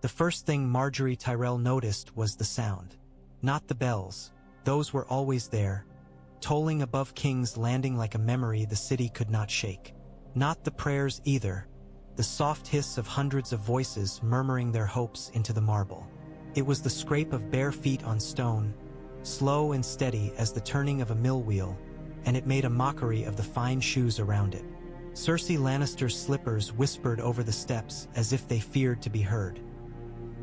The first thing Margaery Tyrell noticed was the sound. Not the bells. Those were always there, tolling above King's Landing like a memory the city could not shake. Not the prayers either, the soft hiss of hundreds of voices murmuring their hopes into the marble. It was the scrape of bare feet on stone, slow and steady as the turning of a mill wheel, and it made a mockery of the fine shoes around it. Cersei Lannister's slippers whispered over the steps as if they feared to be heard.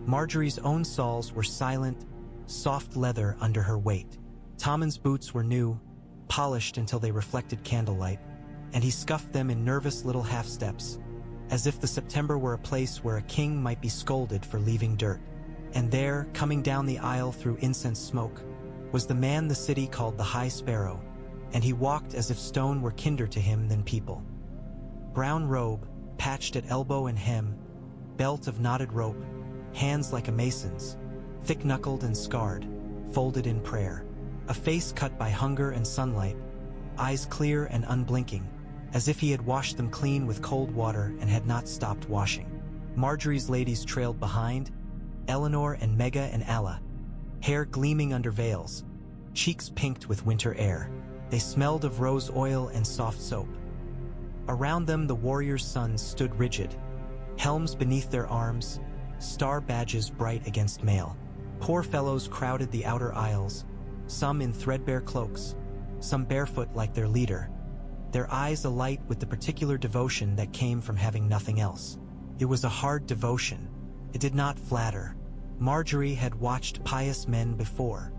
Margaery's own soles were silent, soft leather under her weight. Tommen's boots were new, polished until they reflected candlelight, and he scuffed them in nervous little half-steps, as if the September were a place where a king might be scolded for leaving dirt. And there, coming down the aisle through incense smoke, was the man the city called the High Sparrow, and he walked as if stone were kinder to him than people. Brown robe, patched at elbow and hem, belt of knotted rope, hands like a mason's, thick-knuckled and scarred, folded in prayer. A face cut by hunger and sunlight, eyes clear and unblinking, as if he had washed them clean with cold water and had not stopped washing. Margaery's ladies trailed behind, Eleanor and Mega and Alla, hair gleaming under veils, cheeks pinked with winter air. They smelled of rose oil and soft soap. Around them the warriors' sons stood rigid, helms beneath their arms, star badges bright against mail. Poor fellows crowded the outer aisles, some in threadbare cloaks, some barefoot like their leader, their eyes alight with the particular devotion that came from having nothing else. It was a hard devotion. It did not flatter. Margaery had watched pious men before.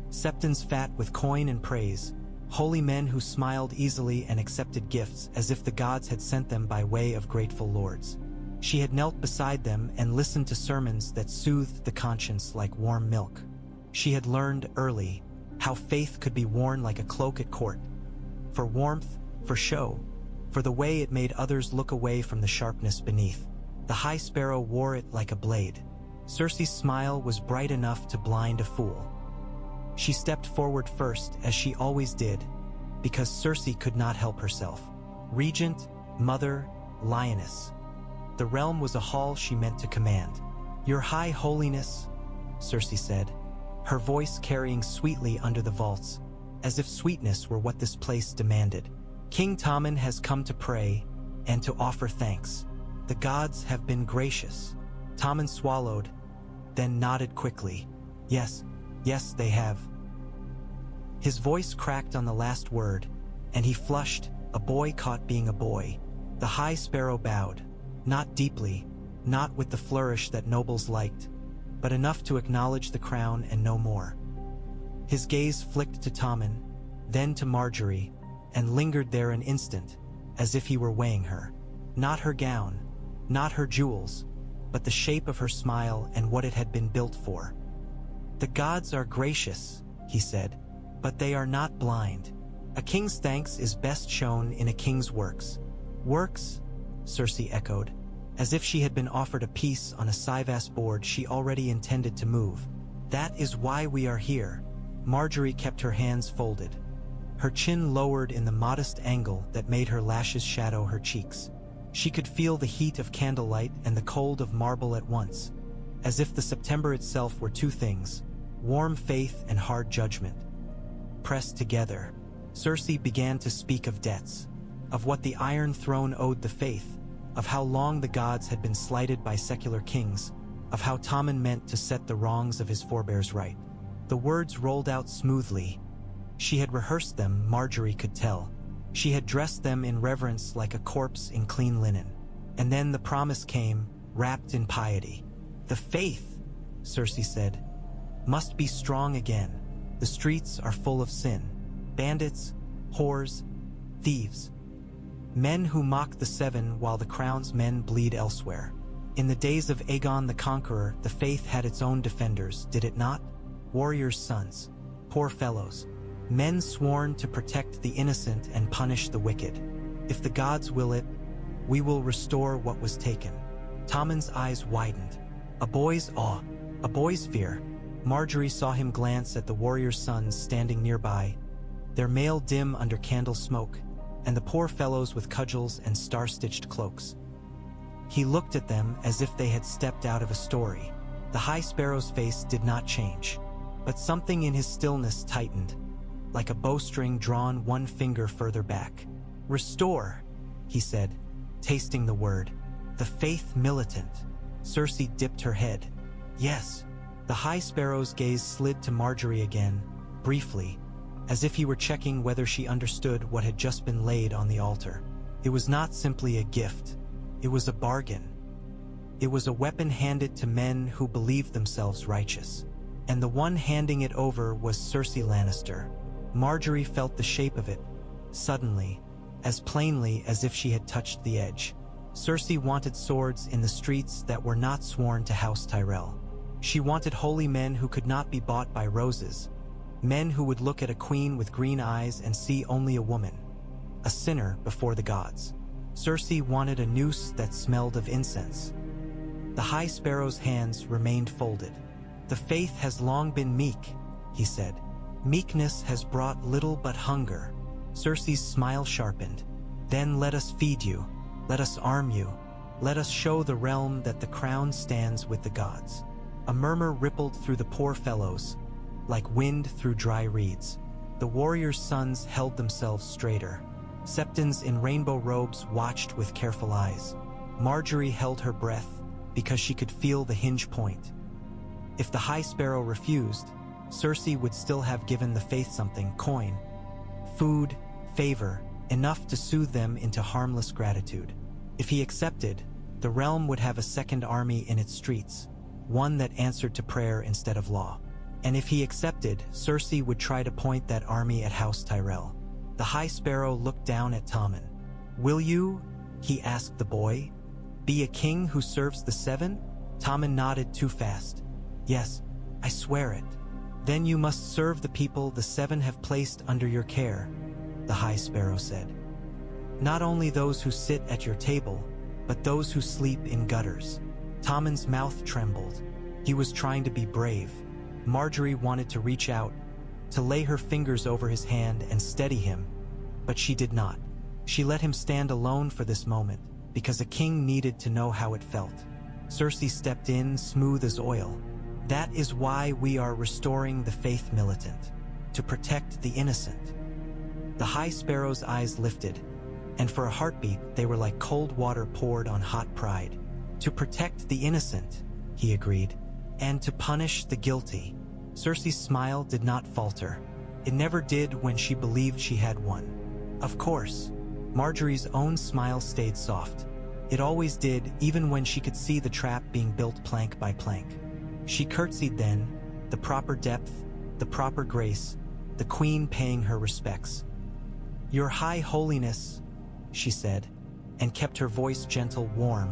Septons fat with coin and praise, holy men who smiled easily and accepted gifts as if the gods had sent them by way of grateful lords. She had knelt beside them and listened to sermons that soothed the conscience like warm milk. She had learned early how faith could be worn like a cloak at court, for warmth, for show, for the way it made others look away from the sharpness beneath. The High Sparrow wore it like a blade. Cersei's smile was bright enough to blind a fool. She stepped forward first, as she always did, because Cersei could not help herself. Regent, mother, lioness. The realm was a hall she meant to command. "Your High Holiness," Cersei said, her voice carrying sweetly under the vaults, as if sweetness were what this place demanded. "King Tommen has come to pray and to offer thanks. The gods have been gracious." Tommen swallowed, then nodded quickly. Yes, they have." His voice cracked on the last word, and he flushed, a boy caught being a boy. The High Sparrow bowed, not deeply, not with the flourish that nobles liked, but enough to acknowledge the crown and no more. His gaze flicked to Tommen, then to Margaery, and lingered there an instant, as if he were weighing her. Not her gown, not her jewels, but the shape of her smile and what it had been built for. "The gods are gracious," he said, "but they are not blind. A king's thanks is best shown in a king's works." "Works?" Cersei echoed, as if she had been offered a piece on a Sivas board she already intended to move. "That is why we are here." Margaery kept her hands folded, her chin lowered in the modest angle that made her lashes shadow her cheeks. She could feel the heat of candlelight and the cold of marble at once, as if the September itself were two things, warm faith and hard judgment. Pressed together, Cersei began to speak of debts, of what the Iron Throne owed the faith, of how long the gods had been slighted by secular kings, of how Tommen meant to set the wrongs of his forebears right. The words rolled out smoothly. She had rehearsed them, Margaery could tell. She had dressed them in reverence like a corpse in clean linen. And then the promise came, wrapped in piety. "The faith," Cersei said, "must be strong again. The streets are full of sin. Bandits, whores, thieves. Men who mock the Seven while the Crown's men bleed elsewhere. In the days of Aegon the Conqueror, the faith had its own defenders, did it not? Warriors' sons. Poor fellows. Men sworn to protect the innocent and punish the wicked. If the gods will it, we will restore what was taken." Tommen's eyes widened. A boy's awe, a boy's fear. Margaery saw him glance at the warriors' sons standing nearby, their mail dim under candle smoke, and the poor fellows with cudgels and star-stitched cloaks. He looked at them as if they had stepped out of a story. The High Sparrow's face did not change, but something in his stillness tightened, like a bowstring drawn one finger further back. "Restore," he said, tasting the word. "The Faith Militant." Cersei dipped her head. "Yes." The High Sparrow's gaze slid to Margaery again, briefly, as if he were checking whether she understood what had just been laid on the altar. It was not simply a gift. It was a bargain. It was a weapon handed to men who believed themselves righteous. And the one handing it over was Cersei Lannister. Margaery felt the shape of it, suddenly, as plainly as if she had touched the edge. Cersei wanted swords in the streets that were not sworn to House Tyrell. She wanted holy men who could not be bought by roses, men who would look at a queen with green eyes and see only a woman, a sinner before the gods. Cersei wanted a noose that smelled of incense. The High Sparrow's hands remained folded. "The faith has long been meek," he said. "Meekness has brought little but hunger." Cersei's smile sharpened. "Then let us feed you. Let us arm you. Let us show the realm that the crown stands with the gods." A murmur rippled through the poor fellows, like wind through dry reeds. The warriors' sons held themselves straighter. Septons in rainbow robes watched with careful eyes. Margaery held her breath because she could feel the hinge point. If the High Sparrow refused, Cersei would still have given the faith something: coin, food, favor, enough to soothe them into harmless gratitude. If he accepted, the realm would have a second army in its streets, one that answered to prayer instead of law. And if he accepted, Cersei would try to point that army at House Tyrell. The High Sparrow looked down at Tommen. "Will you," he asked the boy, "be a king who serves the seven?" Tommen nodded too fast. "Yes, I swear it." "Then you must serve the people the seven have placed under your care," the High Sparrow said. "Not only those who sit at your table, but those who sleep in gutters." Tommen's mouth trembled. He was trying to be brave. Margaery wanted to reach out, to lay her fingers over his hand and steady him, but she did not. She let him stand alone for this moment, because a king needed to know how it felt. Cersei stepped in, smooth as oil. "That is why we are restoring the Faith Militant, to protect the innocent." The High Sparrow's eyes lifted, and for a heartbeat they were like cold water poured on hot pride. "To protect the innocent," he agreed, "and to punish the guilty." Cersei's smile did not falter. It never did when she believed she had one. Of course. Margaery's own smile stayed soft. It always did, even when she could see the trap being built plank by plank. She curtsied then, the proper depth, the proper grace, the queen paying her respects. "Your High Holiness," she said, and kept her voice gentle, warm,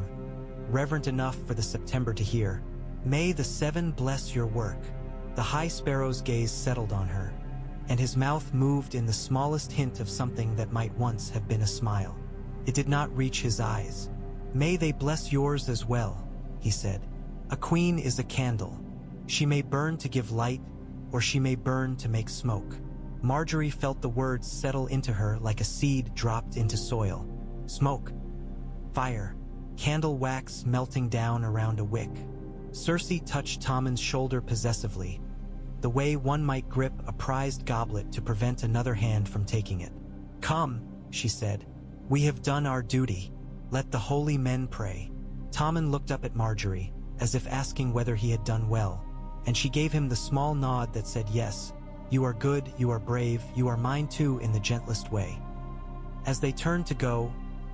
reverent enough for the September to hear. "May the seven bless your work." The High Sparrow's gaze settled on her, and his mouth moved in the smallest hint of something that might once have been a smile. It did not reach his eyes. "May they bless yours as well," he said. "A queen is a candle. She may burn to give light, or she may burn to make smoke." Margaery felt the words settle into her like a seed dropped into soil. Smoke. Fire. Candle wax melting down around a wick. Cersei touched Tommen's shoulder possessively, the way one might grip a prized goblet to prevent another hand from taking it. "Come," she said. "We have done our duty. Let the holy men pray." Tommen looked up at Margaery, as if asking whether he had done well, and she gave him the small nod that said, "Yes, you are good, you are brave, you are mine too," in the gentlest way. As they turned to go,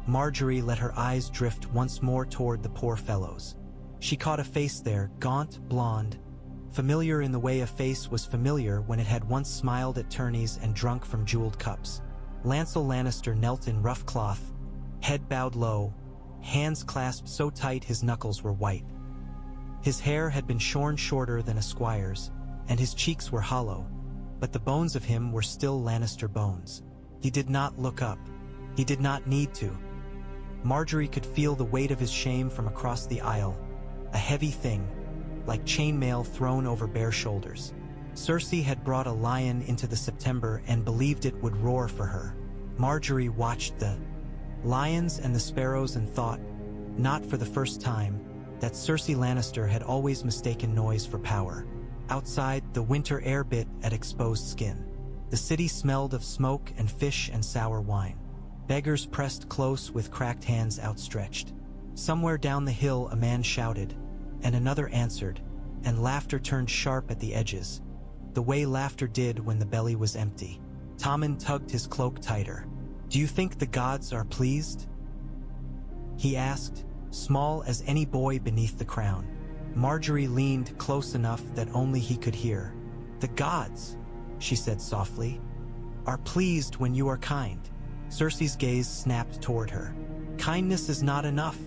Margaery let her eyes drift once more toward the poor fellows. She caught a face there, gaunt, blonde, familiar in the way a face was familiar when it had once smiled at tourneys and drunk from jeweled cups. Lancel Lannister knelt in rough cloth, head bowed low, hands clasped so tight his knuckles were white. His hair had been shorn shorter than a squire's, and his cheeks were hollow, but the bones of him were still Lannister bones. He did not look up. He did not need to. Margaery could feel the weight of his shame from across the aisle, a heavy thing, like chainmail thrown over bare shoulders. Cersei had brought a lion into the September and believed it would roar for her. Margaery watched the lions and the sparrows and thought, not for the first time, that Cersei Lannister had always mistaken noise for power. Outside, the winter air bit at exposed skin. The city smelled of smoke and fish and sour wine. Beggars pressed close with cracked hands outstretched. Somewhere down the hill a man shouted, and another answered, and laughter turned sharp at the edges, the way laughter did when the belly was empty. Tommen tugged his cloak tighter. "Do you think the gods are pleased?" he asked, small as any boy beneath the crown. Margaery leaned close enough that only he could hear. "The gods," she said softly, "are pleased when you are kind." Cersei's gaze snapped toward her. "Kindness is not enough,"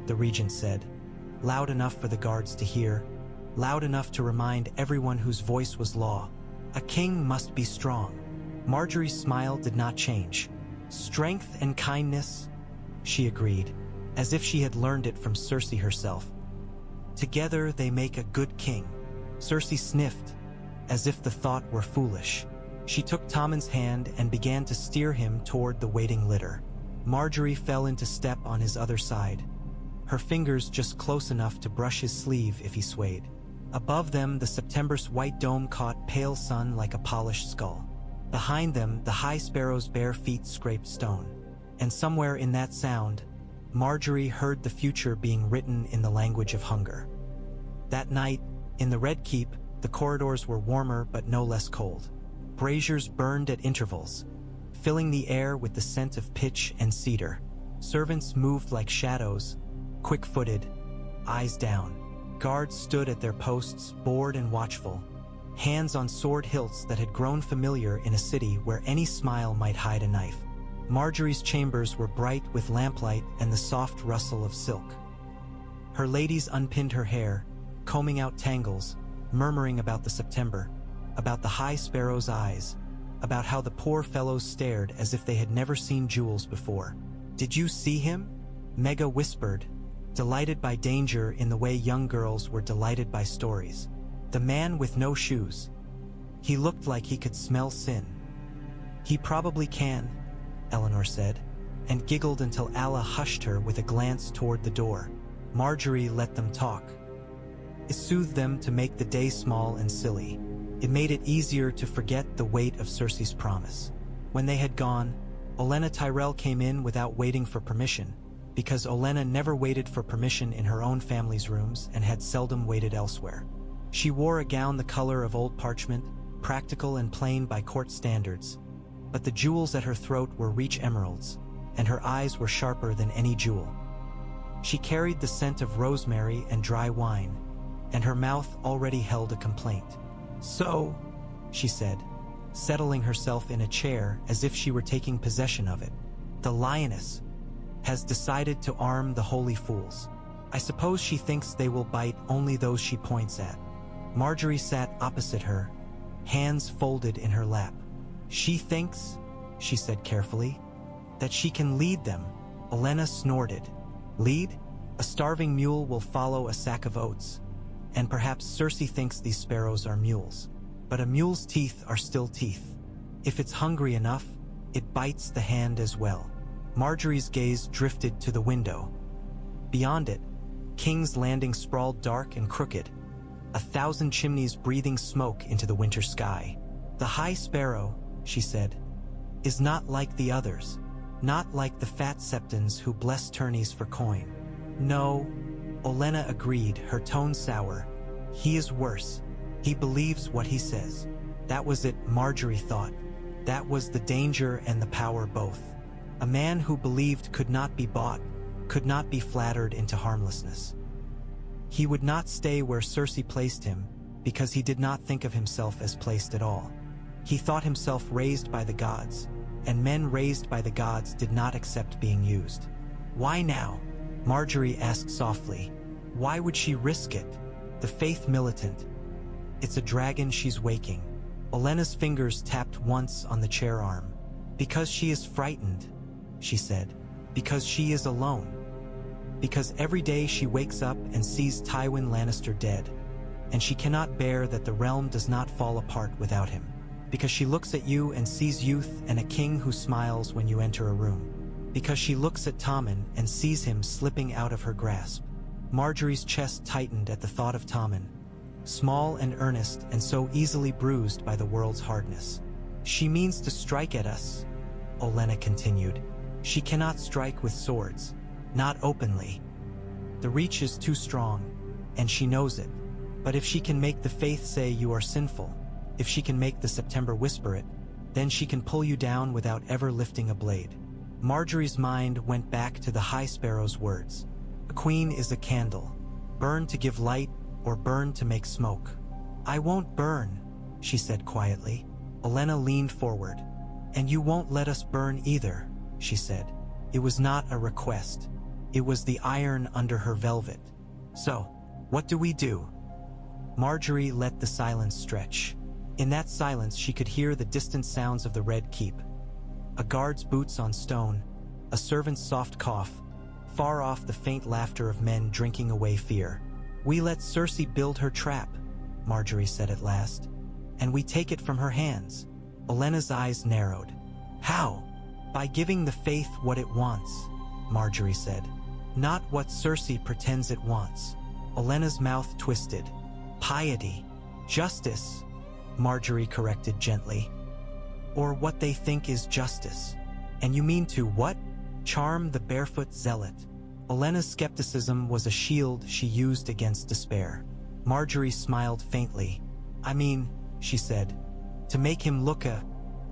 the regent said, loud enough for the guards to hear, loud enough to remind everyone whose voice was law. "A king must be strong." Margaery's smile did not change. "Strength and kindness," she agreed, as if she had learned it from Cersei herself. "Together they make a good king." Cersei sniffed, as if the thought were foolish. She took Tommen's hand and began to steer him toward the waiting litter. Margaery fell into step on his other side, her fingers just close enough to brush his sleeve if he swayed. Above them, the September's white dome caught pale sun like a polished skull. Behind them, the High Sparrow's bare feet scraped stone. And somewhere in that sound, Margaery heard the future being written in the language of hunger. That night, in the Red Keep, the corridors were warmer but no less cold. Braziers burned at intervals, filling the air with the scent of pitch and cedar. Servants moved like shadows, quick-footed, eyes down. Guards stood at their posts, bored and watchful, hands on sword hilts that had grown familiar in a city where any smile might hide a knife. Margaery's chambers were bright with lamplight and the soft rustle of silk. Her ladies unpinned her hair, combing out tangles, murmuring about the September, about the High Sparrow's eyes, about how the poor fellows stared as if they had never seen jewels before. "Did you see him?" Mega whispered, delighted by danger in the way young girls were delighted by stories. "The man with no shoes. He looked like he could smell sin." "He probably can," Eleanor said, and giggled until Alla hushed her with a glance toward the door. Margaery let them talk. It soothed them to make the day small and silly. It made it easier to forget the weight of Cersei's promise. When they had gone, Olenna Tyrell came in without waiting for permission, because Olenna never waited for permission in her own family's rooms and had seldom waited elsewhere. She wore a gown the color of old parchment, practical and plain by court standards, but the jewels at her throat were reach emeralds, and her eyes were sharper than any jewel. She carried the scent of rosemary and dry wine, and her mouth already held a complaint. "So," she said, settling herself in a chair as if she were taking possession of it, "the lioness has decided to arm the holy fools. I suppose she thinks they will bite only those she points at." Margaery sat opposite her, hands folded in her lap. "She thinks," she said carefully, "that she can lead them." Olenna snorted. "Lead? A starving mule will follow a sack of oats. And perhaps Cersei thinks these sparrows are mules. But a mule's teeth are still teeth. If it's hungry enough, it bites the hand as well." Margaery's gaze drifted to the window. Beyond it, King's Landing sprawled dark and crooked, 1,000 chimneys breathing smoke into the winter sky. "The High Sparrow," she said, "is not like the others. Not like the fat Septons who bless tourneys for coin." "No," Olenna agreed, her tone sour. "He is worse. He believes what he says." That was it, Margaery thought. That was the danger and the power both. A man who believed could not be bought, could not be flattered into harmlessness. He would not stay where Cersei placed him, because he did not think of himself as placed at all. He thought himself raised by the gods, and men raised by the gods did not accept being used. "Why now?" Margaery asked softly. "Why would she risk it? The Faith Militant. It's a dragon she's waking." Olenna's fingers tapped once on the chair arm. "Because she is frightened," she said. "Because she is alone. Because every day she wakes up and sees Tywin Lannister dead, and she cannot bear that the realm does not fall apart without him. Because she looks at you and sees youth and a king who smiles when you enter a room. Because she looks at Tommen and sees him slipping out of her grasp. Margaery's chest tightened at the thought of Tommen, small and earnest and so easily bruised by the world's hardness. She means to strike at us, Olenna continued. She cannot strike with swords, not openly. The reach is too strong, and she knows it. But if she can make the Faith say you are sinful, if she can make the September whisper it, then she can pull you down without ever lifting a blade. Margaery's mind went back to the High Sparrow's words. A queen is a candle, burn to give light or burn to make smoke. I won't burn, she said quietly. Olenna leaned forward. And you won't let us burn either, she said. It was not a request. It was the iron under her velvet. So, what do we do? Margaery let the silence stretch. In that silence she could hear the distant sounds of the Red Keep. A guard's boots on stone, a servant's soft cough, far off the faint laughter of men drinking away fear. We let Cersei build her trap, Margaery said at last, and we take it from her hands. Olenna's eyes narrowed. How? By giving the Faith what it wants, Margaery said. Not what Cersei pretends it wants. Olenna's mouth twisted. Piety. Justice, Margaery corrected gently. Or what they think is justice. And you mean to what? Charm the barefoot zealot. Olenna's skepticism was a shield she used against despair. Margaery smiled faintly. I mean, she said, to make him look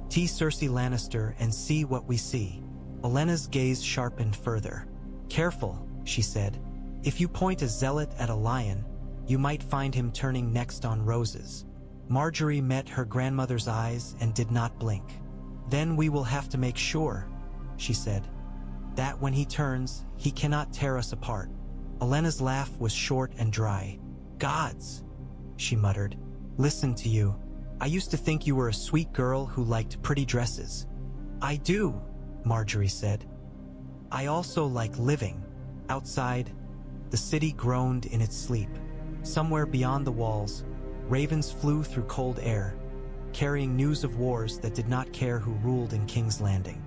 Cersei Lannister and see what we see. Olenna's gaze sharpened further. Careful, she said. If you point a zealot at a lion, you might find him turning next on roses. Margaery met her grandmother's eyes and did not blink. Then we will have to make sure, she said, that when he turns, he cannot tear us apart. Olenna's laugh was short and dry. Gods, she muttered. Listen to you. I used to think you were a sweet girl who liked pretty dresses. I do, Margaery said. I also like living. Outside, the city groaned in its sleep. Somewhere beyond the walls, ravens flew through cold air, carrying news of wars that did not care who ruled in King's Landing.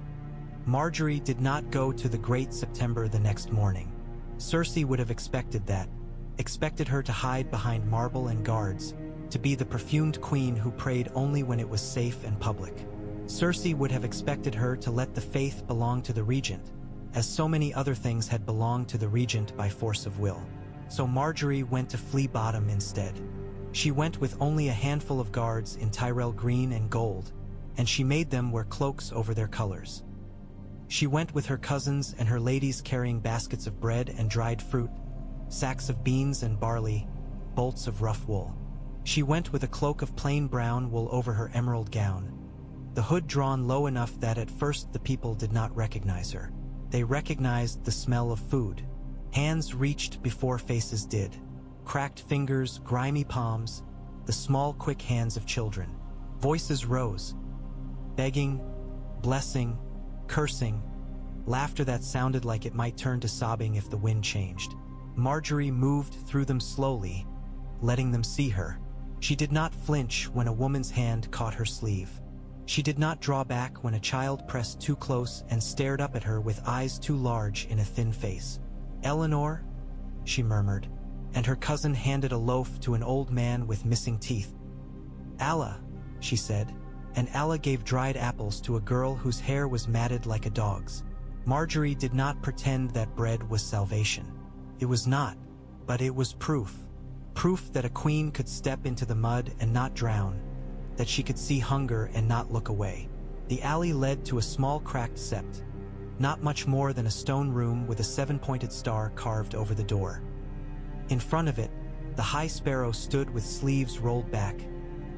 Margaery did not go to the Great September the next morning. Cersei would have expected that, expected her to hide behind marble and guards, to be the perfumed queen who prayed only when it was safe and public. Cersei would have expected her to let the Faith belong to the regent, as so many other things had belonged to the regent by force of will. So Margaery went to Flea Bottom instead. She went with only a handful of guards in Tyrell green and gold, and she made them wear cloaks over their colors. She went with her cousins and her ladies carrying baskets of bread and dried fruit, sacks of beans and barley, bolts of rough wool. She went with a cloak of plain brown wool over her emerald gown, the hood drawn low enough that at first the people did not recognize her. They recognized the smell of food. Hands reached before faces did. Cracked fingers, grimy palms, the small, quick hands of children. Voices rose, begging, blessing, cursing, laughter that sounded like it might turn to sobbing if the wind changed. Margaery moved through them slowly, letting them see her. She did not flinch when a woman's hand caught her sleeve. She did not draw back when a child pressed too close and stared up at her with eyes too large in a thin face. Eleanor, she murmured, and her cousin handed a loaf to an old man with missing teeth. Allah, she said, and Allah gave dried apples to a girl whose hair was matted like a dog's. Margaery did not pretend that bread was salvation. It was not, but it was proof. Proof that a queen could step into the mud and not drown, that she could see hunger and not look away. The alley led to a small cracked sept, not much more than a stone room with a 7-pointed star carved over the door. In front of it, the High Sparrow stood with sleeves rolled back,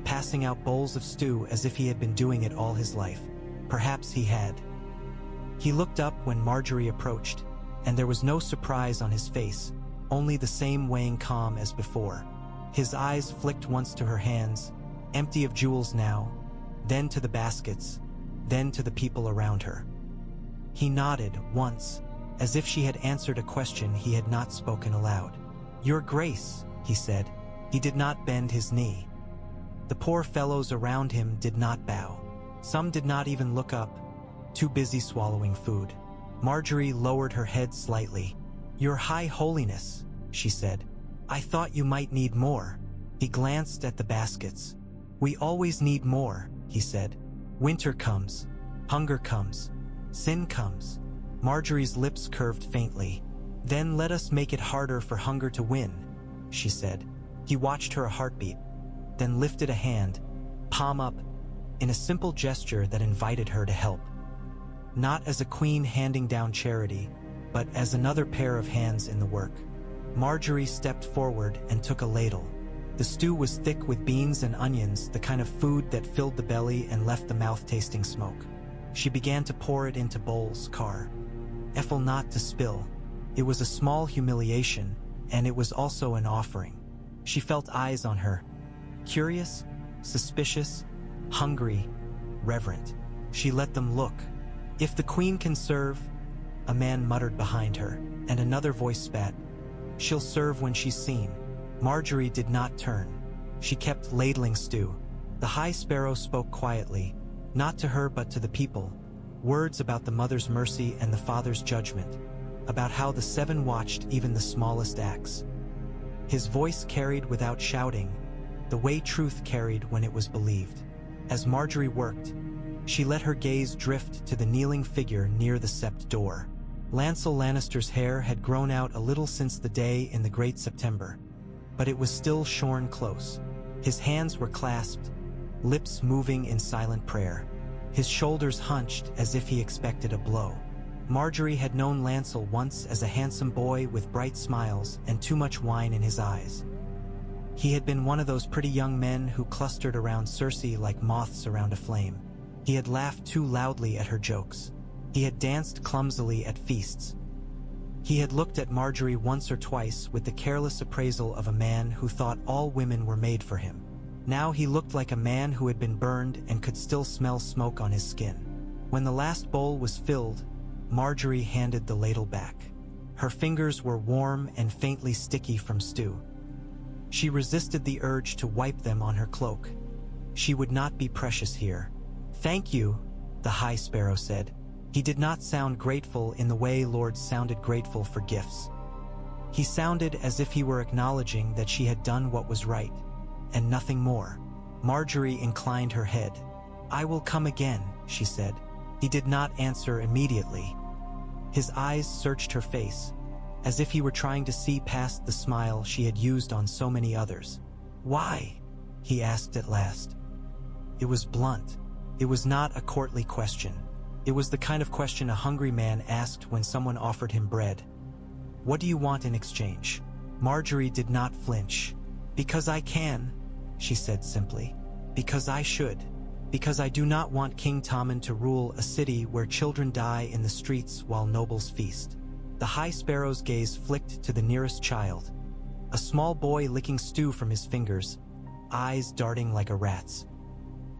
passing out bowls of stew as if he had been doing it all his life. Perhaps he had. He looked up when Margaery approached, and there was no surprise on his face, only the same weighing calm as before. His eyes flicked once to her hands, empty of jewels now, then to the baskets, then to the people around her. He nodded once, as if she had answered a question he had not spoken aloud. "Your Grace," he said. He did not bend his knee. The poor fellows around him did not bow. Some did not even look up, too busy swallowing food. Margaery lowered her head slightly. "Your High Holiness," she said. "I thought you might need more." He glanced at the baskets. "We always need more," he said. "Winter comes. Hunger comes. Sin comes." Margaery's lips curved faintly. "Then let us make it harder for hunger to win," she said. He watched her a heartbeat, then lifted a hand, palm up, in a simple gesture that invited her to help. Not as a queen handing down charity, but as another pair of hands in the work. Margaery stepped forward and took a ladle. The stew was thick with beans and onions, the kind of food that filled the belly and left the mouth tasting smoke. She began to pour it into bowls, careful not to spill. It was a small humiliation, and it was also an offering. She felt eyes on her. Curious, suspicious, hungry, reverent. She let them look. "If the queen can serve," a man muttered behind her, and another voice spat, "she'll serve when she's seen." Margaery did not turn. She kept ladling stew. The High Sparrow spoke quietly, not to her but to the people. Words about the mother's mercy and the father's judgment, about how the seven watched even the smallest acts. His voice carried without shouting, the way truth carried when it was believed. As Margaery worked, she let her gaze drift to the kneeling figure near the Sept door. Lancel Lannister's hair had grown out a little since the day in the Great September, but it was still shorn close. His hands were clasped, lips moving in silent prayer. His shoulders hunched as if he expected a blow. Margaery had known Lancel once as a handsome boy with bright smiles and too much wine in his eyes. He had been one of those pretty young men who clustered around Cersei like moths around a flame. He had laughed too loudly at her jokes. He had danced clumsily at feasts. He had looked at Margaery once or twice with the careless appraisal of a man who thought all women were made for him. Now he looked like a man who had been burned and could still smell smoke on his skin. When the last bowl was filled, Margaery handed the ladle back. Her fingers were warm and faintly sticky from stew. She resisted the urge to wipe them on her cloak. She would not be precious here. "Thank you," the High Sparrow said. He did not sound grateful in the way lords sounded grateful for gifts. He sounded as if he were acknowledging that she had done what was right, and nothing more. Margaery inclined her head. "I will come again," she said. He did not answer immediately. His eyes searched her face, as if he were trying to see past the smile she had used on so many others. "Why?" he asked at last. It was blunt. It was not a courtly question. It was the kind of question a hungry man asked when someone offered him bread. "What do you want in exchange?" Margaery did not flinch. "Because I can," she said simply. "Because I should. Because I do not want King Tommen to rule a city where children die in the streets while nobles feast." The High Sparrow's gaze flicked to the nearest child, a small boy licking stew from his fingers, eyes darting like a rat's.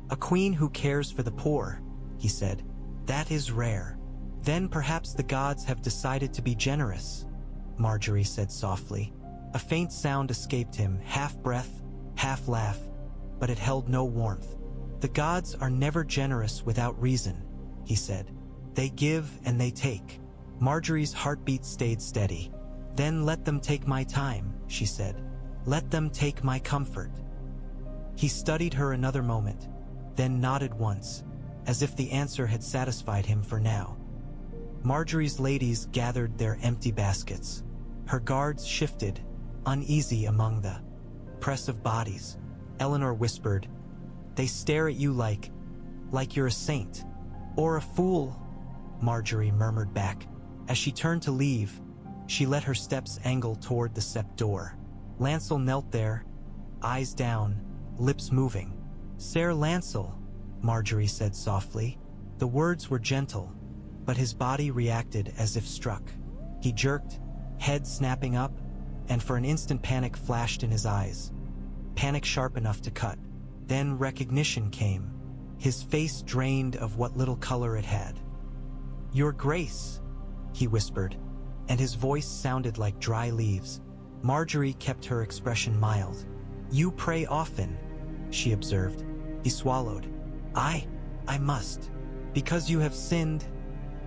"A queen who cares for the poor," he said. "That is rare." "Then perhaps the gods have decided to be generous," Margaery said softly. A faint sound escaped him, half breath, half laugh, but it held no warmth. "The gods are never generous without reason," he said. "They give and they take." Margaery's heartbeat stayed steady. "Then let them take my time," she said. "Let them take my comfort." He studied her another moment, then nodded once, as if the answer had satisfied him for now. Margaery's ladies gathered their empty baskets. Her guards shifted, uneasy among the press of bodies. Eleanor whispered, "They stare at you like you're a saint." "Or a fool," Margaery murmured back. As she turned to leave, she let her steps angle toward the Sept door. Lancel knelt there, eyes down, lips moving. "Sir Lancel," Margaery said softly. The words were gentle, but his body reacted as if struck. He jerked, head snapping up, and for an instant panic flashed in his eyes. Panic sharp enough to cut. Then recognition came. His face drained of what little color it had. "Your Grace," he whispered, and his voice sounded like dry leaves. Margaery kept her expression mild. "You pray often," she observed. He swallowed. I must. Because you have sinned."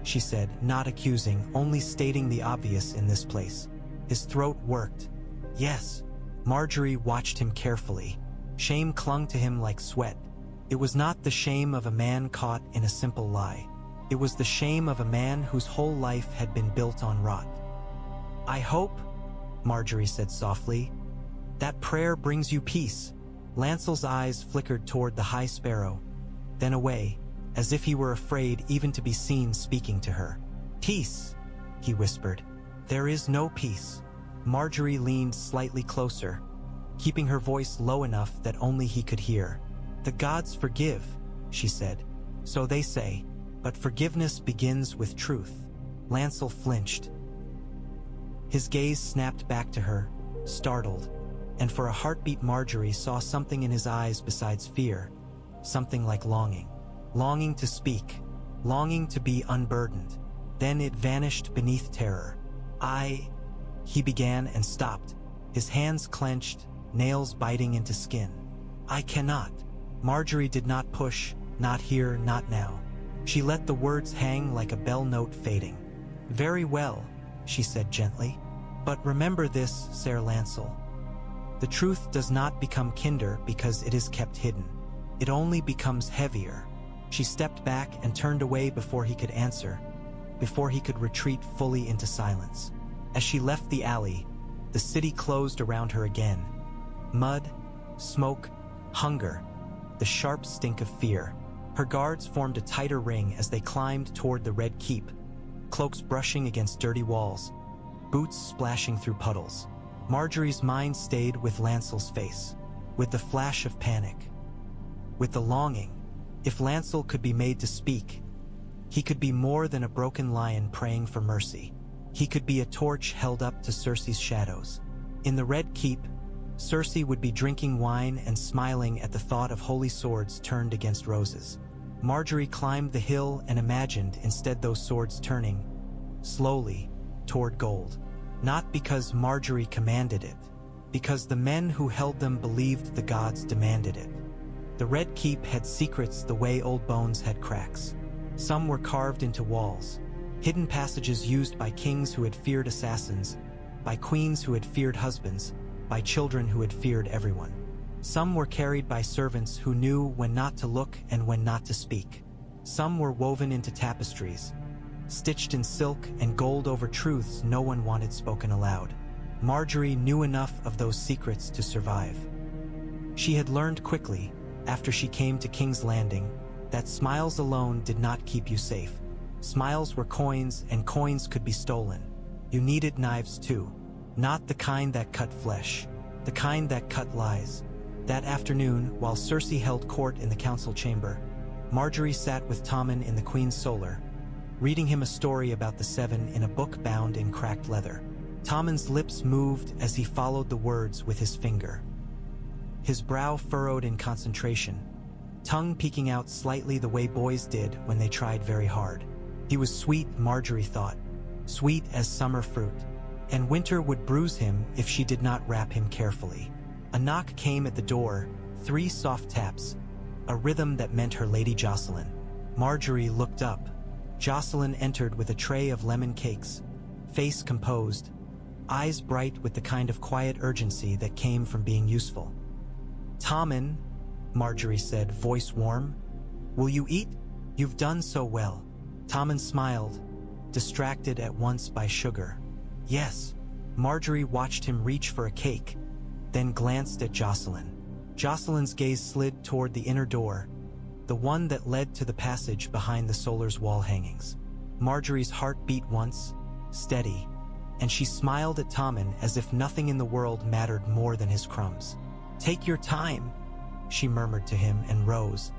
she said, not accusing, only stating the obvious in this place. His throat worked. Yes. Margaery watched him carefully. Shame clung to him like sweat. It was not the shame of a man caught in a simple lie. It was the shame of a man whose whole life had been built on rot. I hope, Margaery said softly, that prayer brings you peace. Lancel's eyes flickered toward the High Sparrow, then away, as if he were afraid even to be seen speaking to her. Peace, he whispered. There is no peace. Margaery leaned slightly closer, keeping her voice low enough that only he could hear. The gods forgive, she said. So they say, but forgiveness begins with truth. Lancel flinched. His gaze snapped back to her, startled, and for a heartbeat Margaery saw something in his eyes besides fear, something like longing. Longing to speak, longing to be unburdened. Then it vanished beneath terror. He began and stopped, his hands clenched, nails biting into skin. I cannot. Margaery did not push, not here, not now. She let the words hang like a bell note fading. Very well, she said gently. But remember this, Ser Lancel. The truth does not become kinder because it is kept hidden. It only becomes heavier. She stepped back and turned away before he could answer, before he could retreat fully into silence. As she left the alley, the city closed around her again. Mud, smoke, hunger, the sharp stink of fear. Her guards formed a tighter ring as they climbed toward the Red Keep, cloaks brushing against dirty walls, boots splashing through puddles. Margaery's mind stayed with Lancel's face, with the flash of panic, with the longing. If Lancel could be made to speak, he could be more than a broken lion praying for mercy. He could be a torch held up to Cersei's shadows. In the Red Keep, Cersei would be drinking wine and smiling at the thought of holy swords turned against roses. Margaery climbed the hill and imagined instead those swords turning, slowly, toward gold. Not because Margaery commanded it, because the men who held them believed the gods demanded it. The Red Keep had secrets the way old bones had cracks. Some were carved into walls, hidden passages used by kings who had feared assassins, by queens who had feared husbands, by children who had feared everyone. Some were carried by servants who knew when not to look and when not to speak. Some were woven into tapestries, stitched in silk and gold over truths no one wanted spoken aloud. Margaery knew enough of those secrets to survive. She had learned quickly, after she came to King's Landing, that smiles alone did not keep you safe. Smiles were coins, and coins could be stolen. You needed knives too. Not the kind that cut flesh, the kind that cut lies. That afternoon, while Cersei held court in the council chamber, Margaery sat with Tommen in the Queen's Solar, reading him a story about the Seven in a book bound in cracked leather. Tommen's lips moved as he followed the words with his finger. His brow furrowed in concentration, tongue peeking out slightly the way boys did when they tried very hard. He was sweet, Margaery thought, sweet as summer fruit, and winter would bruise him if she did not wrap him carefully. A knock came at the door, 3 soft taps, a rhythm that meant her Lady Jocelyn. Margaery looked up. Jocelyn entered with a tray of lemon cakes, face composed, eyes bright with the kind of quiet urgency that came from being useful. Tommen, Margaery said, voice warm. Will you eat? You've done so well. Tommen smiled, distracted at once by sugar. Yes. Margaery watched him reach for a cake, then glanced at Jocelyn. Jocelyn's gaze slid toward the inner door, the one that led to the passage behind the Solar's wall hangings. Margaery's heart beat once, steady, and she smiled at Tommen as if nothing in the world mattered more than his crumbs. Take your time, she murmured to him and rose.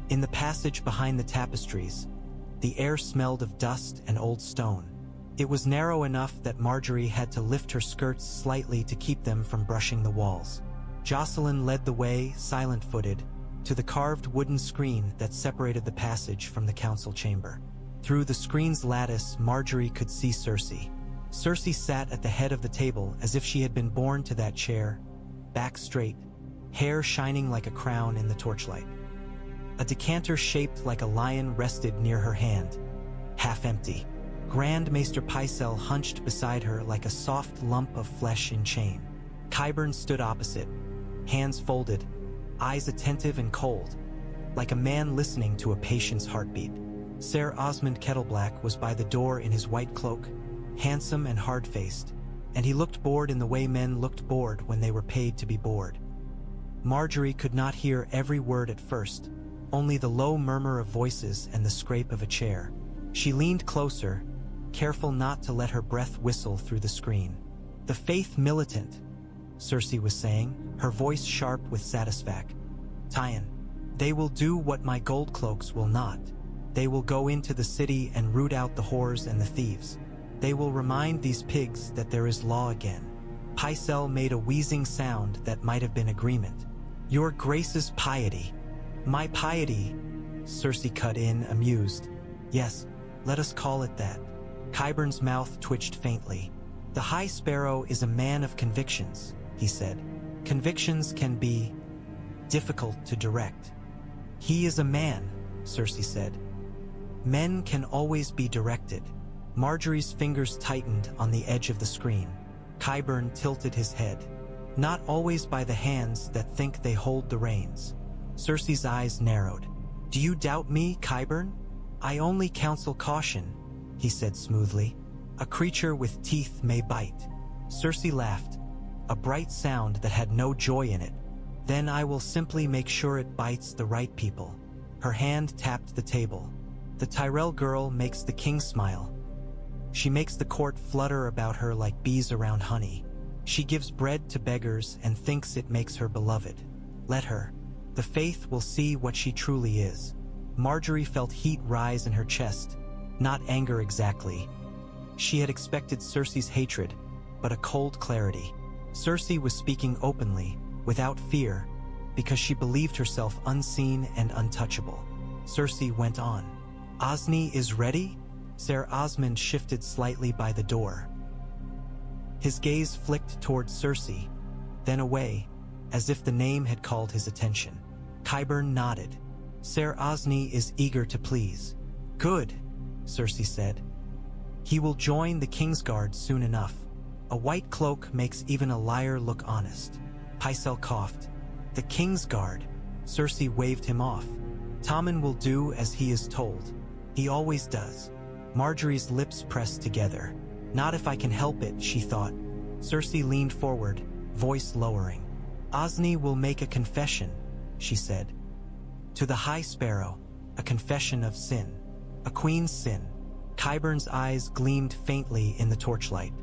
In the passage behind the tapestries, the air smelled of dust and old stone. It was narrow enough that Margaery had to lift her skirts slightly to keep them from brushing the walls. Jocelyn led the way, silent-footed, to the carved wooden screen that separated the passage from the council chamber. Through the screen's lattice, Margaery could see Cersei. Cersei sat at the head of the table as if she had been born to that chair, back straight, hair shining like a crown in the torchlight. A decanter shaped like a lion rested near her hand. half empty. Grand Maester Pycelle hunched beside her like a soft lump of flesh in chain. Qyburn stood opposite, hands folded, eyes attentive and cold, like a man listening to a patient's heartbeat. Ser Osmond Kettleblack was by the door in his white cloak, handsome and hard-faced, and he looked bored in the way men looked bored when they were paid to be bored. Margaery could not hear every word at first, only the low murmur of voices and the scrape of a chair. She leaned closer, careful not to let her breath whistle through the screen. "The Faith Militant," Cersei was saying, her voice sharp with satisfaction. "Tyon, they will do what my gold cloaks will not. They will go into the city and root out the whores and the thieves. They will remind these pigs that there is law again." Pycelle made a wheezing sound that might have been agreement. "Your Grace's piety." "My piety," Cersei cut in, amused. "Yes, let us call it that." Qyburn's mouth twitched faintly. "The High Sparrow is a man of convictions," he said. "Convictions can be difficult to direct." "He is a man," Cersei said. "Men can always be directed." Margaery's fingers tightened on the edge of the screen. Qyburn tilted his head. "Not always by the hands that think they hold the reins." Cersei's eyes narrowed. "Do you doubt me, Qyburn?" "I only counsel caution," he said smoothly. "A creature with teeth may bite." Cersei laughed, a bright sound that had no joy in it. "Then I will simply make sure it bites the right people." Her hand tapped the table. "The Tyrell girl makes the king smile. She makes the court flutter about her like bees around honey. She gives bread to beggars and thinks it makes her beloved. Let her. The faith will see what she truly is." Margaery felt heat rise in her chest, not anger exactly. She had expected Cersei's hatred, but a cold clarity. Cersei was speaking openly, without fear, because she believed herself unseen and untouchable. Cersei went on. "Osney is ready?" Ser Osmond shifted slightly by the door. His gaze flicked towards Cersei, then away, as if the name had called his attention. Qyburn nodded. "Ser Osney is eager to please." "Good," Cersei said. "He will join the Kingsguard soon enough. A white cloak makes even a liar look honest." Pycelle coughed. "The Kingsguard." Cersei waved him off. "Tommen will do as he is told. He always does." Margaery's lips pressed together. "Not if I can help it," she thought. Cersei leaned forward, voice lowering. "Osney will make a confession," she said. "To the High Sparrow, a confession of sin. A queen's sin." Qyburn's eyes gleamed faintly in the torchlight.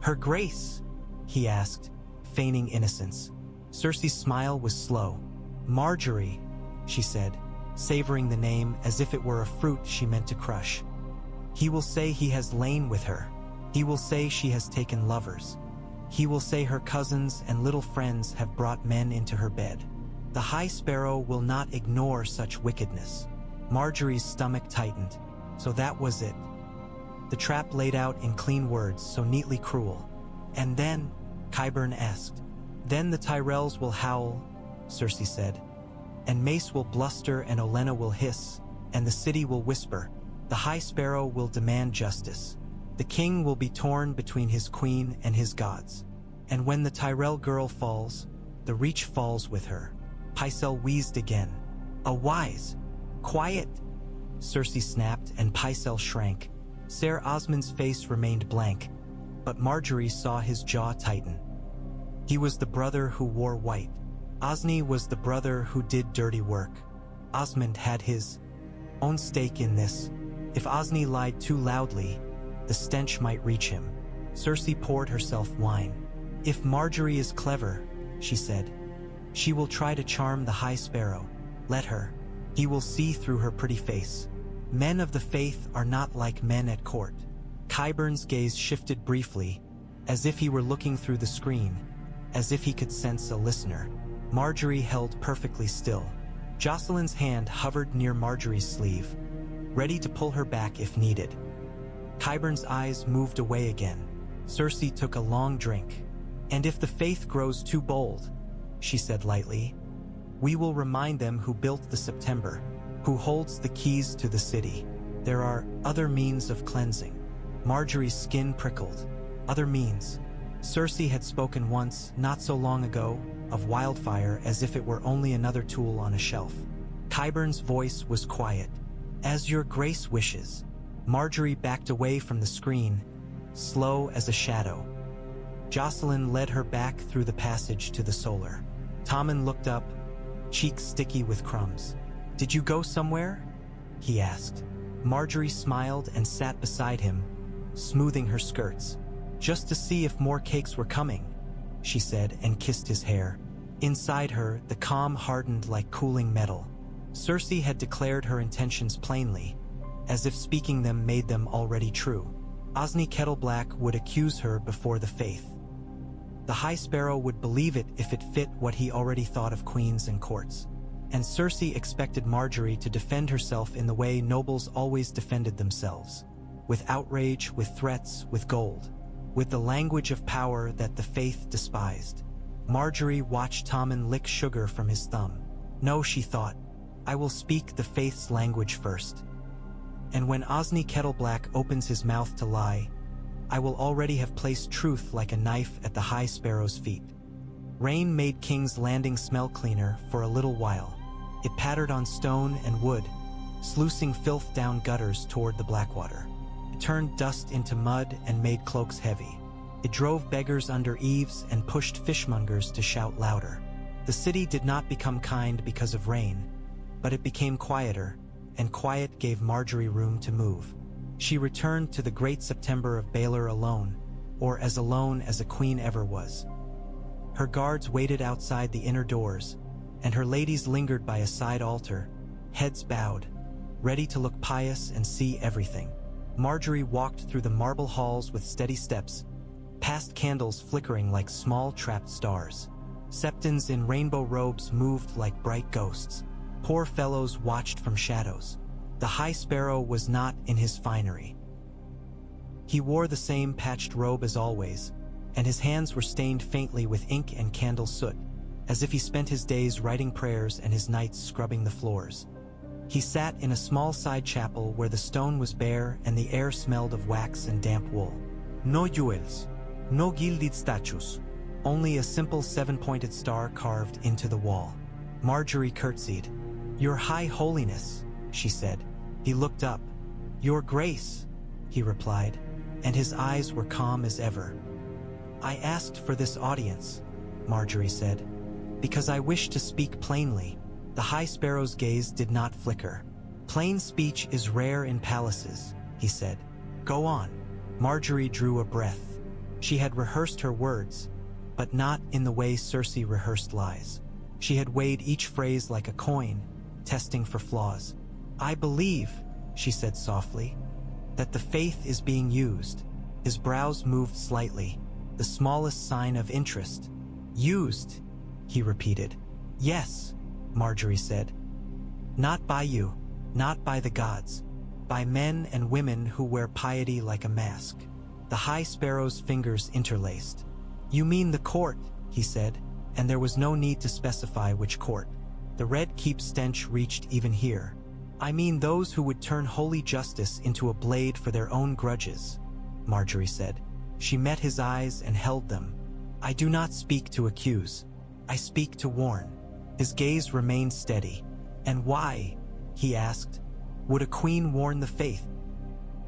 "Her Grace?" he asked, feigning innocence. Cersei's smile was slow. "Margaery," she said, savoring the name as if it were a fruit she meant to crush. "He will say he has lain with her. He will say she has taken lovers. He will say her cousins and little friends have brought men into her bed. The High Sparrow will not ignore such wickedness." Margaery's stomach tightened. So that was it. The trap laid out in clean words, so neatly cruel. "And then?" Qyburn asked. "Then the Tyrells will howl," Cersei said. "And Mace will bluster and Olenna will hiss, and the city will whisper. The High Sparrow will demand justice. The king will be torn between his queen and his gods. And when the Tyrell girl falls, the Reach falls with her." Pycelle wheezed again. "A wise, quiet," Cersei snapped, and Pycelle shrank. Ser Osmond's face remained blank, but Margaery saw his jaw tighten. He was the brother who wore white. Osney was the brother who did dirty work. Osmond had his own stake in this. If Osney lied too loudly, the stench might reach him. Cersei poured herself wine. "If Margaery is clever," she said, "she will try to charm the High Sparrow. Let her. He will see through her pretty face. Men of the faith are not like men at court." Qyburn's gaze shifted briefly, as if he were looking through the screen, as if he could sense a listener. Margaery held perfectly still. Jocelyn's hand hovered near Margaery's sleeve, ready to pull her back if needed. Qyburn's eyes moved away again. Cersei took a long drink. "And if the faith grows too bold," she said lightly, "we will remind them who built the September, who holds the keys to the city." There are other means of cleansing. Margaery's skin prickled. Other means. Cersei had spoken once, not so long ago, of Wildfire as if it were only another tool on a shelf. Qyburn's voice was quiet. As your grace wishes. Margaery backed away from the screen, slow as a shadow. Jocelyn led her back through the passage to the solar. Tommen looked up, cheeks sticky with crumbs. Did you go somewhere? He asked. Margaery smiled and sat beside him, smoothing her skirts. Just to see if more cakes were coming, she said and kissed his hair. Inside her, the calm hardened like cooling metal. Cersei had declared her intentions plainly, as if speaking them made them already true. Osney Kettleblack would accuse her before the faith. The High Sparrow would believe it if it fit what he already thought of queens and courts. And Cersei expected Margaery to defend herself in the way nobles always defended themselves. With outrage, with threats, with gold. With the language of power that the faith despised. Margaery watched Tommen lick sugar from his thumb. No, she thought. I will speak the faith's language first. And when Osney Kettleblack opens his mouth to lie, I will already have placed truth like a knife at the High Sparrow's feet. Rain made King's Landing smell cleaner for a little while. It pattered on stone and wood, sluicing filth down gutters toward the Blackwater. It turned dust into mud and made cloaks heavy. It drove beggars under eaves and pushed fishmongers to shout louder. The city did not become kind because of rain, but it became quieter, and quiet gave Margaery room to move. She returned to the great September of Baelor alone, or as alone as a queen ever was. Her guards waited outside the inner doors, and her ladies lingered by a side altar, heads bowed, ready to look pious and see everything. Margaery walked through the marble halls with steady steps, past candles flickering like small trapped stars. Septons in rainbow robes moved like bright ghosts. Poor fellows watched from shadows. The High Sparrow was not in his finery. He wore the same patched robe as always, and his hands were stained faintly with ink and candle soot, as if he spent his days writing prayers and his nights scrubbing the floors. He sat in a small side chapel where the stone was bare and the air smelled of wax and damp wool. No jewels, no gilded statues, only a simple 7-pointed star carved into the wall. Margaery curtsied. Your High Holiness, she said. He looked up. Your Grace, he replied, and his eyes were calm as ever. I asked for this audience, Margaery said, because I wish to speak plainly. The High Sparrow's gaze did not flicker. Plain speech is rare in palaces, he said. Go on. Margaery drew a breath. She had rehearsed her words, but not in the way Cersei rehearsed lies. She had weighed each phrase like a coin, testing for flaws. I believe, she said softly, that the faith is being used. His brows moved slightly, the smallest sign of interest. Used, he repeated. Yes, Margaery said. Not by you, not by the gods, by men and women who wear piety like a mask. The High Sparrow's fingers interlaced. You mean the court, he said, and there was no need to specify which court. The Red Keep stench reached even here. I mean those who would turn holy justice into a blade for their own grudges, Margaery said. She met his eyes and held them. I do not speak to accuse. I speak to warn. His gaze remained steady. And why, he asked, would a queen warn the faith?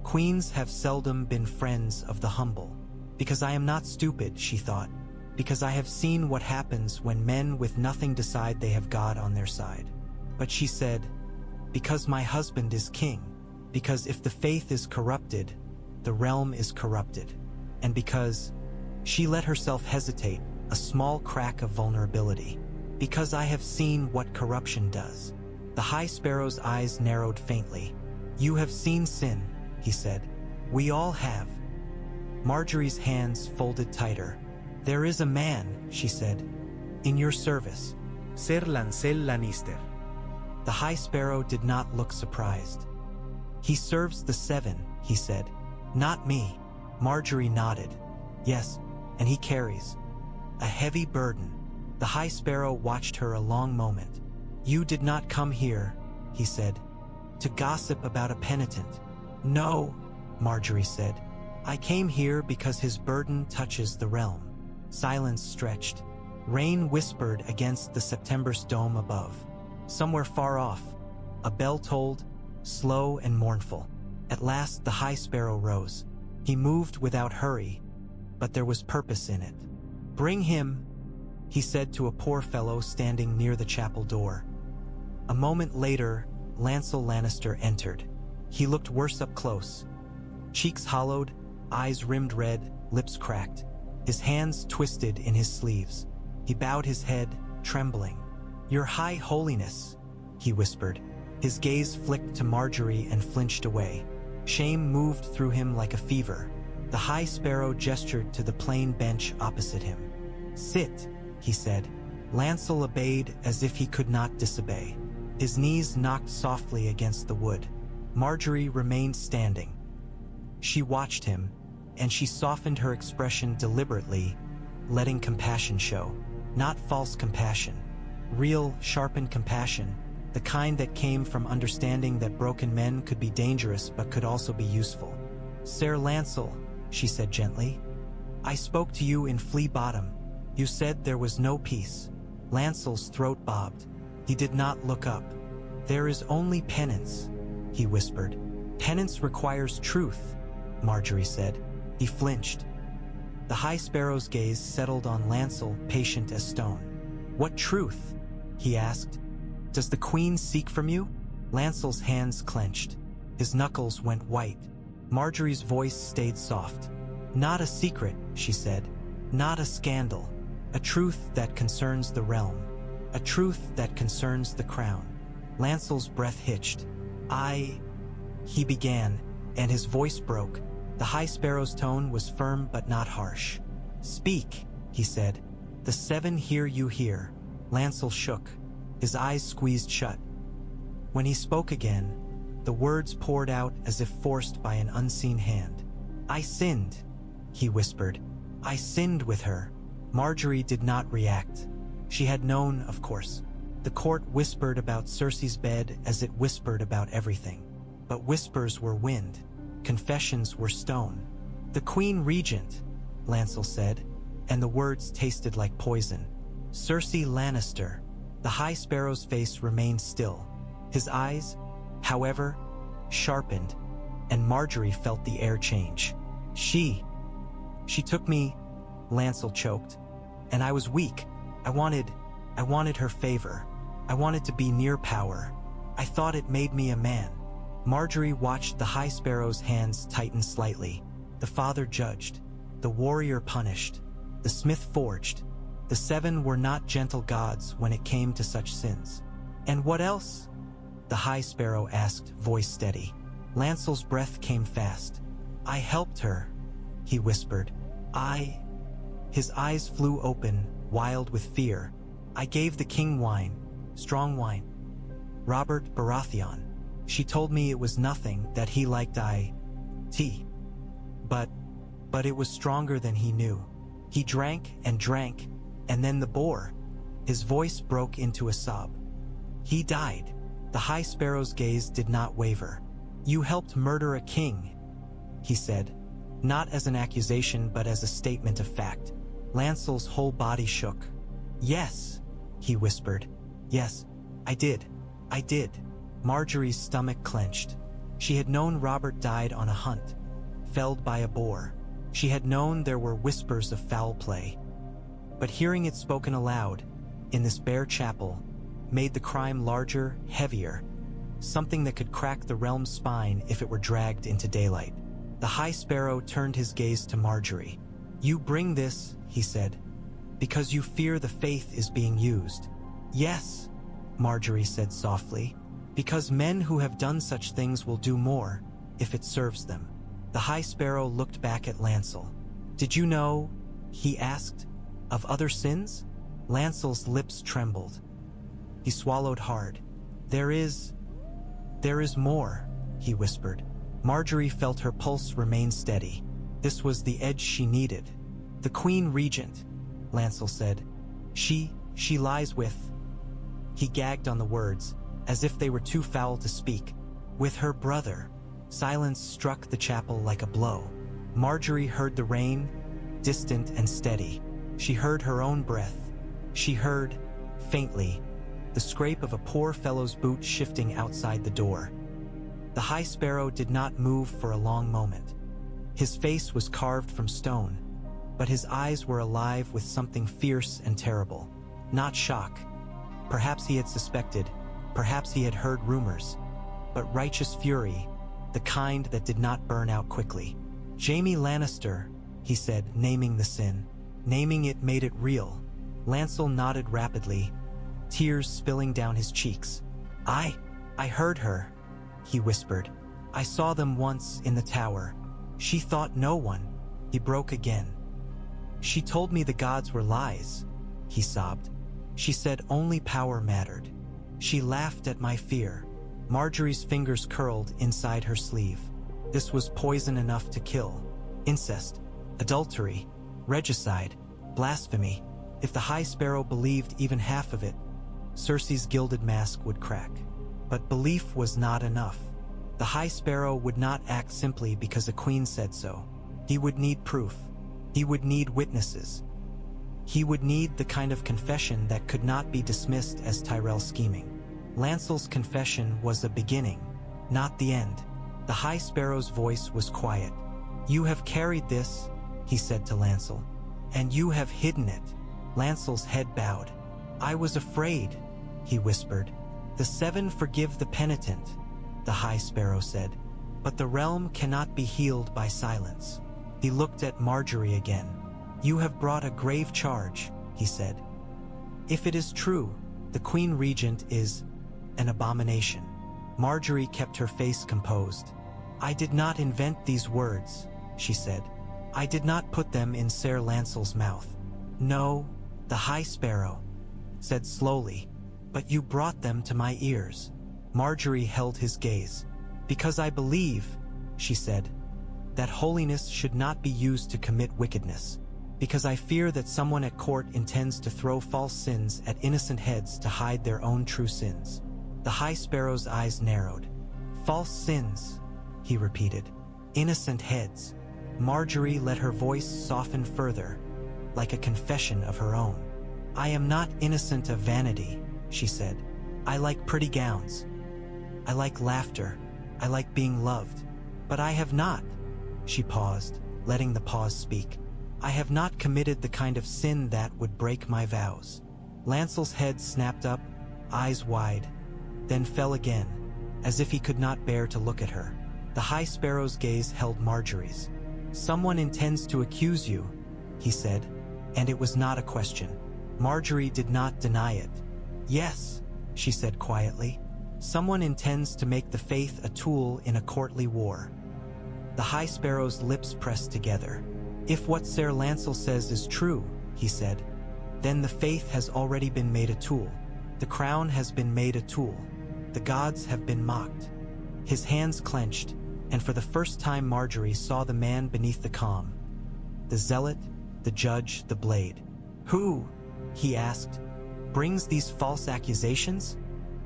Queens have seldom been friends of the humble. Because I am not stupid, she thought. Because I have seen what happens when men with nothing decide they have God on their side. But she said, because my husband is king. Because if the faith is corrupted, the realm is corrupted. And because she let herself hesitate, a small crack of vulnerability. Because I have seen what corruption does. The High Sparrow's eyes narrowed faintly. You have seen sin, he said. We all have. Margaery's hands folded tighter. There is a man, she said, in your service. Sir Lancel Lannister. The High Sparrow did not look surprised. He serves the Seven, he said. Not me. Margaery nodded. Yes, and he carries a heavy burden. The High Sparrow watched her a long moment. You did not come here, he said, To gossip about a penitent. No, Margaery said. I came here because his burden touches the realm. Silence stretched. Rain whispered against the September's dome above. Somewhere far off, a bell tolled, slow and mournful. At last the High Sparrow rose. He moved without hurry, but there was purpose in it. Bring him, he said to a poor fellow standing near the chapel door. A moment later, Lancel Lannister entered. He looked worse up close. Cheeks hollowed, eyes rimmed red, lips cracked. His hands twisted in his sleeves. He bowed his head, trembling. Your High Holiness, he whispered. His gaze flicked to Margaery and flinched away. Shame moved through him like a fever. The High Sparrow gestured to the plain bench opposite him. Sit, he said. Lancel obeyed as if he could not disobey. His knees knocked softly against the wood. Margaery remained standing. She watched him, and she softened her expression deliberately, letting compassion show. Not false compassion. Real, sharpened compassion, the kind that came from understanding that broken men could be dangerous but could also be useful. Sir Lancel, she said gently, I spoke to you in Flea Bottom. You said there was no peace. Lancel's throat bobbed. He did not look up. There is only penance, he whispered. Penance requires truth, Margaery said. He flinched. The High Sparrow's gaze settled on Lancel, patient as stone. What truth? He asked. Does the Queen seek from you? Lancel's hands clenched. His knuckles went white. Margaery's voice stayed soft. Not a secret, she said. Not a scandal. A truth that concerns the realm. A truth that concerns the crown. Lancel's breath hitched. He began, and his voice broke. The High Sparrow's tone was firm but not harsh. Speak, he said. The seven hear you hear. Lancel shook. His eyes squeezed shut. When he spoke again, the words poured out as if forced by an unseen hand. I sinned, he whispered. I sinned with her. Margaery did not react. She had known, of course. The court whispered about Cersei's bed as it whispered about everything. But whispers were wind. Confessions were stone. The Queen Regent, Lancel said, and the words tasted like poison. Cersei Lannister. The High Sparrow's face remained still. His eyes, however, sharpened, and Margaery felt the air change. She took me, Lancel choked, and I was weak. I wanted her favor. I wanted to be near power. I thought it made me a man. Margaery watched the High Sparrow's hands tighten slightly. The father judged. The warrior punished. The smith forged. The seven were not gentle gods when it came to such sins. And what else? The High Sparrow asked, voice steady. Lancel's breath came fast. I helped her, he whispered. His eyes flew open, wild with fear. I gave the king wine, strong wine. Robert Baratheon. She told me it was nothing, that he liked tea. But it was stronger than he knew. He drank, and then the boar. His voice broke into a sob. He died. The High Sparrow's gaze did not waver. You helped murder a king, he said, not as an accusation but as a statement of fact. Lancel's whole body shook. Yes, he whispered. Yes, I did. Margaery's stomach clenched. She had known Robert died on a hunt, felled by a boar. She had known there were whispers of foul play. But hearing it spoken aloud, in this bare chapel, made the crime larger, heavier, something that could crack the realm's spine if it were dragged into daylight. The High Sparrow turned his gaze to Margaery. You bring this, he said, because you fear the faith is being used. Yes, Margaery said softly, because men who have done such things will do more, if it serves them. The High Sparrow looked back at Lancel. Did you know, he asked, of other sins? Lancel's lips trembled. He swallowed hard. There is more, he whispered. Margaery felt her pulse remain steady. This was the edge she needed. The Queen Regent, Lancel said. She lies with... He gagged on the words, as if they were too foul to speak. With her brother. Silence struck the chapel like a blow. Margaery heard the rain, distant and steady. She heard her own breath. She heard, faintly, the scrape of a poor fellow's boot shifting outside the door. The High Sparrow did not move for a long moment. His face was carved from stone, but his eyes were alive with something fierce and terrible. Not shock. Perhaps he had suspected, perhaps he had heard rumors, but righteous fury, the kind that did not burn out quickly. Jaime Lannister, he said, naming the sin. Naming it made it real. Lancel nodded rapidly, tears spilling down his cheeks. I heard her, he whispered. I saw them once in the tower. She thought no one. He broke again. She told me the gods were lies, he sobbed. She said only power mattered. She laughed at my fear. Margaery's fingers curled inside her sleeve. This was poison enough to kill. Incest, adultery, regicide, blasphemy. If the High Sparrow believed even half of it, Cersei's gilded mask would crack. But belief was not enough. The High Sparrow would not act simply because a queen said so. He would need proof. He would need witnesses. He would need the kind of confession that could not be dismissed as Tyrell scheming. Lancel's confession was a beginning, not the end. The High Sparrow's voice was quiet. You have carried this, he said to Lancel, and you have hidden it. Lancel's head bowed. I was afraid, he whispered. The Seven forgive the penitent, the High Sparrow said, but the realm cannot be healed by silence. He looked at Margaery again. You have brought a grave charge, he said. If it is true, the Queen Regent is an abomination. Margaery kept her face composed. I did not invent these words, she said. I did not put them in Ser Lancel's mouth. No, the High Sparrow said slowly, but you brought them to my ears. Margaery held his gaze. Because I believe, she said, that holiness should not be used to commit wickedness. Because I fear that someone at court intends to throw false sins at innocent heads to hide their own true sins. The High Sparrow's eyes narrowed. False sins, he repeated. Innocent heads. Margaery let her voice soften further, like a confession of her own. I am not innocent of vanity, she said. I like pretty gowns. I like laughter. I like being loved. But I have not. She paused, letting the pause speak. I have not committed the kind of sin that would break my vows. Lancel's head snapped up, eyes wide, then fell again, as if he could not bear to look at her. The High Sparrow's gaze held Margaery's. Someone intends to accuse you, he said, and it was not a question. Margaery did not deny it. Yes, she said quietly. Someone intends to make the faith a tool in a courtly war. The High Sparrow's lips pressed together. If what Ser Lancel says is true, he said, then the faith has already been made a tool. The crown has been made a tool. The gods have been mocked. His hands clenched, and for the first time Margaery saw the man beneath the calm. The zealot, the judge, the blade. Who, he asked, brings these false accusations?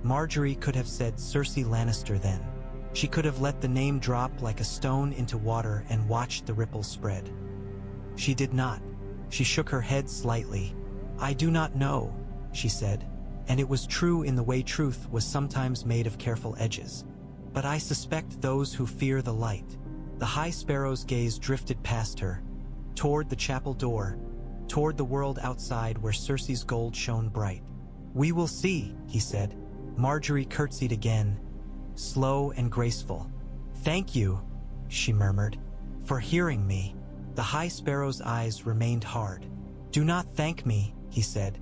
Margaery could have said Cersei Lannister then. She could have let the name drop like a stone into water and watched the ripples spread. She did not. She shook her head slightly. I do not know, she said, and it was true in the way truth was sometimes made of careful edges. But I suspect those who fear the light. The High Sparrow's gaze drifted past her, toward the chapel door, toward the world outside where Cersei's gold shone bright. We will see, he said. Margaery curtsied again, slow and graceful. Thank you, she murmured, for hearing me. The High Sparrow's eyes remained hard. Do not thank me, he said.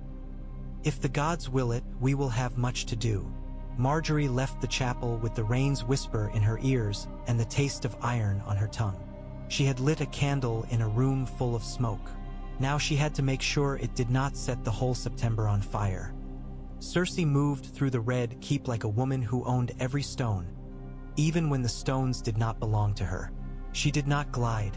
If the gods will it, we will have much to do. Margaery left the chapel with the rain's whisper in her ears and the taste of iron on her tongue. She had lit a candle in a room full of smoke. Now she had to make sure it did not set the whole September on fire. Cersei moved through the red keep like a woman who owned every stone, even when the stones did not belong to her. She did not glide.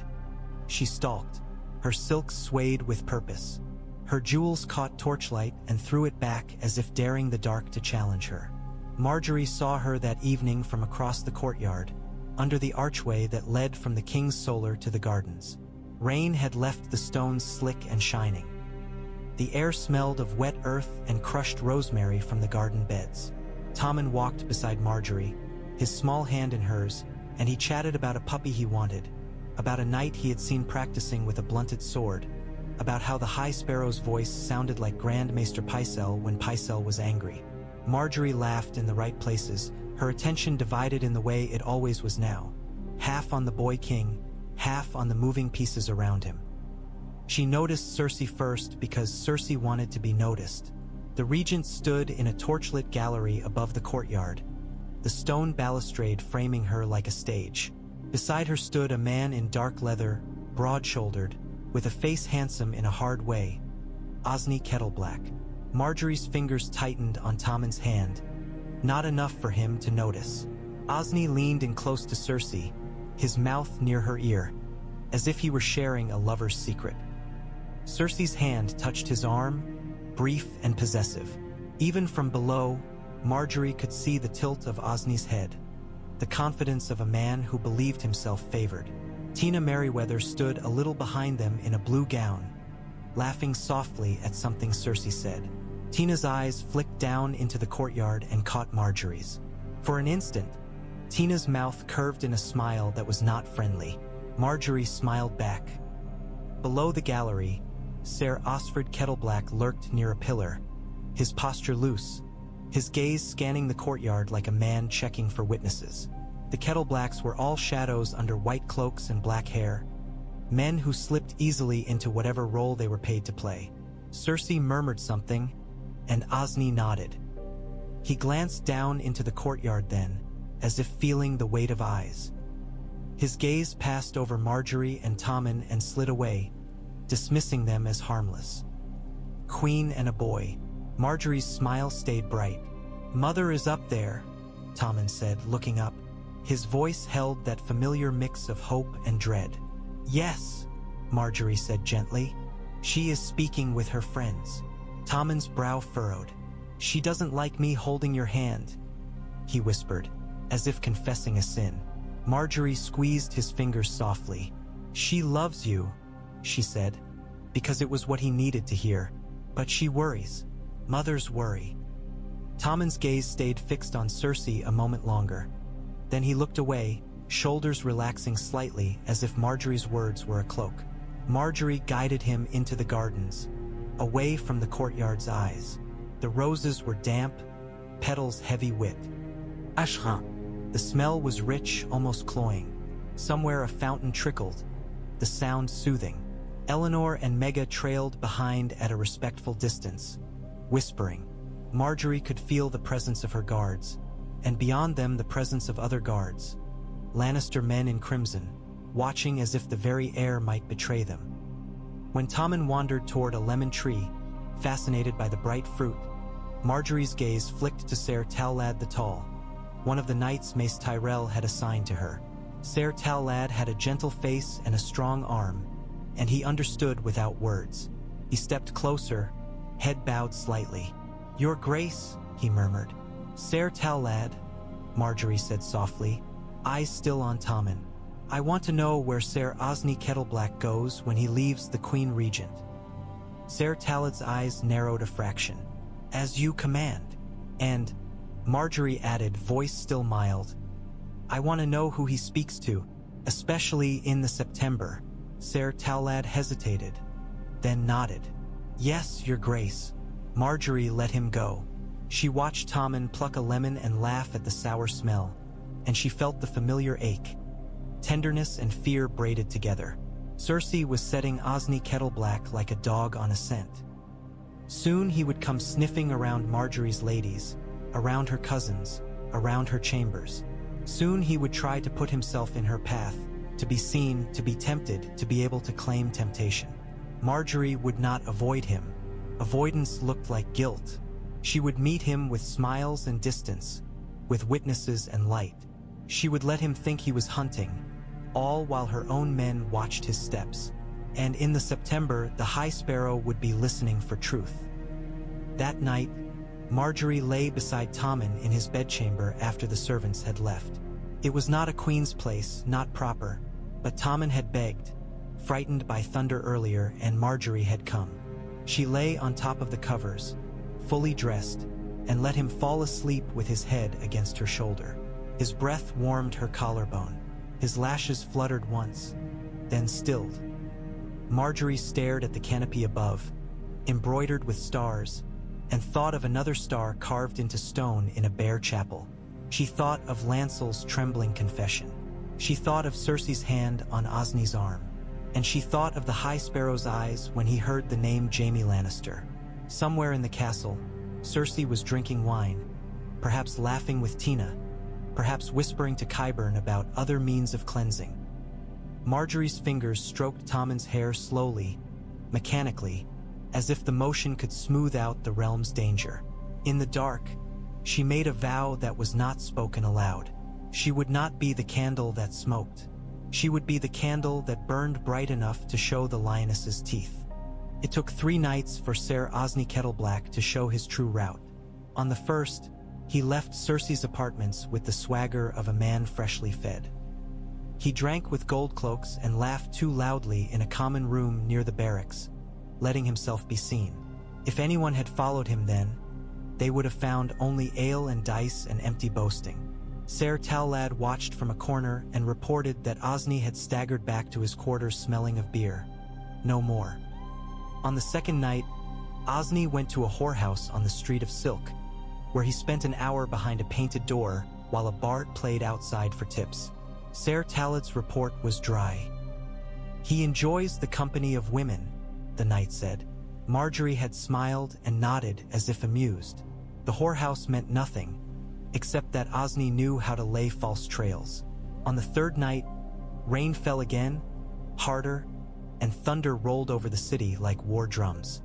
She stalked. Her silks swayed with purpose. Her jewels caught torchlight and threw it back as if daring the dark to challenge her. Margaery saw her that evening from across the courtyard, under the archway that led from the king's solar to the gardens. Rain had left the stones slick and shining. The air smelled of wet earth and crushed rosemary from the garden beds. Tommen walked beside Margaery, his small hand in hers, and he chatted about a puppy he wanted, about a knight he had seen practicing with a blunted sword, about how the High Sparrow's voice sounded like Grand Maester Pycelle when Pycelle was angry. Margaery laughed in the right places, her attention divided in the way it always was now, half on the boy king, half on the moving pieces around him. She noticed Cersei first because Cersei wanted to be noticed. The regent stood in a torchlit gallery above the courtyard, the stone balustrade framing her like a stage. Beside her stood a man in dark leather, broad-shouldered, with a face handsome in a hard way, Osney Kettleblack. Margaery's fingers tightened on Tommen's hand, not enough for him to notice. Osney leaned in close to Cersei, his mouth near her ear, as if he were sharing a lover's secret. Cersei's hand touched his arm, brief and possessive. Even from below, Margaery could see the tilt of Osney's head, the confidence of a man who believed himself favored. Tina Merryweather stood a little behind them in a blue gown, laughing softly at something Cersei said. Tina's eyes flicked down into the courtyard and caught Margaery's. For an instant, Tina's mouth curved in a smile that was not friendly. Margaery smiled back. Below the gallery, Ser Osford Kettleblack lurked near a pillar, his posture loose, his gaze scanning the courtyard like a man checking for witnesses. The Kettleblacks were all shadows under white cloaks and black hair, men who slipped easily into whatever role they were paid to play. Cersei murmured something, and Osney nodded. He glanced down into the courtyard then, as if feeling the weight of eyes. His gaze passed over Margaery and Tommen and slid away, dismissing them as harmless. Queen and a boy. Margaery's smile stayed bright. "Mother is up there," Tommen said, looking up. His voice held that familiar mix of hope and dread. "Yes," Margaery said gently. "She is speaking with her friends." Tommen's brow furrowed. "She doesn't like me holding your hand," he whispered, as if confessing a sin. Margaery squeezed his fingers softly. "She loves you," she said, because it was what he needed to hear. "But she worries. Mothers worry." Tommen's gaze stayed fixed on Cersei a moment longer. Then he looked away, shoulders relaxing slightly as if Margaery's words were a cloak. Margaery guided him into the gardens, away from the courtyard's eyes. The roses were damp, petals heavy wit. Ashra. The smell was rich, almost cloying. Somewhere a fountain trickled, the sound soothing. Eleanor and Mega trailed behind at a respectful distance, whispering. Margaery could feel the presence of her guards, and beyond them the presence of other guards, Lannister men in crimson, watching as if the very air might betray them. When Tommen wandered toward a lemon tree, fascinated by the bright fruit, Margaery's gaze flicked to Ser Tallad the Tall, one of the knights Mace Tyrell had assigned to her. Ser Tallad had a gentle face and a strong arm, and he understood without words. He stepped closer, head bowed slightly. "Your Grace," he murmured. "Ser Tallad," Margaery said softly, eyes still on Tommen. "I want to know where Ser Osney Kettleblack goes when he leaves the Queen Regent." Ser Tallad's eyes narrowed a fraction. "As you command." And, Margaery added, voice still mild, "I want to know who he speaks to, especially in the September." Ser Tallad hesitated, then nodded. "Yes, Your Grace." Margaery let him go. She watched Tommen pluck a lemon and laugh at the sour smell, and she felt the familiar ache. Tenderness and fear braided together. Cersei was setting Osney Kettleblack like a dog on a scent. Soon he would come sniffing around Margaery's ladies, around her cousins, around her chambers. Soon he would try to put himself in her path, to be seen, to be tempted, to be able to claim temptation. Margaery would not avoid him. Avoidance looked like guilt. She would meet him with smiles and distance, with witnesses and light. She would let him think he was hunting, all while her own men watched his steps. And in the September, the High Sparrow would be listening for truth. That night, Margaery lay beside Tommen in his bedchamber after the servants had left. It was not a queen's place, not proper, but Tommen had begged, frightened by thunder earlier, and Margaery had come. She lay on top of the covers, fully dressed, and let him fall asleep with his head against her shoulder. His breath warmed her collarbone. His lashes fluttered once, then stilled. Margaery stared at the canopy above, embroidered with stars, and thought of another star carved into stone in a bare chapel. She thought of Lancel's trembling confession. She thought of Cersei's hand on Osney's arm. And she thought of the High Sparrow's eyes when he heard the name Jaime Lannister. Somewhere in the castle, Cersei was drinking wine, perhaps laughing with Tina, perhaps whispering to Qyburn about other means of cleansing. Margaery's fingers stroked Tommen's hair slowly, mechanically, as if the motion could smooth out the realm's danger. In the dark, she made a vow that was not spoken aloud. She would not be the candle that smoked. She would be the candle that burned bright enough to show the lioness's teeth. It took 3 nights for Ser Osney Kettleblack to show his true route. On the first, he left Cersei's apartments with the swagger of a man freshly fed. He drank with gold cloaks and laughed too loudly in a common room near the barracks, letting himself be seen. If anyone had followed him then, they would have found only ale and dice and empty boasting. Ser Tallad watched from a corner and reported that Osney had staggered back to his quarters smelling of beer. No more. On the second night, Osney went to a whorehouse on the Street of Silk, where he spent an hour behind a painted door while a bard played outside for tips. Ser Tallad's report was dry. He enjoys the company of women, the knight said. Margaery had smiled and nodded as if amused. The whorehouse meant nothing, except that Osney knew how to lay false trails. On the third night, rain fell again, harder, and thunder rolled over the city like war drums.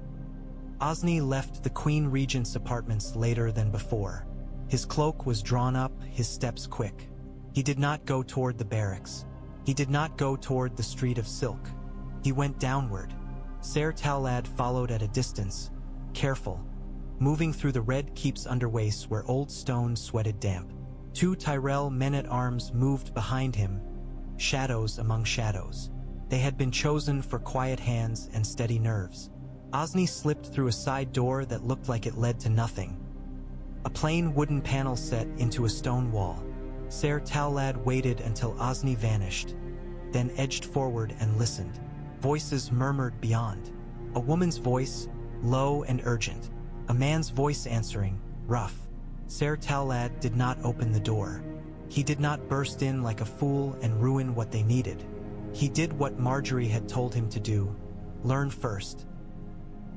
Osney left the Queen Regent's apartments later than before. His cloak was drawn up, his steps quick. He did not go toward the barracks. He did not go toward the Street of Silk. He went downward. Ser Tallad followed at a distance, careful, moving through the red keep's underwaist where old stone sweated damp. 2 Tyrell men-at-arms moved behind him, shadows among shadows. They had been chosen for quiet hands and steady nerves. Osney slipped through a side door that looked like it led to nothing. A plain wooden panel set into a stone wall. Ser Tallad waited until Osney vanished, then edged forward and listened. Voices murmured beyond. A woman's voice, low and urgent. A man's voice answering, rough. Ser Tallad did not open the door. He did not burst in like a fool and ruin what they needed. He did what Margaery had told him to do, learn first.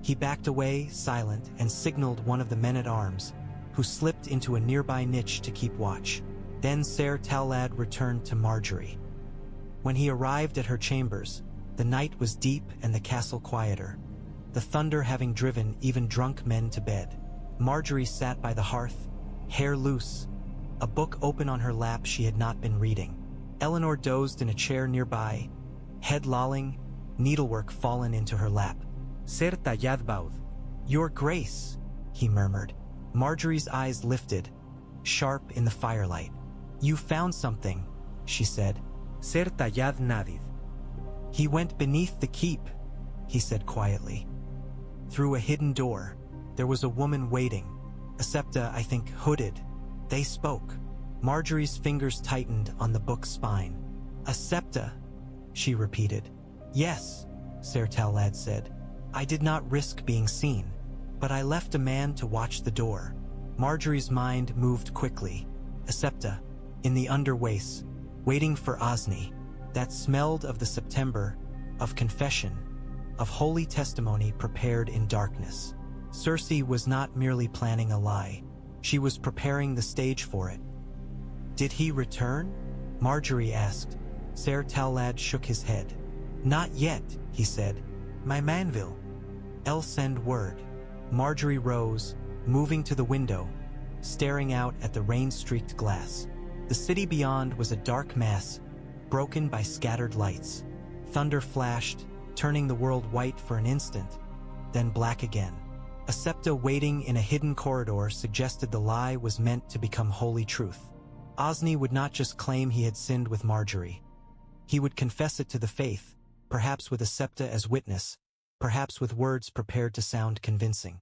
He backed away, silent, and signaled one of the men-at-arms, who slipped into a nearby niche to keep watch. Then Ser Tallad returned to Margaery. When he arrived at her chambers, the night was deep and the castle quieter, the thunder having driven even drunk men to bed. Margaery sat by the hearth, hair loose, a book open on her lap she had not been reading. Eleanor dozed in a chair nearby, head lolling, needlework fallen into her lap. Ser Tallad baud. Your Grace, he murmured. Margaery's eyes lifted, sharp in the firelight. You found something, she said. Ser Tallad nadid. He went beneath the keep, he said quietly. Through a hidden door, there was a woman waiting, a Septa, I think, hooded. They spoke. Margaery's fingers tightened on the book's spine. A Septa, she repeated. Yes, Ser Tallad said. I did not risk being seen, but I left a man to watch the door. Margaery's mind moved quickly. A Septa, in the underwaist, waiting for Osney. That smelled of the September, of confession, of holy testimony prepared in darkness. Cersei was not merely planning a lie. She was preparing the stage for it. Did he return? Margaery asked. Ser Tallad shook his head. Not yet, he said. My manville. I'll send word. Margaery rose, moving to the window, staring out at the rain-streaked glass. The city beyond was a dark mass, broken by scattered lights. Thunder flashed, turning the world white for an instant, then black again. A septa waiting in a hidden corridor suggested the lie was meant to become holy truth. Osney would not just claim he had sinned with Margaery. He would confess it to the faith, perhaps with a septa as witness, perhaps with words prepared to sound convincing.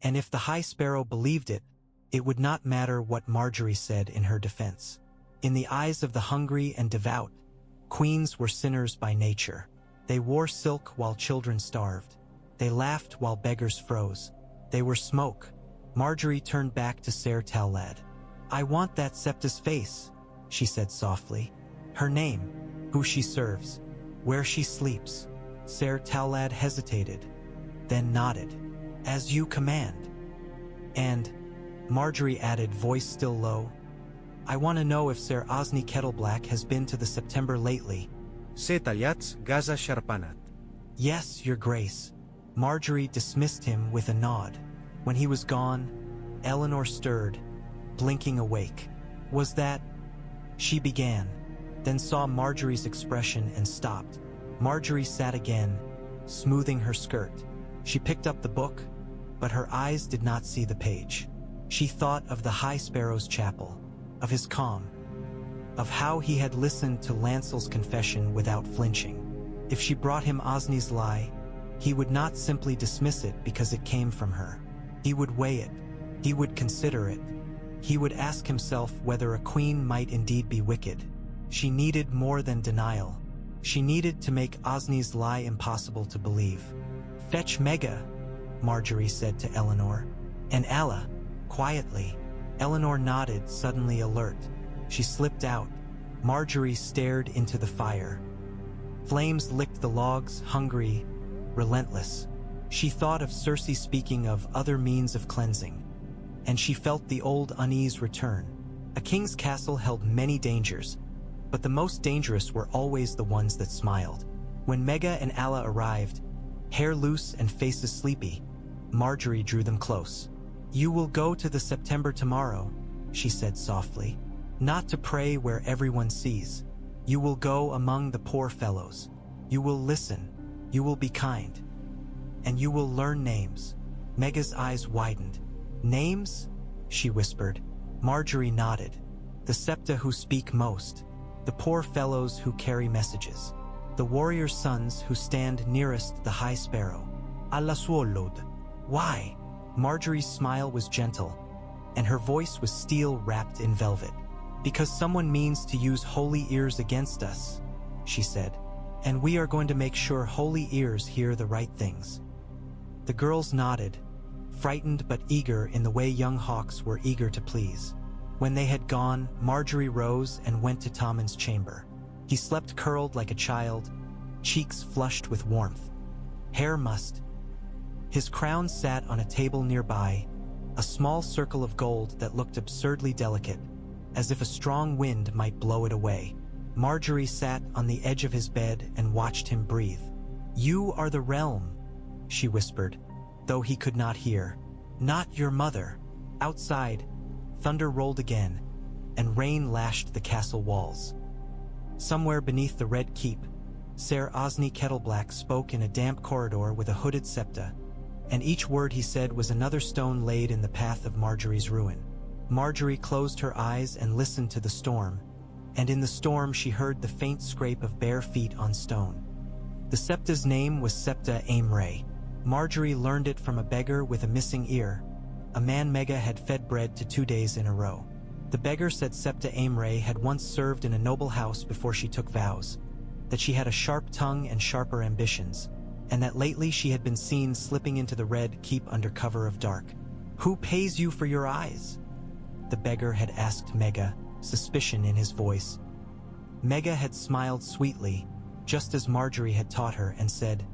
And if the High Sparrow believed it, it would not matter what Margaery said in her defense. In the eyes of the hungry and devout, queens were sinners by nature. They wore silk while children starved. They laughed while beggars froze. They were smoke. Margaery turned back to Ser Talad. "I want that septa's face," she said softly. "Her name, who she serves, where she sleeps." Ser Talad hesitated, then nodded. "As you command." And Margaery added, voice still low, "I want to know if Ser Osney Kettleblack has been to the September lately." Se talyats Gaza Sharpanat. "Yes, your grace." Margaery dismissed him with a nod. When he was gone, Eleanor stirred, blinking awake. "Was that—" she began, then saw Margaery's expression and stopped. Margaery sat again, smoothing her skirt. She picked up the book, but her eyes did not see the page. She thought of the High Sparrow's chapel, of his calm, of how he had listened to Lancel's confession without flinching. If she brought him Osney's lie, he would not simply dismiss it because it came from her. He would weigh it. He would consider it. He would ask himself whether a queen might indeed be wicked. She needed more than denial. She needed to make Osney's lie impossible to believe. "Fetch Mega," Margaery said to Eleanor. "And Allah," quietly. Eleanor nodded, suddenly alert. She slipped out. Margaery stared into the fire. Flames licked the logs, hungry, relentless. She thought of Cersei speaking of other means of cleansing, and she felt the old unease return. A king's castle held many dangers, but the most dangerous were always the ones that smiled. When Mega and Allah arrived, hair loose and faces sleepy, Margaery drew them close. "You will go to the September tomorrow," she said softly. "Not to pray where everyone sees. You will go among the poor fellows. You will listen. You will be kind. And you will learn names." Mega's eyes widened. "Names?" she whispered. Margaery nodded. "The septa who speak most. The poor fellows who carry messages. The warriors' sons who stand nearest the High Sparrow. Alla suolod." "Why?" Margaery's smile was gentle, and her voice was steel wrapped in velvet. "Because someone means to use holy ears against us," she said. "And we are going to make sure holy ears hear the right things." The girls nodded, frightened but eager in the way young hawks were eager to please. When they had gone, Margaery rose and went to Tommen's chamber. He slept curled like a child, cheeks flushed with warmth, hair mussed. His crown sat on a table nearby, a small circle of gold that looked absurdly delicate, as if a strong wind might blow it away. Margaery sat on the edge of his bed and watched him breathe. "You are the realm," she whispered, though he could not hear. "Not your mother." Outside, thunder rolled again, and rain lashed the castle walls. Somewhere beneath the Red Keep, Ser Osney Kettleblack spoke in a damp corridor with a hooded septa, and each word he said was another stone laid in the path of Margaery's ruin. Margaery closed her eyes and listened to the storm, and in the storm she heard the faint scrape of bare feet on stone. The septa's name was Septa Aimray. Margaery learned it from a beggar with a missing ear, a man Mega had fed bread to 2 days in a row. The beggar said Septa Aimray had once served in a noble house before she took vows, that she had a sharp tongue and sharper ambitions, and that lately she had been seen slipping into the Red Keep under cover of dark. "Who pays you for your eyes?" the beggar had asked Mega, suspicion in his voice. Mega had smiled sweetly, just as Margaery had taught her, and said,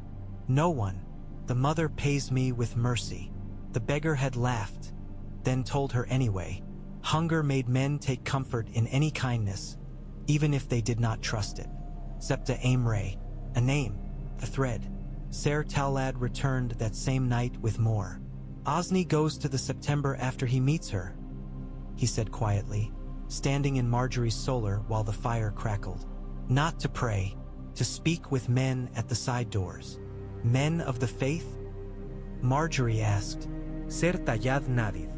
"No one. The mother pays me with mercy." The beggar had laughed, then told her anyway. Hunger made men take comfort in any kindness, even if they did not trust it. Septa Aimray, a name, a thread. Ser Talad returned that same night with more. "Osney goes to the September after he meets her," he said quietly, standing in Margaery's solar while the fire crackled. "Not to pray, to speak with men at the side doors." "Men of the faith?" Margaery asked. Ser tallad nadid.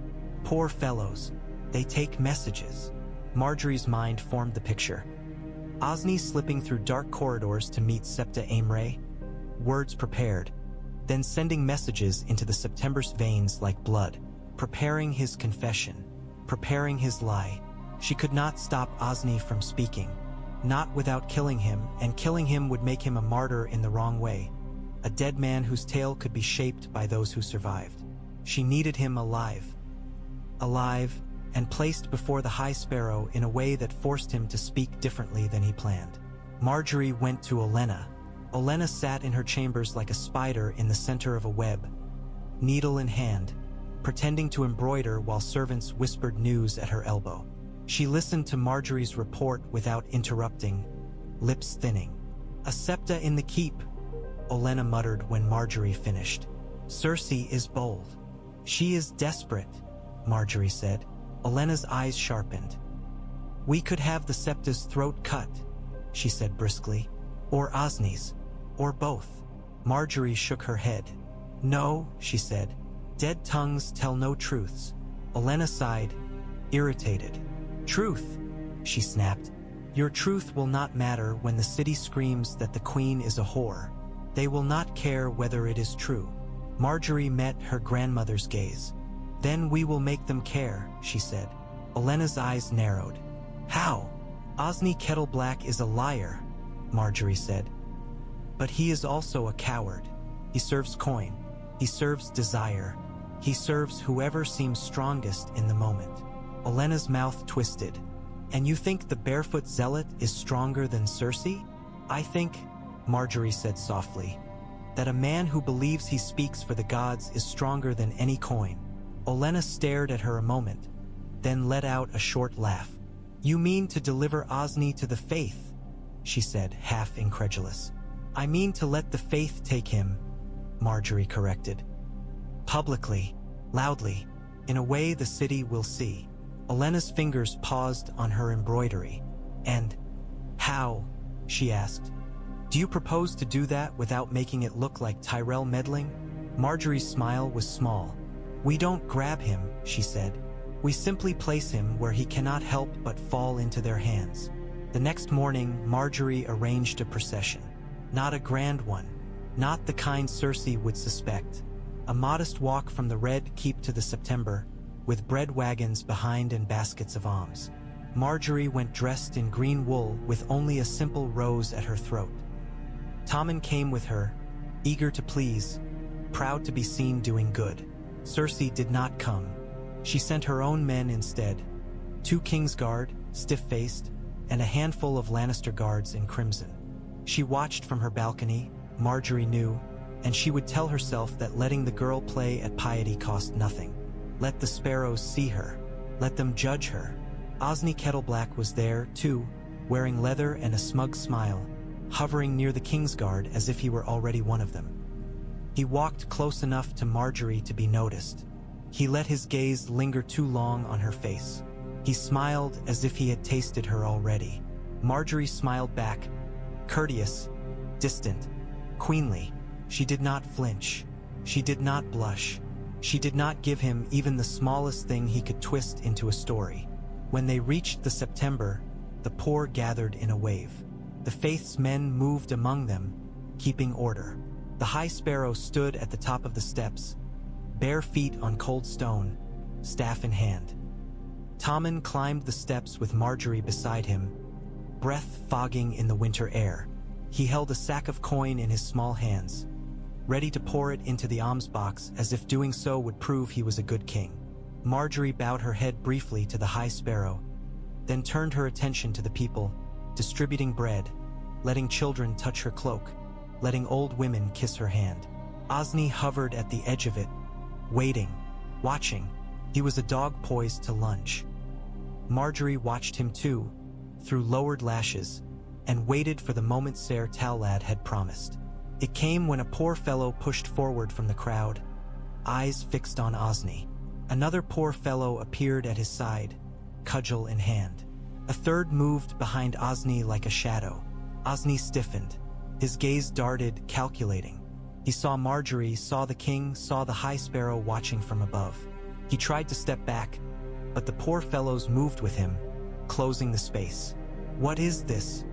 Poor fellows. They take messages. Margaery's mind formed the picture. Osney slipping through dark corridors to meet Septa Aimray. Words prepared. Then sending messages into the September's veins like blood. Preparing his confession. Preparing his lie. She could not stop Osney from speaking. Not without killing him, and killing him would make him a martyr in the wrong way. A dead man whose tale could be shaped by those who survived. She needed him alive. Alive, and placed before the High Sparrow in a way that forced him to speak differently than he planned. Margaery went to Olenna. Olenna sat in her chambers like a spider in the center of a web, needle in hand, pretending to embroider while servants whispered news at her elbow. She listened to Margaery's report without interrupting, lips thinning. "A Septa in the keep," Olenna muttered when Margaery finished. "Cersei is bold. She is desperate," Margaery said. Olenna's eyes sharpened. "We could have the Septa's throat cut," she said briskly. "Or Osney's. Or both." Margaery shook her head. "No," she said. "Dead tongues tell no truths." Olenna sighed, irritated. "Truth," she snapped. "Your truth will not matter when the city screams that the queen is a whore. They will not care whether it is true." Margaery met her grandmother's gaze. "Then we will make them care," she said. Olenna's eyes narrowed. "How?" "Osney Kettleblack is a liar," Margaery said. "But he is also a coward. He serves coin. He serves desire. He serves whoever seems strongest in the moment." Olenna's mouth twisted. "And you think the barefoot zealot is stronger than Cersei?" "I think," Margaery said softly, "that a man who believes he speaks for the gods is stronger than any coin." Olenna stared at her a moment, then let out a short laugh. "You mean to deliver Osney to the faith?" she said, half incredulous. "I mean to let the faith take him," Margaery corrected. "Publicly, loudly, in a way the city will see." Olenna's fingers paused on her embroidery. "And how?" she asked. "Do you propose to do that without making it look like Tyrell meddling?" Margaery's smile was small. "We don't grab him," she said. "We simply place him where he cannot help but fall into their hands." The next morning, Margaery arranged a procession. Not a grand one. Not the kind Cersei would suspect. A modest walk from the Red Keep to the September, with bread wagons behind and baskets of alms. Margaery went dressed in green wool with only a simple rose at her throat. Tommen came with her, eager to please, proud to be seen doing good. Cersei did not come. She sent her own men instead. 2 Kingsguard, stiff-faced, and a handful of Lannister guards in crimson. She watched from her balcony, Margaery knew, and she would tell herself that letting the girl play at piety cost nothing. Let the sparrows see her. Let them judge her. Osney Kettleblack was there, too, wearing leather and a smug smile, hovering near the Kingsguard as if he were already one of them. He walked close enough to Margaery to be noticed. He let his gaze linger too long on her face. He smiled as if he had tasted her already. Margaery smiled back, courteous, distant, queenly. She did not flinch. She did not blush. She did not give him even the smallest thing he could twist into a story. When they reached the September, the poor gathered in a wave. The Faith's men moved among them, keeping order. The High Sparrow stood at the top of the steps, bare feet on cold stone, staff in hand. Tommen climbed the steps with Margaery beside him, breath fogging in the winter air. He held a sack of coin in his small hands, ready to pour it into the alms box as if doing so would prove he was a good king. Margaery bowed her head briefly to the High Sparrow, then turned her attention to the people, distributing bread, letting children touch her cloak, letting old women kiss her hand. Osney hovered at the edge of it, waiting, watching. He was a dog poised to lunge. Margaery watched him too, through lowered lashes, and waited for the moment Ser Talad had promised. It came when a poor fellow pushed forward from the crowd, eyes fixed on Osney. Another poor fellow appeared at his side, cudgel in hand. A third moved behind Osney like a shadow. Osney stiffened. His gaze darted, calculating. He saw Margaery, saw the king, saw the High Sparrow watching from above. He tried to step back, but the poor fellows moved with him, closing the space. "What is this?"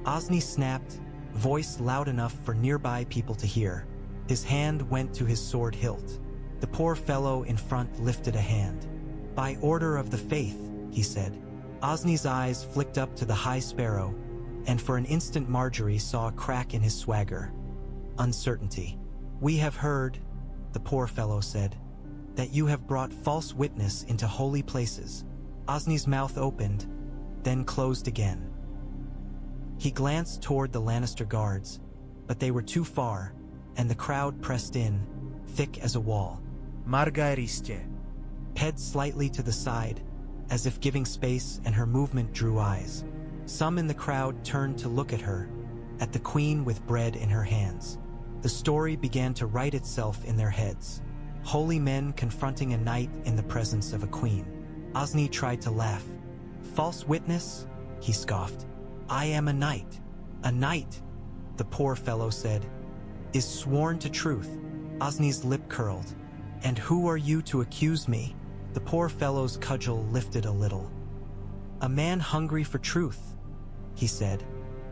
Osney snapped, voice loud enough for nearby people to hear. His hand went to his sword hilt. The poor fellow in front lifted a hand. "By order of the faith," he said. Osney's eyes flicked up to the High Sparrow, and for an instant Margaery saw a crack in his swagger. Uncertainty. "We have heard," the poor fellow said, "that you have brought false witness into holy places." Osney's mouth opened, then closed again. He glanced toward the Lannister guards, but they were too far, and the crowd pressed in, thick as a wall. Margaery Ped slightly to the side, as if giving space, and her movement drew eyes. Some in the crowd turned to look at her, at the queen with bread in her hands. The story began to write itself in their heads. Holy men confronting a knight in the presence of a queen. Osney tried to laugh. "False witness?" he scoffed. "I am a knight." "A knight," the poor fellow said, "is sworn to truth." Osney's lip curled. "And who are you to accuse me?" The poor fellow's cudgel lifted a little. "A man hungry for truth," he said,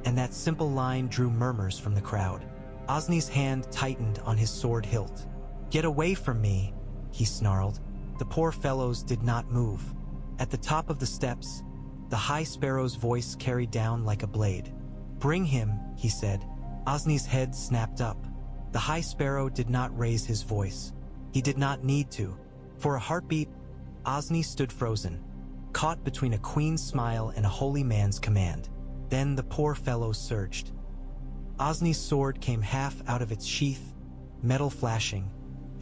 and that simple line drew murmurs from the crowd. Osney's hand tightened on his sword hilt. "Get away from me," he snarled. The poor fellows did not move. At the top of the steps, the High Sparrow's voice carried down like a blade. "Bring him," he said. Osney's head snapped up. The High Sparrow did not raise his voice. He did not need to. For a heartbeat, Osney stood frozen, caught between a queen's smile and a holy man's command. Then the poor fellow surged. Osney's sword came half out of its sheath, metal flashing,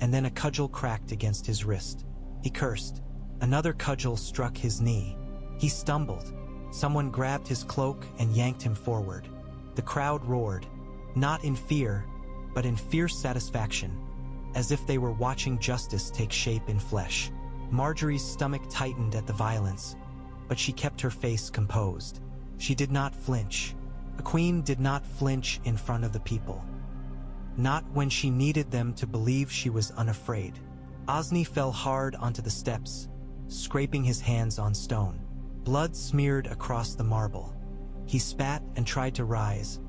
and then a cudgel cracked against his wrist. He cursed. Another cudgel struck his knee. He stumbled. Someone grabbed his cloak and yanked him forward. The crowd roared, not in fear, but in fierce satisfaction, as if they were watching justice take shape in flesh. Margaery's stomach tightened at the violence, but she kept her face composed. She did not flinch. The queen did not flinch in front of the people. Not when she needed them to believe she was unafraid. Osney fell hard onto the steps, scraping his hands on stone. Blood smeared across the marble. He spat and tried to rise,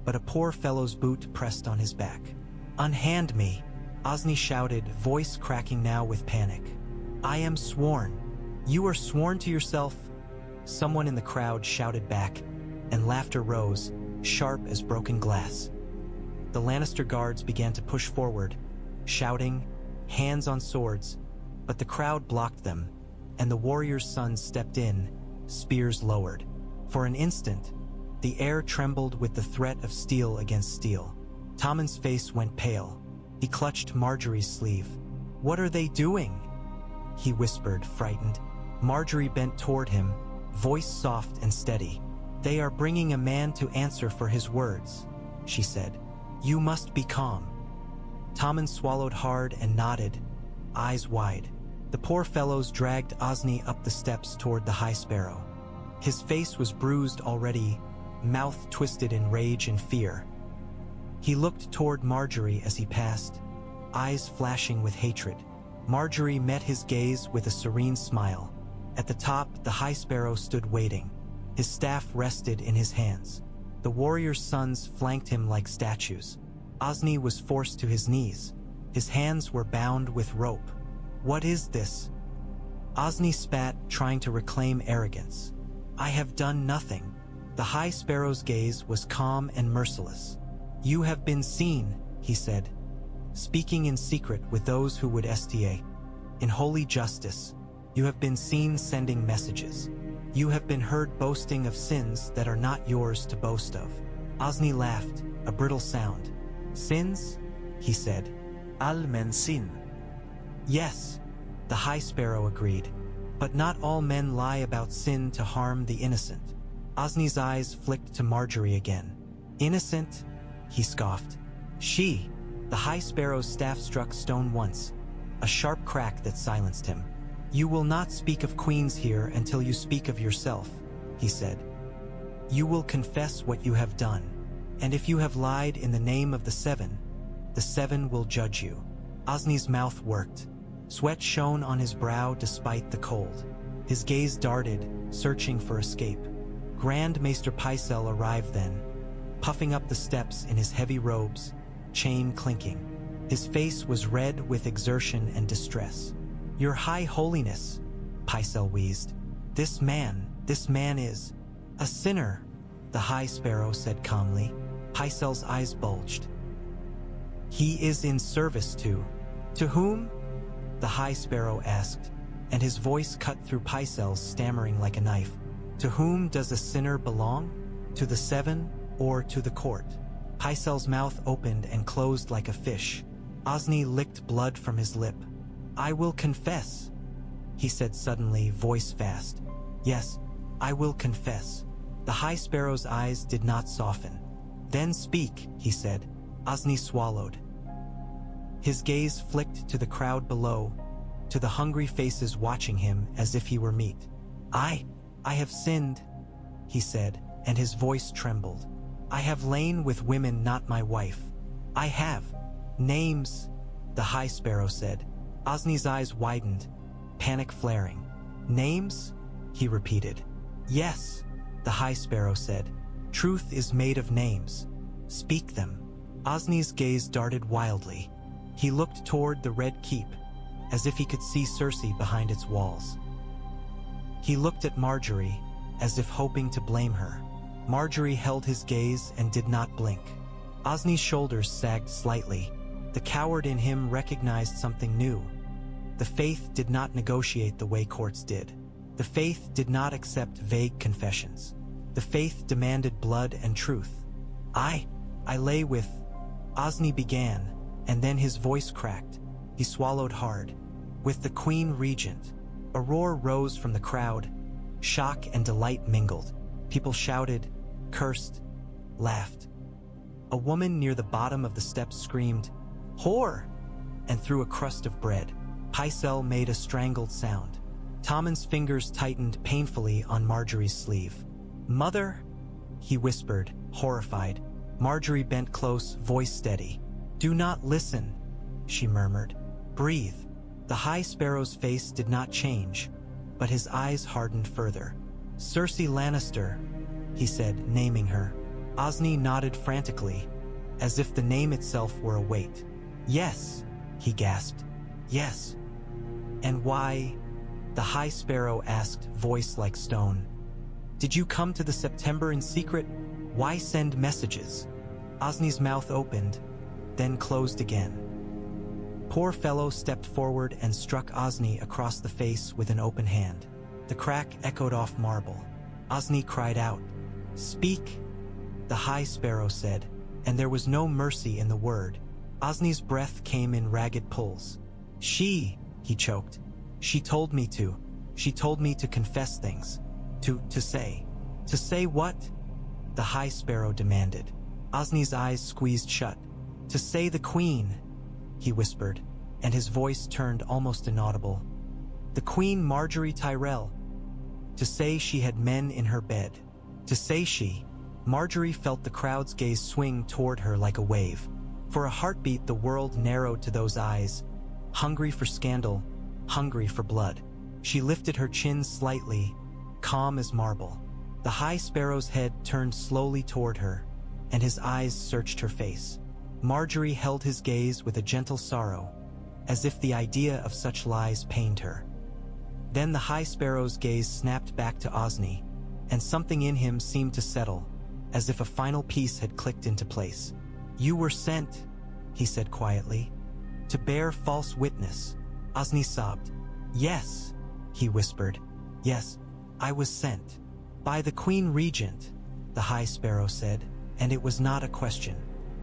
but a poor fellow's boot pressed on his back. "Unhand me," Osney shouted, voice cracking now with panic. "I am sworn." "You are sworn to yourself?" Someone in the crowd shouted back, and laughter rose, sharp as broken glass. The Lannister guards began to push forward, shouting, hands on swords, but the crowd blocked them, and the warriors' sons stepped in, spears lowered. For an instant, the air trembled with the threat of steel against steel. Tommen's face went pale. He clutched Margaery's sleeve. "What are they doing?" he whispered, frightened. Margaery bent toward him, voice soft and steady. "They are bringing a man to answer for his words," she said. "You must be calm." Tommen swallowed hard and nodded, eyes wide. The poor fellows dragged Osney up the steps toward the High Sparrow. His face was bruised already, mouth twisted in rage and fear. He looked toward Margaery as he passed, eyes flashing with hatred. Margaery met his gaze with a serene smile. At the top, the High Sparrow stood waiting. His staff rested in his hands. The warrior's sons flanked him like statues. Osney was forced to his knees. His hands were bound with rope. "What is this?" Osney spat, trying to reclaim arrogance. "I have done nothing." The High Sparrow's gaze was calm and merciless. "You have been seen," he said, speaking in secret with those who would sta. "In holy justice, you have been seen sending messages. You have been heard boasting of sins that are not yours to boast of." Osney laughed, a brittle sound. "Sins?" he said. "All men sin." "Yes," the High Sparrow agreed. "But not all men lie about sin to harm the innocent." Osney's eyes flicked to Margaery again. "Innocent?" he scoffed. "She." The High Sparrow's staff struck stone once, a sharp crack that silenced him. "You will not speak of queens here until you speak of yourself," he said. "You will confess what you have done, and if you have lied in the name of the Seven, The seven will judge you. Osney's mouth worked. Sweat shone on his brow despite the cold. His gaze darted, searching for escape. Grand Maester Pycelle arrived then, puffing up the steps in his heavy robes, chain clinking. His face was red with exertion and distress. "Your High Holiness," Pycelle wheezed. This man is a sinner," the High Sparrow said calmly. Pycelle's eyes bulged. "He is in service to whom?" the High Sparrow asked, and his voice cut through Pycelle's, stammering like a knife. "To whom does a sinner belong? To the seven or to the court?" Pycelle's mouth opened and closed like a fish. Osney licked blood from his lip. "I will confess," he said suddenly, voice fast. "Yes, I will confess." The High Sparrow's eyes did not soften. "Then speak," he said. Osney swallowed. His gaze flicked to the crowd below, to the hungry faces watching him as if he were meat. I have sinned," he said, and his voice trembled. "I have lain with women not my wife. I have." "Names," the High Sparrow said. Osney's eyes widened, panic flaring. "Names?" he repeated. "Yes," the High Sparrow said. "Truth is made of names. Speak them." Osney's gaze darted wildly. He looked toward the Red Keep, as if he could see Cersei behind its walls. He looked at Margaery, as if hoping to blame her. Margaery held his gaze and did not blink. Osney's shoulders sagged slightly. The coward in him recognized something new. The Faith did not negotiate the way courts did. The Faith did not accept vague confessions. The Faith demanded blood and truth. I lay with," Osney began, and then his voice cracked. He swallowed hard. "With the Queen Regent." A roar rose from the crowd. Shock and delight mingled. People shouted, cursed, laughed. A woman near the bottom of the steps screamed, "Whore!" and threw a crust of bread. Pycelle made a strangled sound. Tommen's fingers tightened painfully on Margaery's sleeve. "Mother?" he whispered, horrified. Margaery bent close, voice steady. "Do not listen," she murmured. "Breathe." The High Sparrow's face did not change, but his eyes hardened further. "Cersei Lannister," he said, naming her. Osney nodded frantically, as if the name itself were a weight. "Yes," he gasped. "Yes." "And why?" the High Sparrow asked, voice like stone. "Did you come to the September in secret? Why send messages?" Osney's mouth opened, then closed again. Poor fellow stepped forward and struck Osney across the face with an open hand. The crack echoed off marble. Osney cried out. "Speak," the High Sparrow said, and there was no mercy in the word. Osney's breath came in ragged pulls. He choked. She told me to confess things. To say what?" the High Sparrow demanded. Osney's eyes squeezed shut. "To say the Queen," he whispered, and his voice turned almost inaudible. "The Queen Margaery Tyrell. To say she had men in her bed. To say she..." Margaery felt the crowd's gaze swing toward her like a wave. For a heartbeat the world narrowed to those eyes, hungry for scandal, hungry for blood. She lifted her chin slightly, calm as marble. The High Sparrow's head turned slowly toward her, and his eyes searched her face. Margaery held his gaze with a gentle sorrow, as if the idea of such lies pained her. Then the High Sparrow's gaze snapped back to Osney, and something in him seemed to settle, as if a final piece had clicked into place. "You were sent," he said quietly, "to bear false witness." Osney sobbed. "Yes," he whispered. "Yes, I was sent." "By the Queen Regent," the High Sparrow said, and it was not a question.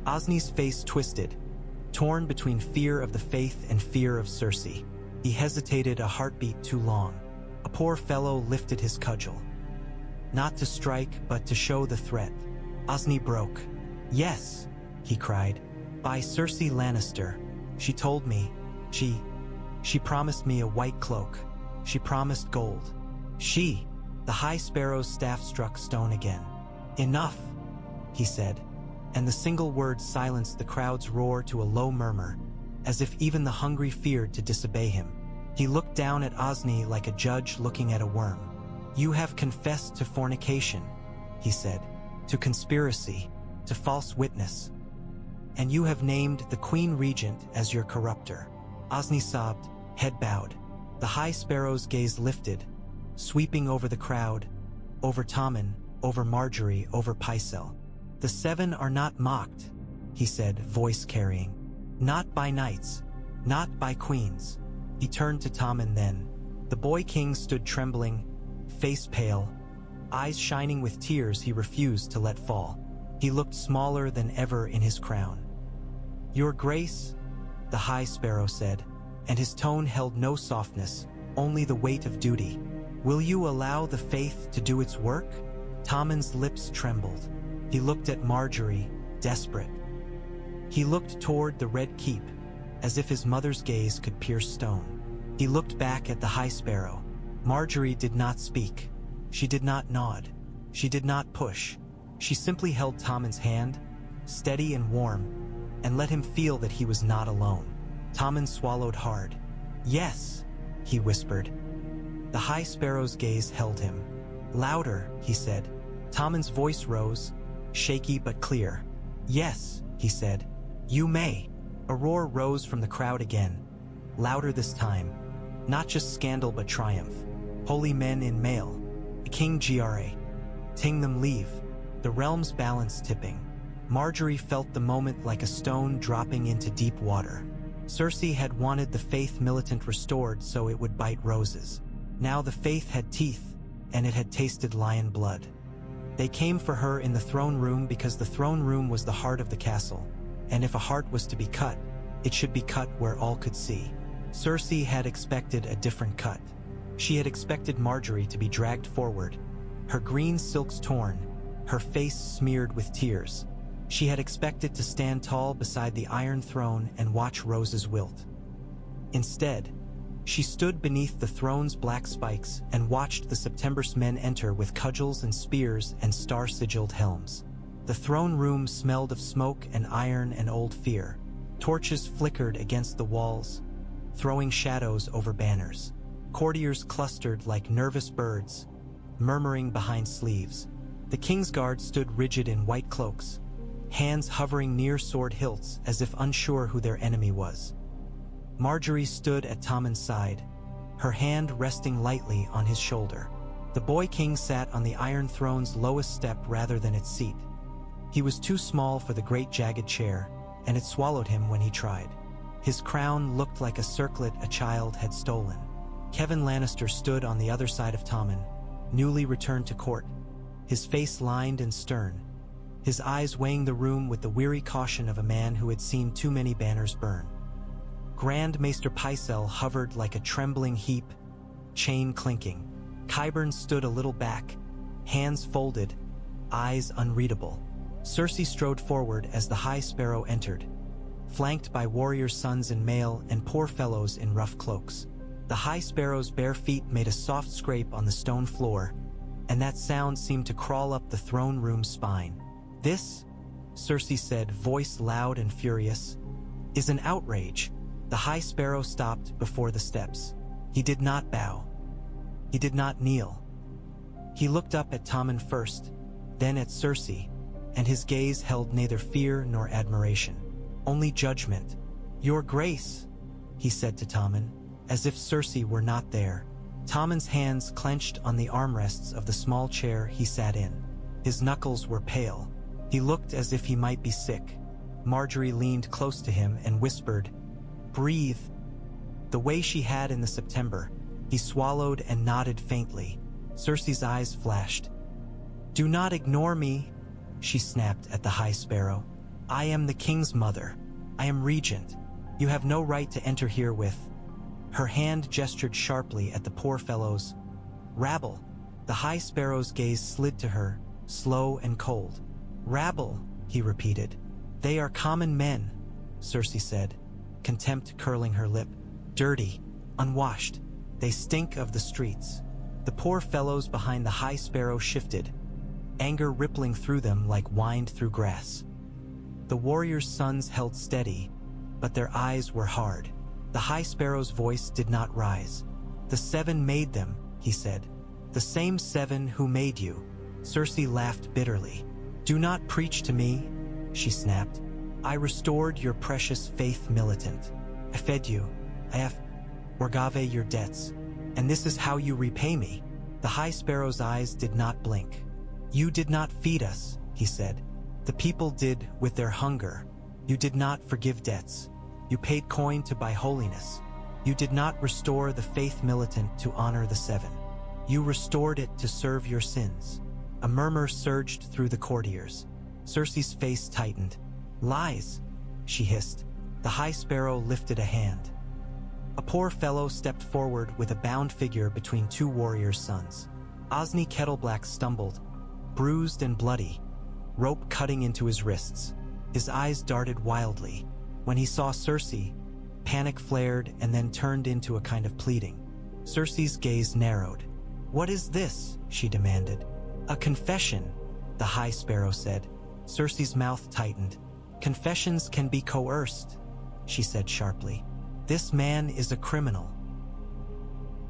Osney's face twisted, torn between fear of the Faith and fear of Cersei. He hesitated a heartbeat too long. A poor fellow lifted his cudgel. Not to strike, but to show the threat. Osney broke. "Yes," he cried. "By Cersei Lannister. She told me. She promised me a white cloak. She promised gold. The High Sparrow's staff struck stone again. "Enough," he said. and the single word silenced the crowd's roar to a low murmur, as if even the hungry feared to disobey him. He looked down at Osney like a judge looking at a worm. "You have confessed to fornication," he said, "to conspiracy, to false witness. And you have named the Queen Regent as your corrupter." Osney sobbed, head bowed. The High Sparrow's gaze lifted, sweeping over the crowd, over Tommen, over Margaery, over Pycelle. "The Seven are not mocked," he said, voice carrying. "Not by knights, not by queens." He turned to Tommen then. The boy king stood trembling, face pale, eyes shining with tears he refused to let fall. He looked smaller than ever in his crown. "Your Grace," the High Sparrow said, and his tone held no softness, only the weight of duty. "Will you allow the faith to do its work?" Tommen's lips trembled. He looked at Margaery, desperate. He looked toward the Red Keep, as if his mother's gaze could pierce stone. He looked back at the High Sparrow. Margaery did not speak. She did not nod. She did not push. She simply held Tommen's hand, steady and warm, and let him feel that he was not alone. Tommen swallowed hard. "Yes," he whispered. The High Sparrow's gaze held him. "Louder," he said. Tommen's voice rose, shaky but clear. "Yes," he said. "You may." A roar rose from the crowd again, louder this time. Not just scandal but triumph. "Holy men in mail. King Qyburn. Ting them leave." The realm's balance tipping. Margaery felt the moment like a stone dropping into deep water. Cersei had wanted the Faith Militant restored so it would bite roses. Now the faith had teeth, and it had tasted lion blood. They came for her in the throne room because the throne room was the heart of the castle, and if a heart was to be cut, it should be cut where all could see. Cersei had expected a different cut. She had expected Margaery to be dragged forward, her green silks torn, her face smeared with tears. She had expected to stand tall beside the Iron Throne and watch roses wilt. Instead, she stood beneath the throne's black spikes and watched the September's men enter with cudgels and spears and star-sigilled helms. The throne room smelled of smoke and iron and old fear. Torches flickered against the walls, throwing shadows over banners. Courtiers clustered like nervous birds, murmuring behind sleeves. The Kingsguard stood rigid in white cloaks, hands hovering near sword hilts as if unsure who their enemy was. Margaery stood at Tommen's side, her hand resting lightly on his shoulder. The boy king sat on the Iron Throne's lowest step rather than its seat. He was too small for the great jagged chair, and it swallowed him when he tried. His crown looked like a circlet a child had stolen. Kevan Lannister stood on the other side of Tommen, newly returned to court, his face lined and stern, his eyes weighing the room with the weary caution of a man who had seen too many banners burn. Grand Maester Pycelle hovered like a trembling heap, chain clinking. Qyburn stood a little back, hands folded, eyes unreadable. Cersei strode forward as the High Sparrow entered, flanked by warrior sons in mail and poor fellows in rough cloaks. The High Sparrow's bare feet made a soft scrape on the stone floor, and that sound seemed to crawl up the throne room's spine. "This," Cersei said, voice loud and furious, "is an outrage." The High Sparrow stopped before the steps. He did not bow. He did not kneel. He looked up at Tommen first, then at Cersei, and his gaze held neither fear nor admiration, only judgment. "Your Grace," he said to Tommen, as if Cersei were not there. Tommen's hands clenched on the armrests of the small chair he sat in. His knuckles were pale. He looked as if he might be sick. Margaery leaned close to him and whispered, "Breathe," the way she had in the September. He swallowed and nodded faintly. Cersei's eyes flashed. "Do not ignore me," she snapped at the High Sparrow. "I am the king's mother. I am regent. You have no right to enter here with—" Her hand gestured sharply at the poor fellows. "Rabble." The High Sparrow's gaze slid to her, slow and cold. "Rabble," he repeated. "They are common men," Cersei said, contempt curling her lip. "Dirty, unwashed. They stink of the streets." The poor fellows behind the High Sparrow shifted, anger rippling through them like wind through grass. The warriors' sons held steady, but their eyes were hard. The High Sparrow's voice did not rise. "The seven made them," he said. "The same seven who made you." Cersei laughed bitterly. "Do not preach to me," she snapped. "I restored your precious Faith Militant. I fed you. I have forgave your debts. And this is how you repay me." The High Sparrow's eyes did not blink. "You did not feed us," he said. "The people did with their hunger. You did not forgive debts. You paid coin to buy holiness. You did not restore the Faith Militant to honor the seven. You restored it to serve your sins." A murmur surged through the courtiers. Cersei's face tightened. "Lies," she hissed. The High Sparrow lifted a hand. A poor fellow stepped forward with a bound figure between two warriors' sons. Osney Kettleblack stumbled, bruised and bloody, rope cutting into his wrists. His eyes darted wildly. When he saw Cersei, panic flared and then turned into a kind of pleading. Cersei's gaze narrowed. "What is this?" she demanded. "A confession," the High Sparrow said. Cersei's mouth tightened. "Confessions can be coerced," she said sharply. "This man is a criminal."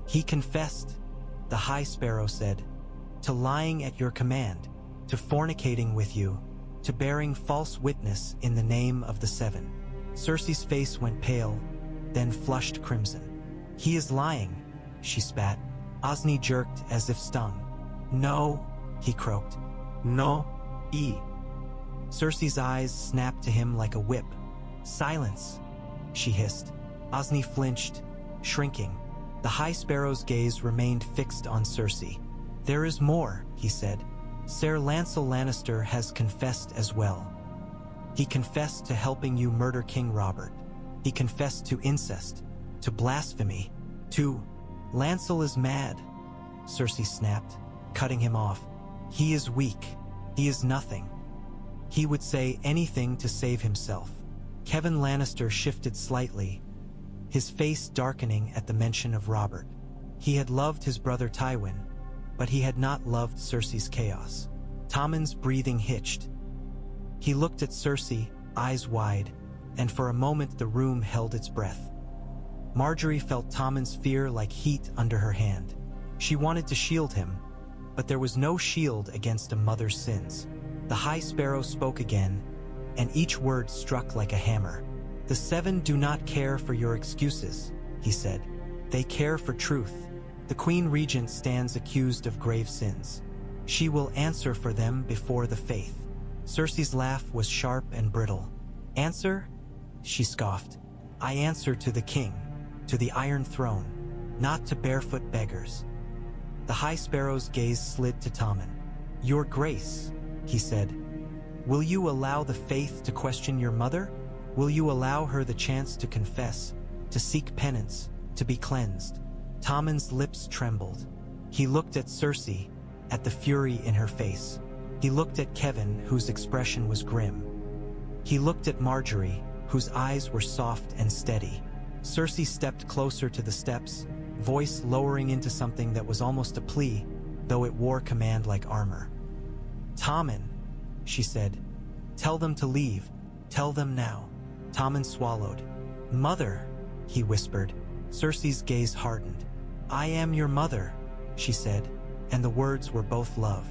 "He confessed," the High Sparrow said, "to lying at your command, to fornicating with you, to bearing false witness in the name of the seven." Cersei's face went pale, then flushed crimson. "He is lying," she spat. Osney jerked as if stung. "No," he croaked. "No, Cersei's eyes snapped to him like a whip. "Silence," she hissed. Osney flinched, shrinking. The High Sparrow's gaze remained fixed on Cersei. "There is more," he said. "Ser Lancel Lannister has confessed as well. He confessed to helping you murder King Robert. He confessed to incest, to blasphemy, to—" "Lancel is mad," Cersei snapped, cutting him off. "He is weak. He is nothing. He would say anything to save himself." Kevan Lannister shifted slightly, his face darkening at the mention of Robert. He had loved his brother Tywin, but he had not loved Cersei's chaos. Tommen's breathing hitched. He looked at Cersei, eyes wide, and for a moment the room held its breath. Margaery felt Tommen's fear like heat under her hand. She wanted to shield him, but there was no shield against a mother's sins. The High Sparrow spoke again, and each word struck like a hammer. "The seven do not care for your excuses," he said. "They care for truth. The Queen Regent stands accused of grave sins. She will answer for them before the faith." Cersei's laugh was sharp and brittle. "Answer?" she scoffed. "I answer to the king, to the Iron Throne, not to barefoot beggars." The High Sparrow's gaze slid to Tommen. "Your Grace," he said, "will you allow the faith to question your mother? Will you allow her the chance to confess, to seek penance, to be cleansed?" Tommen's lips trembled. He looked at Cersei, at the fury in her face. He looked at Kevan, whose expression was grim. He looked at Margaery, whose eyes were soft and steady. Cersei stepped closer to the steps, voice lowering into something that was almost a plea, though it wore command like armor. "Tommen," she said, "tell them to leave. Tell them now." Tommen swallowed. "Mother," he whispered. Cersei's gaze hardened. "I am your mother," she said, and the words were both love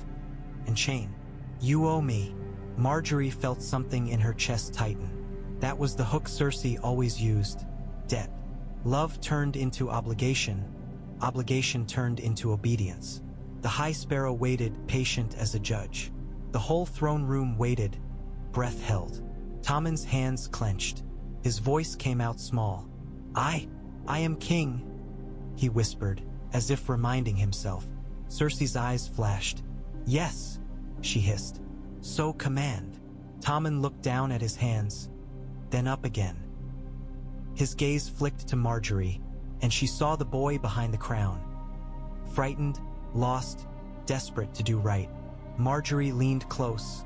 and shame. "You owe me." Margaery felt something in her chest tighten. That was the hook Cersei always used. Debt. Love turned into obligation. Obligation turned into obedience. The High Sparrow waited, patient as a judge. The whole throne room waited, breath held. Tommen's hands clenched. His voice came out small. I am king," he whispered, as if reminding himself. Cersei's eyes flashed. "Yes," she hissed. "So command." Tommen looked down at his hands, then up again. His gaze flicked to Margaery, and she saw the boy behind the crown. Frightened, lost, desperate to do right. Margaery leaned close,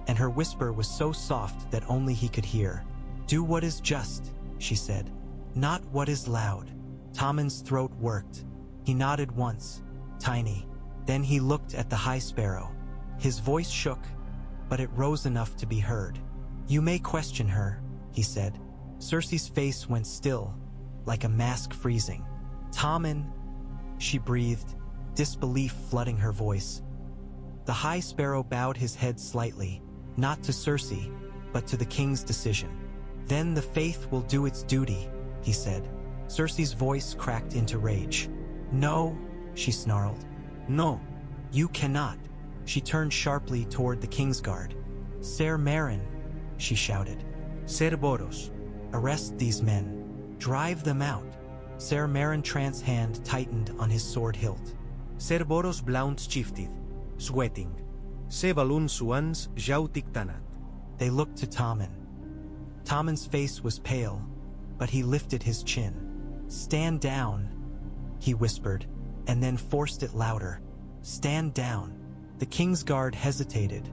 and her whisper was so soft that only he could hear. "Do what is just," she said, "not what is loud." Tommen's throat worked. He nodded once, tiny. Then he looked at the High Sparrow. His voice shook, but it rose enough to be heard. You may question her, he said. Cersei's face went still, like a mask freezing. Tommen, she breathed, disbelief flooding her voice. The High Sparrow bowed his head slightly, not to Cersei, but to the king's decision. Then the faith will do its duty, he said. Cersei's voice cracked into rage. No, she snarled. No. You cannot. She turned sharply toward the Kingsguard. Ser Meryn, she shouted. Cerberus. Arrest these men. Drive them out. Ser Meryn Trant's hand tightened on his sword hilt. Cerberus blaunt shifted, sweating. Se balun suans jautic tanat. They looked to Tommen. Tommen's face was pale, but he lifted his chin. Stand down, he whispered, and then forced it louder. Stand down. The Kingsguard hesitated,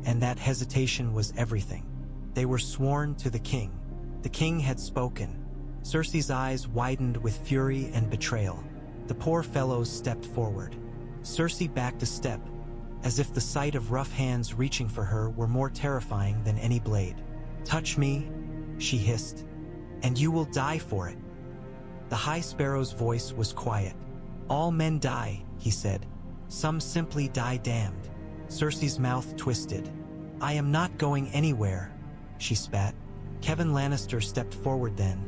and that hesitation was everything. They were sworn to the king. The king had spoken. Cersei's eyes widened with fury and betrayal. The poor fellows stepped forward. Cersei backed a step, as if the sight of rough hands reaching for her were more terrifying than any blade. Touch me, she hissed, and you will die for it. The High Sparrow's voice was quiet. All men die, he said. Some simply die damned. Cersei's mouth twisted. I am not going anywhere, she spat. Kevan Lannister stepped forward then,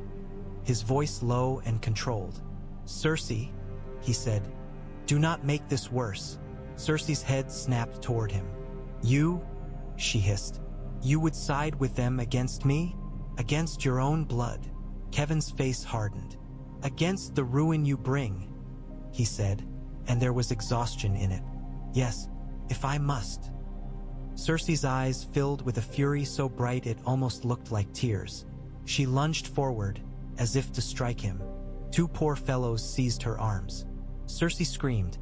his voice low and controlled. Cersei, he said, do not make this worse. Cersei's head snapped toward him. You, she hissed, you would side with them against me? Against your own blood? Kevan's face hardened. Against the ruin you bring, he said, and there was exhaustion in it. Yes, if I must. Cersei's eyes filled with a fury so bright it almost looked like tears. She lunged forward, as if to strike him. Two poor fellows seized her arms. Cersei screamed,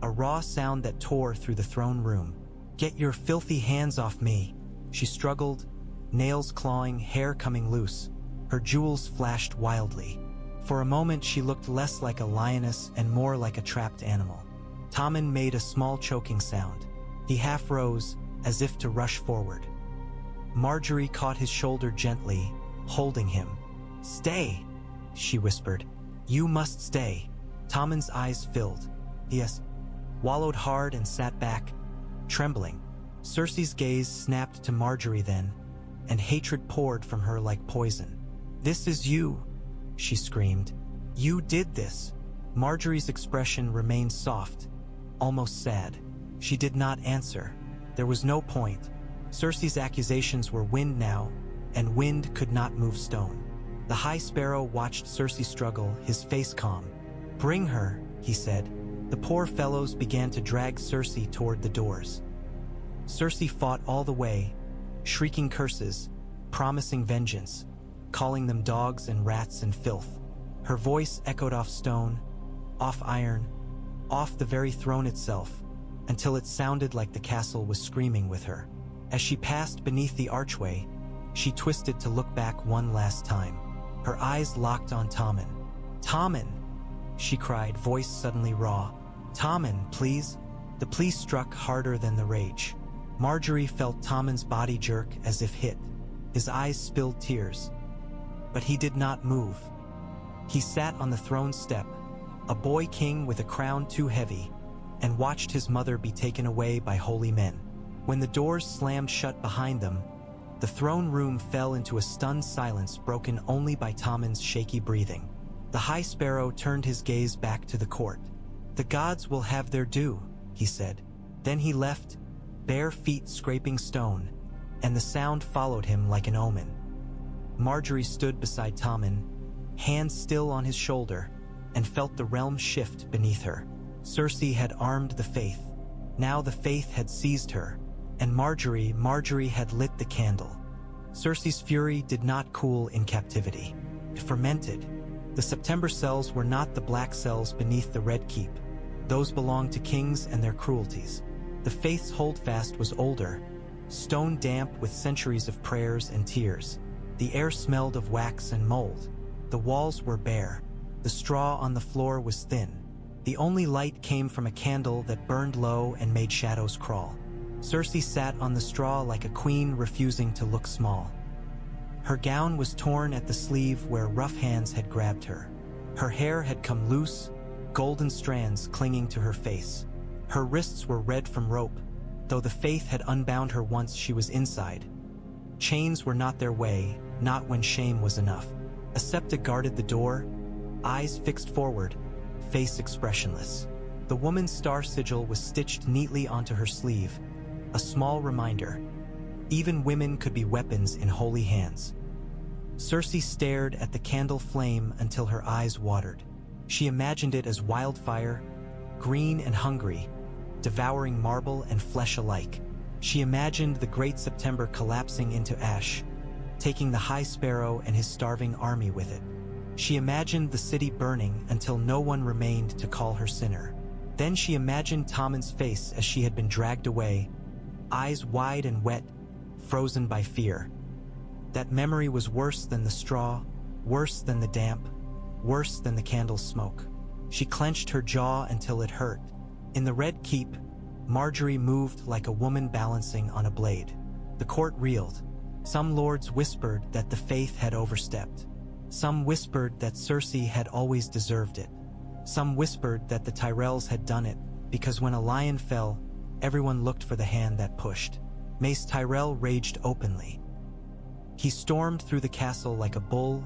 a raw sound that tore through the throne room. Get your filthy hands off me. She struggled, nails clawing, hair coming loose. Her jewels flashed wildly. For a moment she looked less like a lioness and more like a trapped animal. Tommen made a small choking sound. He half rose, as if to rush forward. Margaery caught his shoulder gently, holding him. Stay, she whispered. You must stay. Tommen's eyes filled. Yes, wallowed hard and sat back, trembling. Cersei's gaze snapped to Margaery then, and hatred poured from her like poison. This is you, she screamed. You did this. Margaery's expression remained soft, almost sad. She did not answer. There was no point. Cersei's accusations were wind now, and wind could not move stone. The High Sparrow watched Cersei struggle, his face calm. Bring her, he said. The poor fellows began to drag Cersei toward the doors. Cersei fought all the way, shrieking curses, promising vengeance, calling them dogs and rats and filth. Her voice echoed off stone, off iron, off the very throne itself, until it sounded like the castle was screaming with her. As she passed beneath the archway, she twisted to look back one last time. Her eyes locked on Tommen. Tommen, she cried, voice suddenly raw. Tommen, please. The plea struck harder than the rage. Margaery felt Tommen's body jerk as if hit. His eyes spilled tears. But he did not move. He sat on the throne step, a boy king with a crown too heavy, and watched his mother be taken away by holy men. When the doors slammed shut behind them, the throne room fell into a stunned silence broken only by Tommen's shaky breathing. The High Sparrow turned his gaze back to the court. The gods will have their due, he said. Then he left, bare feet scraping stone, and the sound followed him like an omen. Margaery stood beside Tommen, hands still on his shoulder, and felt the realm shift beneath her. Cersei had armed the Faith. Now the Faith had seized her, and Margaery had lit the candle. Cersei's fury did not cool in captivity. It fermented. The September cells were not the black cells beneath the Red Keep. Those belonged to kings and their cruelties. The Faith's holdfast was older, stone damp with centuries of prayers and tears. The air smelled of wax and mold. The walls were bare. The straw on the floor was thin. The only light came from a candle that burned low and made shadows crawl. Cersei sat on the straw like a queen refusing to look small. Her gown was torn at the sleeve where rough hands had grabbed her. Her hair had come loose, golden strands clinging to her face. Her wrists were red from rope, though the faith had unbound her once she was inside. Chains were not their way, not when shame was enough. Sept guarded the door, eyes fixed forward, face expressionless. The woman's star sigil was stitched neatly onto her sleeve, a small reminder. Even women could be weapons in holy hands. Cersei stared at the candle flame until her eyes watered. She imagined it as wildfire, green and hungry, devouring marble and flesh alike. She imagined the great September collapsing into ash, taking the High Sparrow and his starving army with it. She imagined the city burning until no one remained to call her sinner. Then she imagined Tommen's face as she had been dragged away, eyes wide and wet, frozen by fear. That memory was worse than the straw, worse than the damp, worse than the candle's smoke. She clenched her jaw until it hurt. In the Red Keep, Margaery moved like a woman balancing on a blade. The court reeled. Some lords whispered that the faith had overstepped. Some whispered that Cersei had always deserved it. Some whispered that the Tyrells had done it, because when a lion fell, everyone looked for the hand that pushed. Mace Tyrell raged openly. He stormed through the castle like a bull,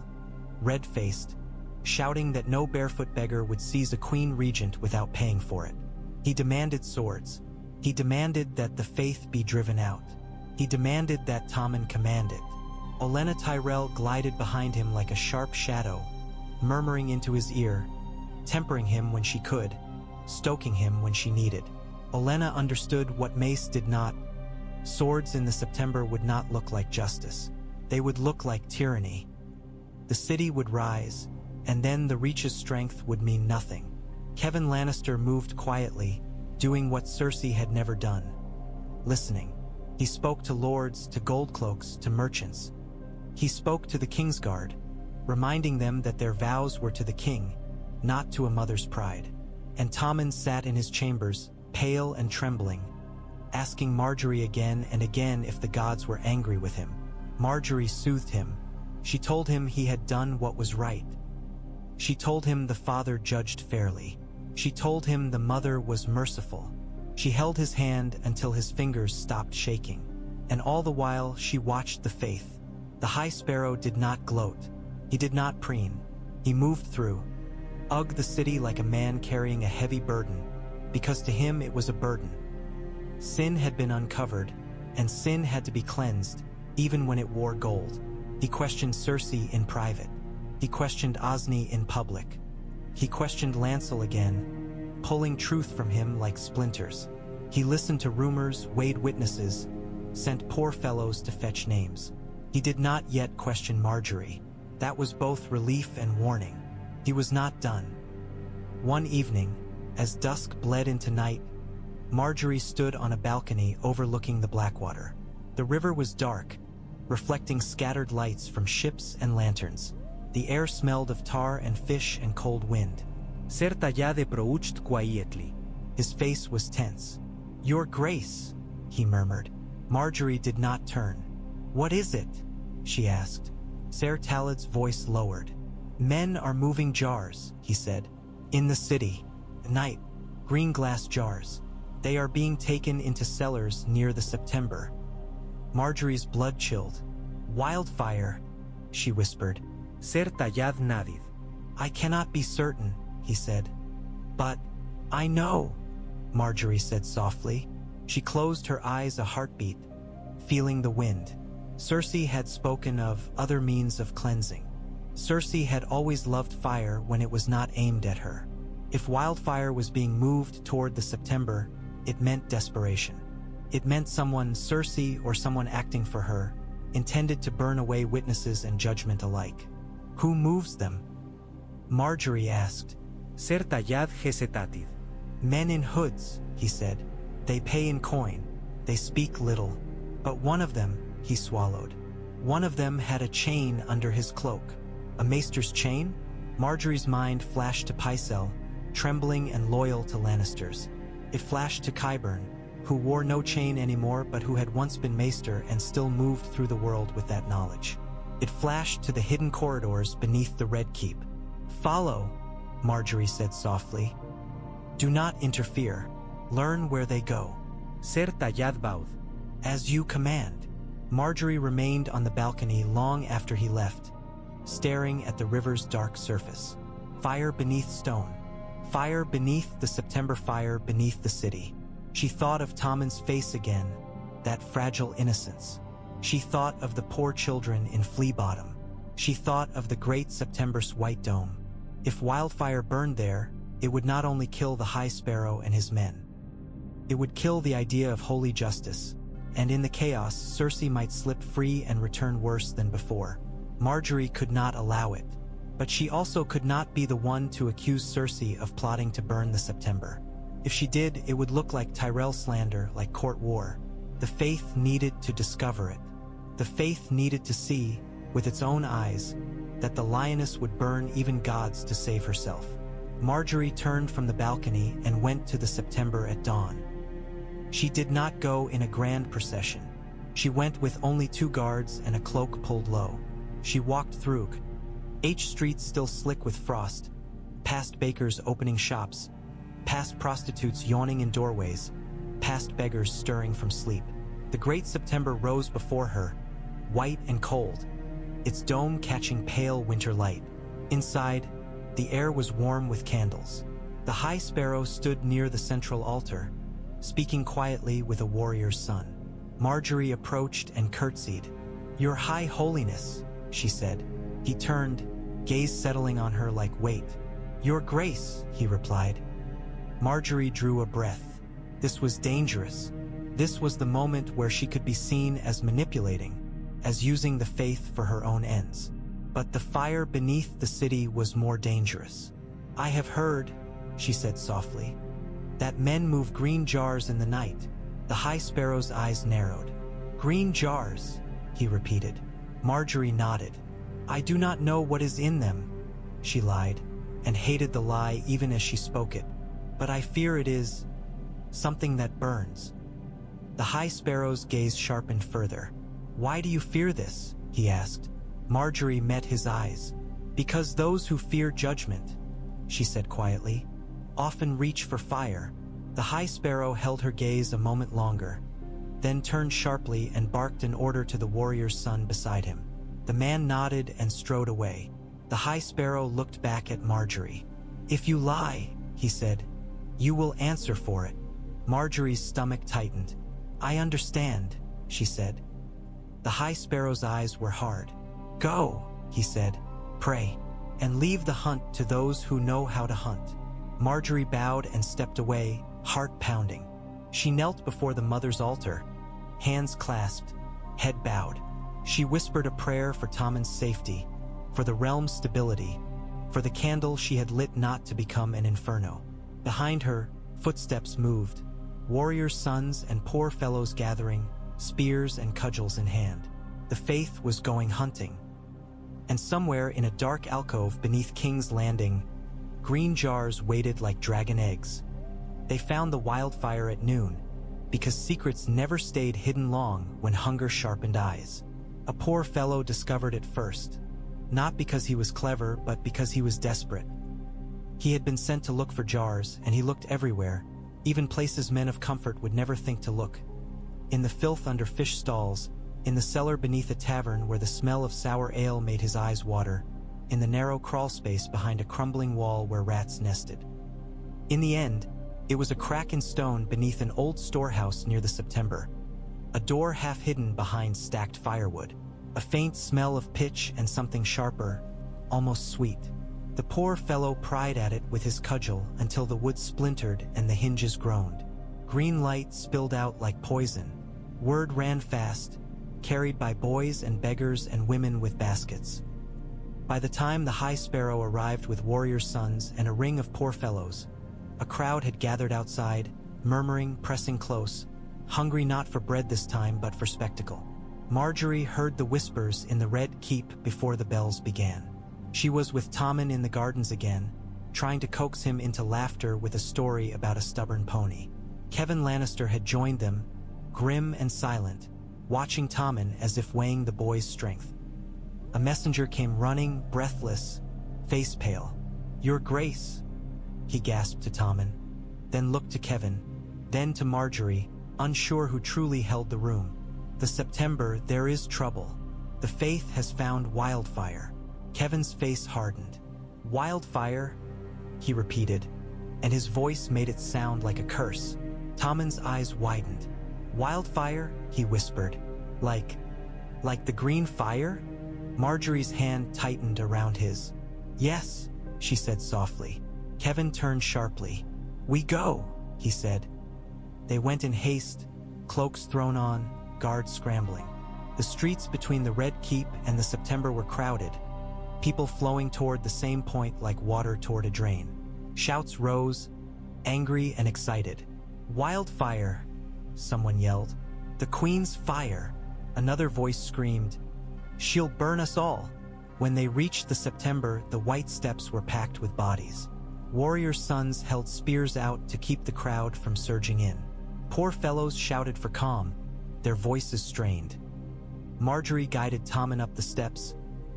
red-faced, shouting that no barefoot beggar would seize a queen regent without paying for it. He demanded swords. He demanded that the faith be driven out. He demanded that Tommen command it. Olenna Tyrell glided behind him like a sharp shadow, murmuring into his ear, tempering him when she could, stoking him when she needed. Olenna understood what Mace did not. Swords in the September would not look like justice. They would look like tyranny. The city would rise, and then the Reach's strength would mean nothing. Kevan Lannister moved quietly, doing what Cersei had never done. Listening. He spoke to lords, to goldcloaks, to merchants. He spoke to the Kingsguard, reminding them that their vows were to the king, not to a mother's pride. And Tommen sat in his chambers, pale and trembling, asking Margaery again and again if the gods were angry with him. Margaery soothed him. She told him he had done what was right. She told him the father judged fairly. She told him the mother was merciful. She held his hand until his fingers stopped shaking. And all the while she watched the faith. The High Sparrow did not gloat. He did not preen. He moved through, ugged the city like a man carrying a heavy burden, because to him it was a burden. Sin had been uncovered, and sin had to be cleansed, even when it wore gold. He questioned Cersei in private. He questioned Osney in public. He questioned Lancel again, pulling truth from him like splinters. He listened to rumors, weighed witnesses, sent poor fellows to fetch names. He did not yet question Margaery. That was both relief and warning. He was not done. One evening, as dusk bled into night, Margaery stood on a balcony overlooking the Blackwater. The river was dark, reflecting scattered lights from ships and lanterns. The air smelled of tar and fish and cold wind. Cersei approached quietly. His face was tense. "Your Grace," he murmured. Margaery did not turn. "What is it?" she asked. Ser Talad's voice lowered. "Men are moving jars," he said. "In the city. Night. Green glass jars. They are being taken into cellars near the September." Margaery's blood chilled. "Wildfire," she whispered. Cersei nodded. "I cannot be certain," he said. "But I know," Margaery said softly. She closed her eyes a heartbeat, feeling the wind. Cersei had spoken of other means of cleansing. Cersei had always loved fire when it was not aimed at her. If wildfire was being moved toward the September, it meant desperation. It meant someone, Cersei or someone acting for her, intended to burn away witnesses and judgment alike. "Who moves them?" Margaery asked. Cersei hesitated. "Men in hoods," he said. "They pay in coin. They speak little. But one of them," he swallowed. "One of them had a chain under his cloak." A maester's chain? Margaery's mind flashed to Pycelle, trembling and loyal to Lannisters. It flashed to Qyburn, who wore no chain anymore but who had once been maester and still moved through the world with that knowledge. It flashed to the hidden corridors beneath the Red Keep. "Follow," Margaery said softly. "Do not interfere. Learn where they go." Ser tallad baud. "As you command." Margaery remained on the balcony long after he left, staring at the river's dark surface. Fire beneath stone. Fire beneath the September fire beneath the city. She thought of Tommen's face again, that fragile innocence. She thought of the poor children in Flea Bottom. She thought of the great September's white dome. If Wildfire burned there, it would not only kill the High Sparrow and his men. It would kill the idea of holy justice, and in the chaos, Cersei might slip free and return worse than before. Margaery could not allow it, but she also could not be the one to accuse Cersei of plotting to burn the September. If she did, it would look like Tyrell slander, like court war. The Faith needed to discover it. The Faith needed to see, with its own eyes, that the lioness would burn even gods to save herself. Margaery turned from the balcony and went to the September at dawn. She did not go in a grand procession. She went with only 2 guards and a cloak pulled low. She walked through H Street still slick with frost, past bakers opening shops, past prostitutes yawning in doorways, past beggars stirring from sleep. The great September rose before her, white and cold, its dome catching pale winter light. Inside, the air was warm with candles. The High Sparrow stood near the central altar, speaking quietly with a warrior's son. Margaery approached and curtsied. "Your High Holiness," she said. He turned, gaze settling on her like weight. "Your Grace," he replied. Margaery drew a breath. This was dangerous. This was the moment where she could be seen as manipulating, as using the Faith for her own ends. But the fire beneath the city was more dangerous. "I have heard," she said softly, "that men move green jars in the night." The High Sparrow's eyes narrowed. "Green jars," he repeated. Margaery nodded. "I do not know what is in them," she lied, and hated the lie even as she spoke it. "But I fear it is something that burns." The High Sparrow's gaze sharpened further. "Why do you fear this?" he asked. Margaery met his eyes. "Because those who fear judgment," she said quietly, "often reach for fire." The High Sparrow held her gaze a moment longer, then turned sharply and barked an order to the warrior's son beside him. The man nodded and strode away. The High Sparrow looked back at Margaery. "If you lie," he said, "you will answer for it." Margaery's stomach tightened. "I understand," she said. The High Sparrow's eyes were hard. "Go," he said, "pray, and leave the hunt to those who know how to hunt." Margaery bowed and stepped away, heart pounding. She knelt before the mother's altar, hands clasped, head bowed. She whispered a prayer for Tommen's safety, for the realm's stability, for the candle she had lit not to become an inferno. Behind her, footsteps moved, warriors' sons and poor fellows gathering, spears and cudgels in hand. The Faith was going hunting. And somewhere in a dark alcove beneath King's Landing, green jars waited like dragon eggs. They found the Wildfire at noon, because secrets never stayed hidden long when hunger sharpened eyes. A poor fellow discovered it first, not because he was clever, but because he was desperate. He had been sent to look for jars, and he looked everywhere, even places men of comfort would never think to look. In the filth under fish stalls, in the cellar beneath a tavern where the smell of sour ale made his eyes water, in the narrow crawl space behind a crumbling wall where rats nested. In the end, it was a crack in stone beneath an old storehouse near the September, a door half hidden behind stacked firewood, a faint smell of pitch and something sharper, almost sweet. The poor fellow pried at it with his cudgel until the wood splintered and the hinges groaned. Green light spilled out like poison. Word ran fast, carried by boys and beggars and women with baskets. By the time the High Sparrow arrived with warrior sons and a ring of poor fellows, a crowd had gathered outside, murmuring, pressing close, hungry not for bread this time but for spectacle. Margaery heard the whispers in the Red Keep before the bells began. She was with Tommen in the gardens again, trying to coax him into laughter with a story about a stubborn pony. Kevan Lannister had joined them, grim and silent, watching Tommen as if weighing the boy's strength. A messenger came running, breathless, face pale. "Your Grace," he gasped to Tommen, then looked to Kevan, then to Margaery, unsure who truly held the room. "The September, there is trouble. The Faith has found Wildfire." Kevan's face hardened. "Wildfire?" he repeated, and his voice made it sound like a curse. Tommen's eyes widened. "Wildfire?" he whispered. Like the green fire?" Margaery's hand tightened around his. "Yes," she said softly. Kevan turned sharply. "We go," he said. They went in haste, cloaks thrown on, guards scrambling. The streets between the Red Keep and the September were crowded, people flowing toward the same point like water toward a drain. Shouts rose, angry and excited. "Wildfire!" someone yelled. "The Queen's fire!" Another voice screamed. "She'll burn us all!" When they reached the September, the white steps were packed with bodies. Warriors' sons held spears out to keep the crowd from surging in. Poor fellows shouted for calm, their voices strained. Margaery guided Tommen up the steps,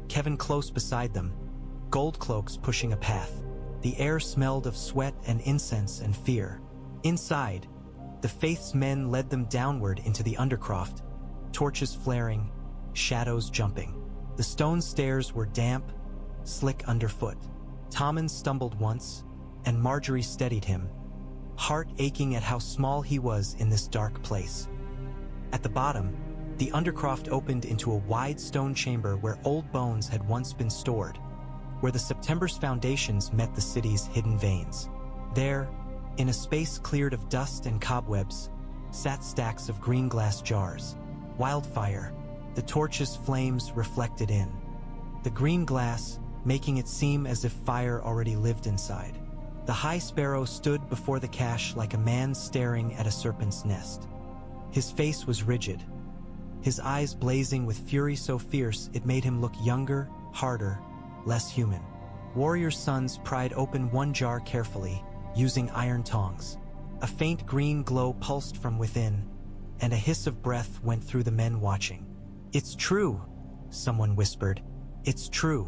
Kevan close beside them, gold cloaks pushing a path. The air smelled of sweat and incense and fear. Inside, the Faith's men led them downward into the Undercroft, torches flaring, shadows jumping. The stone stairs were damp, slick underfoot. Tommen stumbled once, and Margaery steadied him, heart aching at how small he was in this dark place. At the bottom, the Undercroft opened into a wide stone chamber where old bones had once been stored, where the September's foundations met the city's hidden veins. There, in a space cleared of dust and cobwebs, sat stacks of green glass jars. Wildfire, the torch's flames reflected in the green glass, making it seem as if fire already lived inside. The High Sparrow stood before the cache like a man staring at a serpent's nest. His face was rigid, his eyes blazing with fury so fierce it made him look younger, harder, less human. Warriors' sons pried open one jar carefully, using iron tongs. A faint green glow pulsed from within, and a hiss of breath went through the men watching. "It's true," someone whispered. "It's true."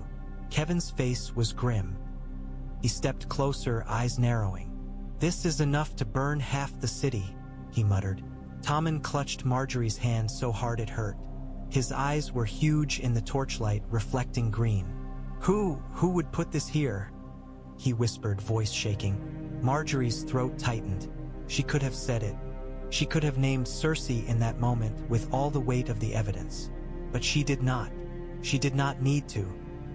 Kevan's face was grim. He stepped closer, eyes narrowing. "This is enough to burn half the city," he muttered. Tommen clutched Margaery's hand so hard it hurt. His eyes were huge in the torchlight, reflecting green. Who would put this here?" he whispered, voice shaking. Margaery's throat tightened. She could have said it. She could have named Cersei in that moment with all the weight of the evidence. But she did not. She did not need to.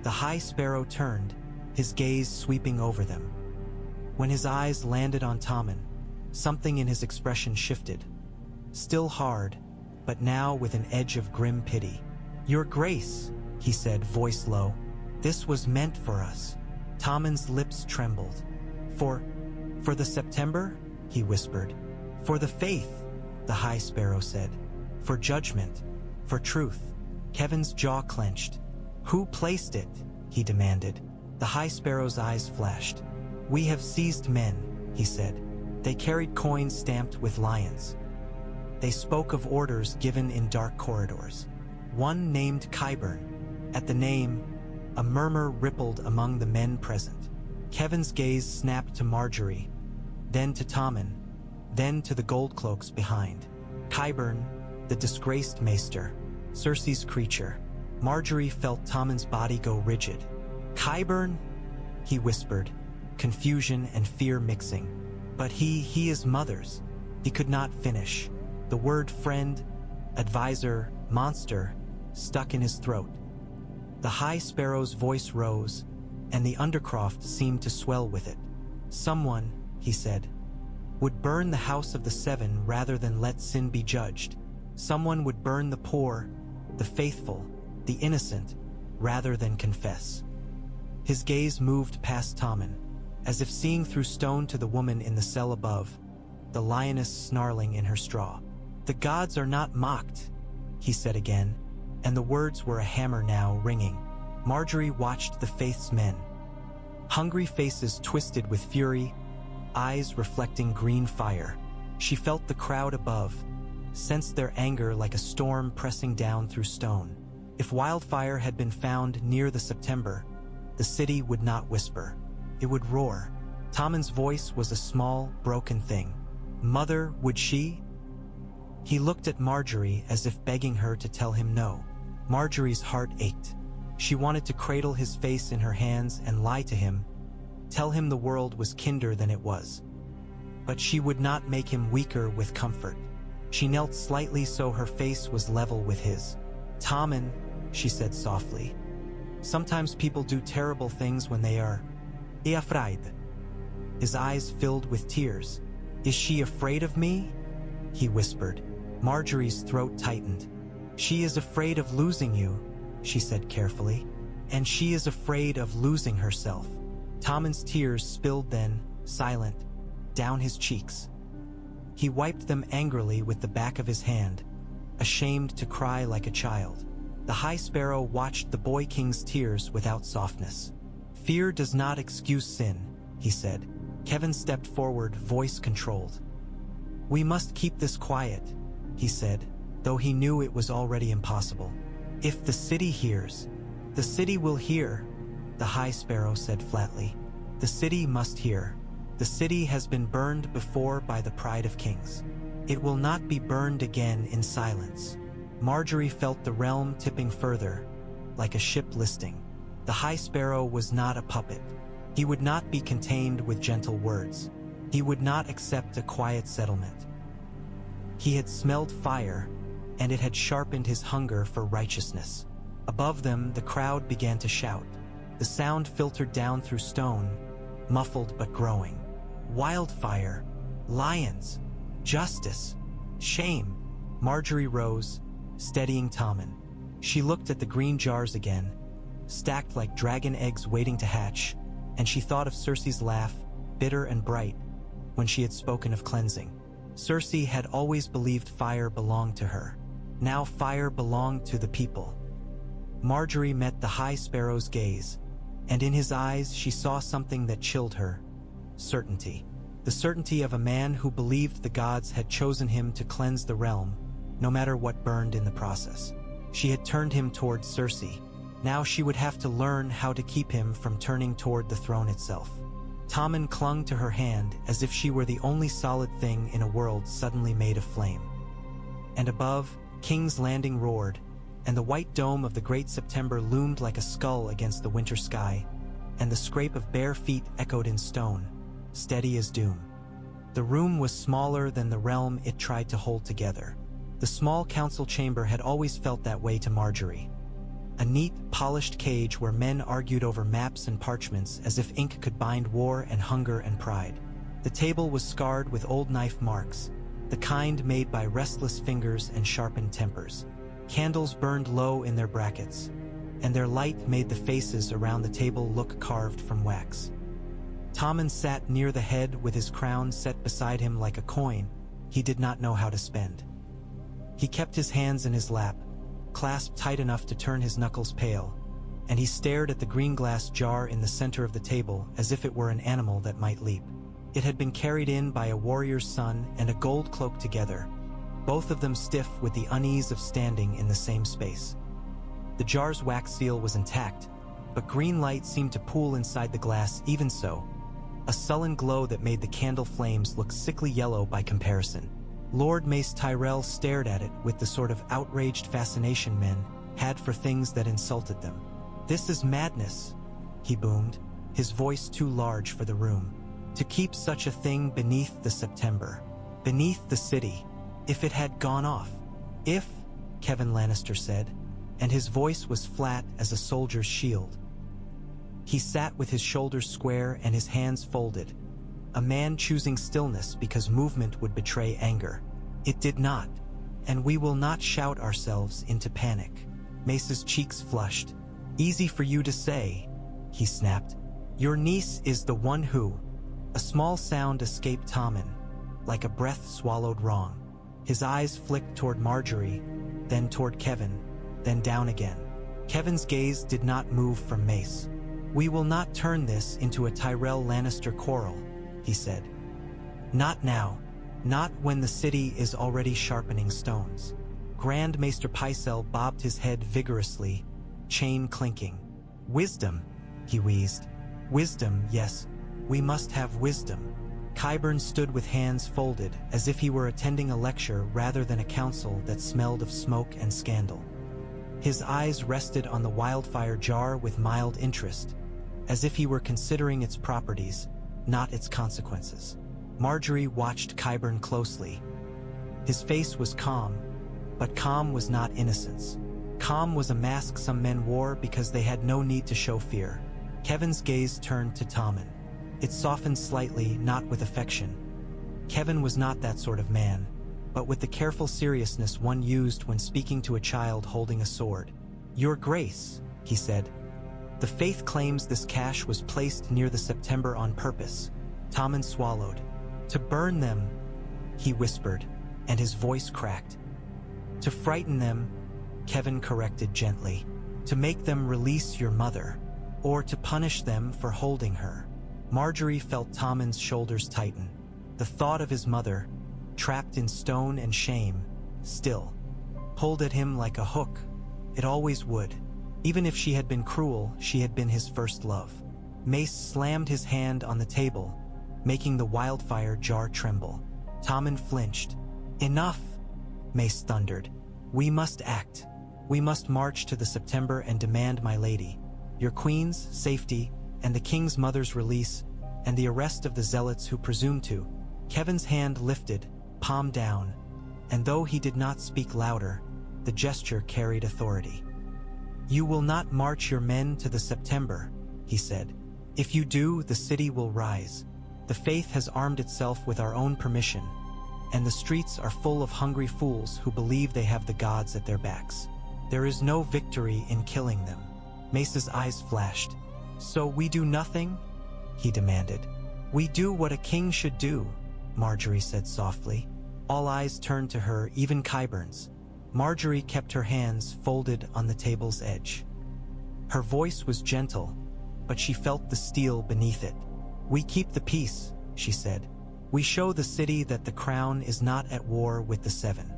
The High Sparrow turned, his gaze sweeping over them. When his eyes landed on Tommen, something in his expression shifted. Still hard, but now with an edge of grim pity. "Your Grace," he said, voice low. "This was meant for us." Tommen's lips trembled. For the September?" he whispered. "For the Faith," the High Sparrow said. "For judgment, for truth." Kevan's jaw clenched. "Who placed it?" he demanded. The High Sparrow's eyes flashed. "We have seized men," he said. "They carried coins stamped with lions. They spoke of orders given in dark corridors. One named Qyburn. At the name, a murmur rippled among the men present. Kevan's gaze snapped to Margaery, then to Tommen, then to the gold cloaks behind. Qyburn, the disgraced maester, Cersei's creature. Margaery felt Tommen's body go rigid. "Qyburn?" he whispered, confusion and fear mixing. "But he is mother's." He could not finish. The word friend, advisor, monster, stuck in his throat. The High Sparrow's voice rose, and the Undercroft seemed to swell with it. "Someone," he said, "would burn the House of the Seven rather than let sin be judged. Someone would burn the poor, the faithful, the innocent, rather than confess." His gaze moved past Tommen, as if seeing through stone to the woman in the cell above, the lioness snarling in her straw. "The gods are not mocked," he said again, and the words were a hammer now ringing. Margaery watched the Faith's men. Hungry faces twisted with fury, eyes reflecting green fire. She felt the crowd above, sensed their anger like a storm pressing down through stone. If Wildfire had been found near the September, the city would not whisper. It would roar. Tommen's voice was a small, broken thing. Mother, would she? He looked at Margaery as if begging her to tell him no. Margaery's heart ached. She wanted to cradle his face in her hands and lie to him, tell him the world was kinder than it was. But she would not make him weaker with comfort. She knelt slightly so her face was level with his. Tommen, she said softly. Sometimes people do terrible things when they are afraid. His eyes filled with tears. Is she afraid of me? He whispered. Margaery's throat tightened. She is afraid of losing you, she said carefully. And she is afraid of losing herself. Tommen's tears spilled then, silent, down his cheeks. He wiped them angrily with the back of his hand, ashamed to cry like a child. The High Sparrow watched the boy king's tears without softness. Fear does not excuse sin, he said. Kevan stepped forward, voice controlled. We must keep this quiet, he said, though he knew it was already impossible. If the city hears, the city will hear, the High Sparrow said flatly. The city must hear. The city has been burned before by the pride of kings. It will not be burned again in silence. Margaery felt the realm tipping further, like a ship listing. The High Sparrow was not a puppet. He would not be contained with gentle words. He would not accept a quiet settlement. He had smelled fire, and it had sharpened his hunger for righteousness. Above them, the crowd began to shout. The sound filtered down through stone, muffled but growing. Wildfire, lions, justice, shame. Margaery rose, steadying Tommen. She looked at the green jars again, stacked like dragon eggs waiting to hatch, and she thought of Cersei's laugh, bitter and bright, when she had spoken of cleansing. Cersei had always believed fire belonged to her. Now fire belonged to the people. Margaery met the High Sparrow's gaze, and in his eyes she saw something that chilled her. Certainty. The certainty of a man who believed the gods had chosen him to cleanse the realm, no matter what burned in the process. She had turned him toward Cersei. Now she would have to learn how to keep him from turning toward the throne itself. Tommen clung to her hand as if she were the only solid thing in a world suddenly made of flame. And above, King's Landing roared, and the white dome of the great September loomed like a skull against the winter sky, and the scrape of bare feet echoed in stone, steady as doom. The room was smaller than the realm it tried to hold together. The small council chamber had always felt that way to Margaery. A neat, polished cage where men argued over maps and parchments as if ink could bind war and hunger and pride. The table was scarred with old knife marks, the kind made by restless fingers and sharpened tempers. Candles burned low in their brackets, and their light made the faces around the table look carved from wax. Tommen sat near the head with his crown set beside him like a coin he did not know how to spend. He kept his hands in his lap, clasped tight enough to turn his knuckles pale, and he stared at the green glass jar in the center of the table as if it were an animal that might leap. It had been carried in by a warrior's son and a gold cloak together, both of them stiff with the unease of standing in the same space. The jar's wax seal was intact, but green light seemed to pool inside the glass even so, a sullen glow that made the candle flames look sickly yellow by comparison. Lord Mace Tyrell stared at it with the sort of outraged fascination men had for things that insulted them. "This is madness," he boomed, his voice too large for the room. "To keep such a thing beneath the September, beneath the city, if it had gone off." "If," Kevan Lannister said, and his voice was flat as a soldier's shield. He sat with his shoulders square and his hands folded, a man choosing stillness because movement would betray anger. "It did not, and we will not shout ourselves into panic." Mace's cheeks flushed. "Easy for you to say," he snapped. "Your niece is the one who—" A small sound escaped Tommen, like a breath swallowed wrong. His eyes flicked toward Margaery, then toward Kevan, then down again. Kevan's gaze did not move from Mace. "We will not turn this into a Tyrell-Lannister quarrel," he said. "Not now. Not when the city is already sharpening stones." Grand Maester Pycelle bobbed his head vigorously, chain clinking. Wisdom, he wheezed. Wisdom, yes, we must have wisdom. Qyburn stood with hands folded, as if he were attending a lecture rather than a council that smelled of smoke and scandal. His eyes rested on the Wildfire jar with mild interest, as if he were considering its properties, not its consequences. Margaery watched Qyburn closely. His face was calm, but calm was not innocence. Calm was a mask some men wore because they had no need to show fear. Kevan's gaze turned to Tommen. It softened slightly, not with affection. Kevan was not that sort of man, but with the careful seriousness one used when speaking to a child holding a sword. "Your Grace," he said. "The Faith claims this cache was placed near the September on purpose." Tommen swallowed. "To burn them," he whispered, and his voice cracked. "To frighten them," Kevan corrected gently. "To make them release your mother, or to punish them for holding her." Margaery felt Tommen's shoulders tighten. The thought of his mother, trapped in stone and shame, still pulled at him like a hook. It always would. Even if she had been cruel, she had been his first love. Mace slammed his hand on the table, making the Wildfire jar tremble. Tommen flinched. "Enough," Mace thundered. "We must act. We must march to the September and demand my lady, your queen's safety, and the king's mother's release, and the arrest of the zealots who presume to." Kevan's hand lifted, palm down, and though he did not speak louder, the gesture carried authority. "You will not march your men to the September," he said. "If you do, the city will rise. The Faith has armed itself with our own permission, and the streets are full of hungry fools who believe they have the gods at their backs. There is no victory in killing them." Mace's eyes flashed. "So we do nothing?" he demanded. "We do what a king should do," Margaery said softly. All eyes turned to her, even Qyburn's. Margaery kept her hands folded on the table's edge. Her voice was gentle, but she felt the steel beneath it. "We keep the peace," she said. "We show the city that the crown is not at war with the Seven.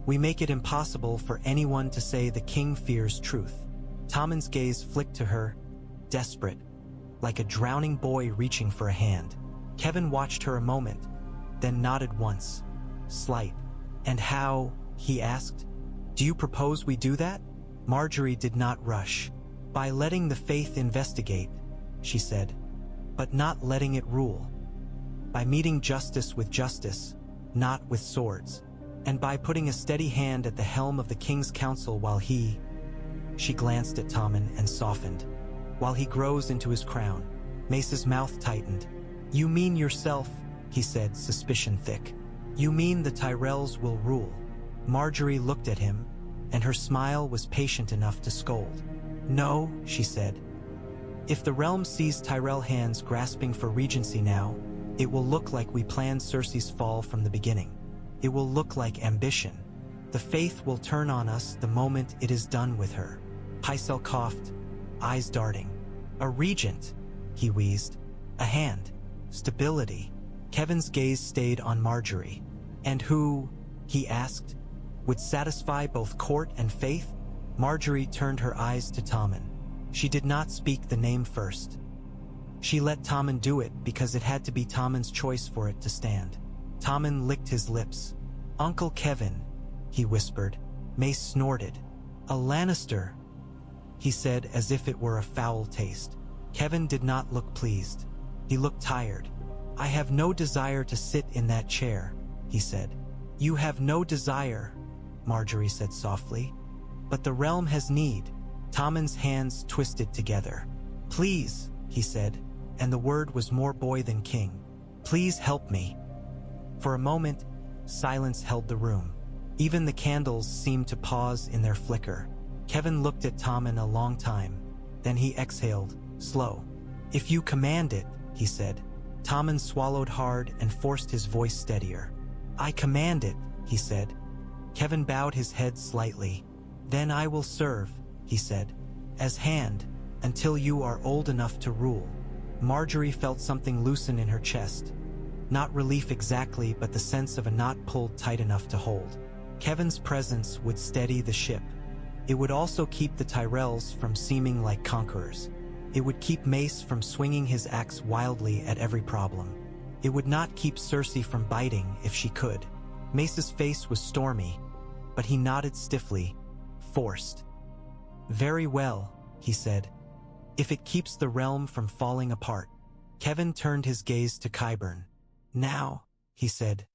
We make it impossible for anyone to say the king fears truth." Tommen's gaze flicked to her, desperate, like a drowning boy reaching for a hand. Kevan watched her a moment, then nodded once. "Slight. And how?" he asked. "Do you propose we do that?" Margaery did not rush. "By letting the Faith investigate," she said, "but not letting it rule. By meeting justice with justice, not with swords. And by putting a steady hand at the helm of the King's Council while he—" she glanced at Tommen and softened. "While he grows into his crown." Mace's mouth tightened. "You mean yourself," he said, suspicion thick. "You mean the Tyrells will rule." Margaery looked at him, and her smile was patient enough to scold. "No," she said. "If the realm sees Tyrell hands grasping for regency now, it will look like we planned Cersei's fall from the beginning. It will look like ambition. The Faith will turn on us the moment it is done with her." Pycelle coughed, eyes darting. "A regent," he wheezed. "A hand. Stability." Kevan's gaze stayed on Margaery. "And who," he asked, "would satisfy both court and faith?" Margaery turned her eyes to Tommen. She did not speak the name first. She let Tommen do it because it had to be Tommen's choice for it to stand. Tommen licked his lips. "Uncle Kevan," he whispered. Mace snorted. "A Lannister," he said as if it were a foul taste. Kevan did not look pleased. He looked tired. "I have no desire to sit in that chair," he said. "You have no desire," Margaery said softly. "But the realm has need." Tommen's hands twisted together. "Please," he said, and the word was more boy than king. "Please help me." For a moment, silence held the room. Even the candles seemed to pause in their flicker. Kevan looked at Tommen a long time. Then he exhaled, slow. "If you command it," he said. Tommen swallowed hard and forced his voice steadier. "I command it," he said. Kevan bowed his head slightly. "Then I will serve," he said, "as hand, until you are old enough to rule." Margaery felt something loosen in her chest. Not relief exactly, but the sense of a knot pulled tight enough to hold. Kevan's presence would steady the ship. It would also keep the Tyrells from seeming like conquerors. It would keep Mace from swinging his axe wildly at every problem. It would not keep Cersei from biting if she could. Mace's face was stormy, but he nodded stiffly, forced. "Very well," he said. "If it keeps the realm from falling apart." Kevan turned his gaze to Qyburn. "Now," he said,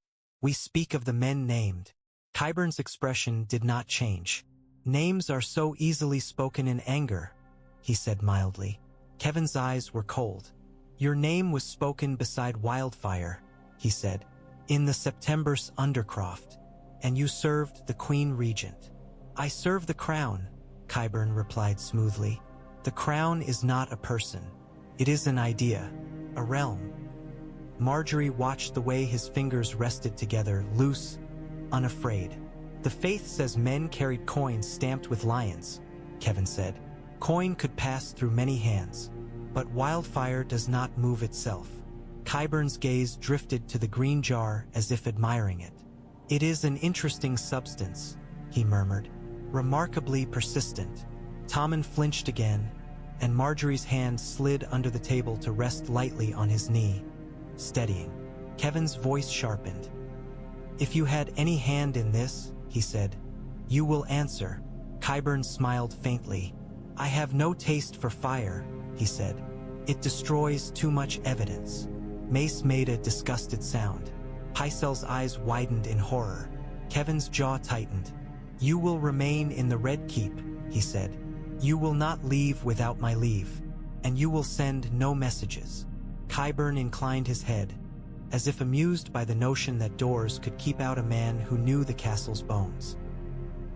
"we speak of the men named." Qyburn's expression did not change. "Names are so easily spoken in anger," he said mildly. Kevan's eyes were cold. "Your name was spoken beside Wildfire," he said, "in the September's Undercroft, and you served the Queen Regent." "I serve the crown," Qyburn replied smoothly. "The crown is not a person. It is an idea, a realm." Margaery watched the way his fingers rested together, loose, unafraid. "The faith says men carried coins stamped with lions," Kevan said. "Coin could pass through many hands, but Wildfire does not move itself." Qyburn's gaze drifted to the green jar as if admiring it. "It is an interesting substance," he murmured, "remarkably persistent." Tommen flinched again, and Margaery's hand slid under the table to rest lightly on his knee, steadying. Kevan's voice sharpened. "If you had any hand in this," he said, "you will answer." Qyburn smiled faintly. "I have no taste for fire," he said. "It destroys too much evidence." Mace made a disgusted sound. Pycelle's eyes widened in horror. Kevan's jaw tightened. "You will remain in the Red Keep," he said. "You will not leave without my leave, and you will send no messages." Qyburn inclined his head, as if amused by the notion that doors could keep out a man who knew the castle's bones.